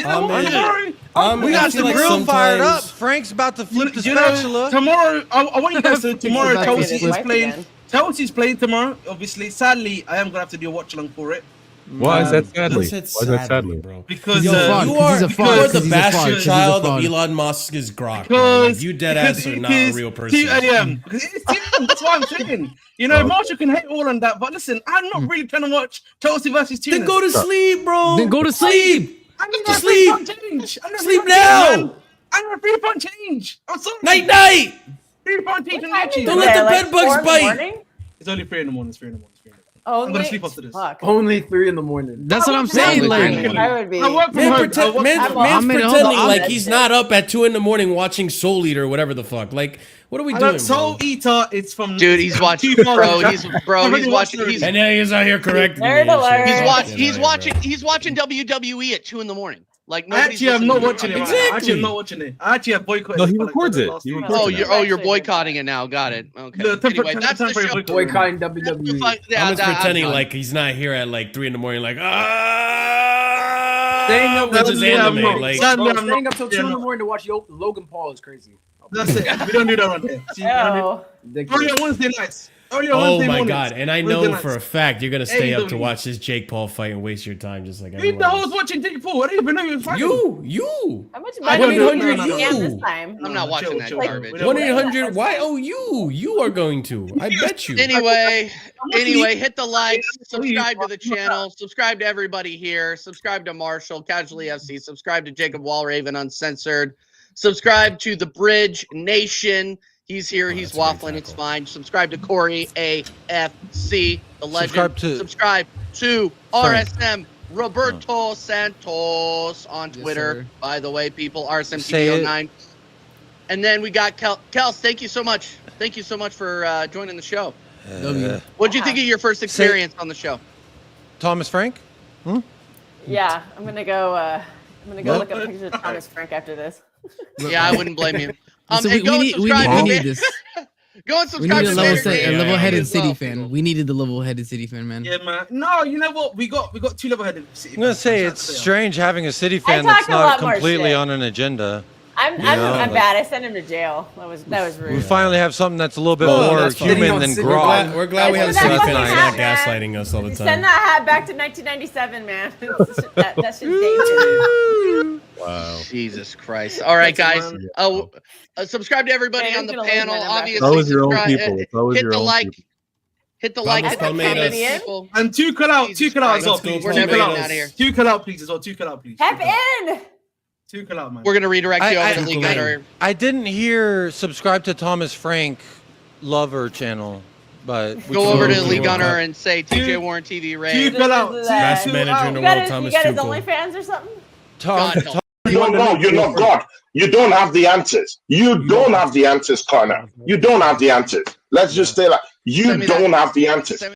know, I'm tomorrow, We got feel the like grill fired up. sometimes- Frank's about to flip the you know, spatula. tomorrow, I want you guys to. Tomorrow, He's about to Chelsea get his is wife playing. again. Chelsea's playing tomorrow. Obviously, sadly, I am gonna have to do a watch along for it Why is that sadly? I said Why is that sadly? bro. because Yo, fraud, you 'cause are, he's a you fraud, are 'cause the he's a fraud, 'cause bastard he's a child of fraud. Elon Musk's grok. Bro. Like, you dead ass are not a real person. 2 a.m. Because it's 2 a.m. That's why I'm saying. You know, Marshall can hate all on that, but listen, I'm not really trying to watch Chelsea versus Tunis. Then go to sleep, bro. Then go to sleep. I need Just a free sleep. fun change. I need a Sleep free fun now. change, man. I need a free fun change. I'm sorry. Night, night. Free fun change on What time YouTube. is Don't it? let the Like bed bugs 4 in the bite. morning? It's only 3 in the morning. It's 3 in the morning. Only? gonna sleep after this. Fuck. Only 3 in the morning. That's what I'm saying. Only Like, 3 in the morning. I would be. I work from Man, home. man's I'm pretending hold on. like That's he's it. not up at 2 in the morning watching Soul Eater or whatever the fuck. Like, what are we doing, Soul bro? Eater, it's from Dude, he's watching. 2000. He's watching. He's And yeah, he's out here correcting me. Nerd and shit. alert. He's watching WWE at 2 in the morning. Like I nobody's actually am not listening to watching it. him. Right now. I actually am not watching it. I actually have boycotted. No, he for, records the it. last He 2 records months. it. You're boycotting it now. Got it. Okay. The temper- Anyway, that's the temporary show. boycott. Boycotting That's the WWE. fuck- yeah, I'm just that- pretending I'm done. like he's not here at like 3 in the morning, like Staying up that's till his 2 in the anime. morning. Like, Sadly, Bro, I'm staying not- up till 2 in the morning to watch Logan Paul is crazy. That's it. We don't do that around here. See, we don't do- Oh. Only on Wednesday nights. Only on oh Wednesday my mornings. god! And I Wednesday know nights. for a fact you're gonna stay up to AEW. watch this Jake Paul fight and waste your time just like Who everyone the hell was else. watching Jake Paul? I didn't even know he was fighting. You. How much I money don't did know. you No, no, scam no. this time? I'm not watching that garbage. We don't- 1-800 you are going to. I bet you. Anyway, hit the like, subscribe to the channel, subscribe to everybody here, subscribe to Marshall, Casually FC, subscribe to Jacob Wallraven Uncensored, subscribe to the Bridge Nation. He's here, he's that's a great waffling, it's tackle. fine. Subscribe to Corey AFC, the legend. Subscribe to Frank. RSM Roberto Santos on Yes, Twitter. sir. By the way, people, Say RSMTV09. And then we got Kels. Thank you so much. Thank you so much for joining the show. What'd you think of your first experience on the show? Thomas Frank? Yeah, I'm gonna go look up pictures of Thomas Frank after this. Yeah, I wouldn't blame you. So And go and we subscribe need to this. Go and We subscribe need to a Vader a Game level-headed as well, City fan. people. We needed the level-headed City fan, man. Yeah, man. No, you know what? We got 2 level-headed City. I'm gonna fans. say I'm it's trying to strange having a City I fan talk that's a not lot more completely shit. on an agenda. I'm know, like- bad. I sent him to jail. That was We rude. finally have something that's a little bit Oh, more that's fine. human than grog. We're glad we have a That's City what fan fucking that's not happened. gaslighting us all the Send time. that hat back to 1997, man. that shit's dated. Wow. Jesus Christ. All right, guys. That's Subscribe to everybody Yeah, on the I'm gonna leave panel. my number. Obviously, It's always your own subscribe- people. It's always hit your the own like. people. Hit the like. Vamos, and Palmeiras. comment, people. And 2 cut out. 2 cut out as well, Let's go, please. We're 2 never cut getting out. out of here. 2 cut out, please, as well. 2 cut out, please. Tap in. 2 cut out, man. We're gonna redirect you I- over to Lee Gunner. I didn't hear subscribe to Thomas Frank lover channel, but we Go can- over to World Lee Cup. Gunner and say TJ Warren TV Two raid. cut out. Best Two manager in the You got world, his, Thomas you got his Tuchel. OnlyFans or something? Tom, God, no. You don't know. You're not God. You don't have the answers. You don't have the answers, Connor. You don't have the answers. Let's just stay like you Send me that. don't have the answers. Send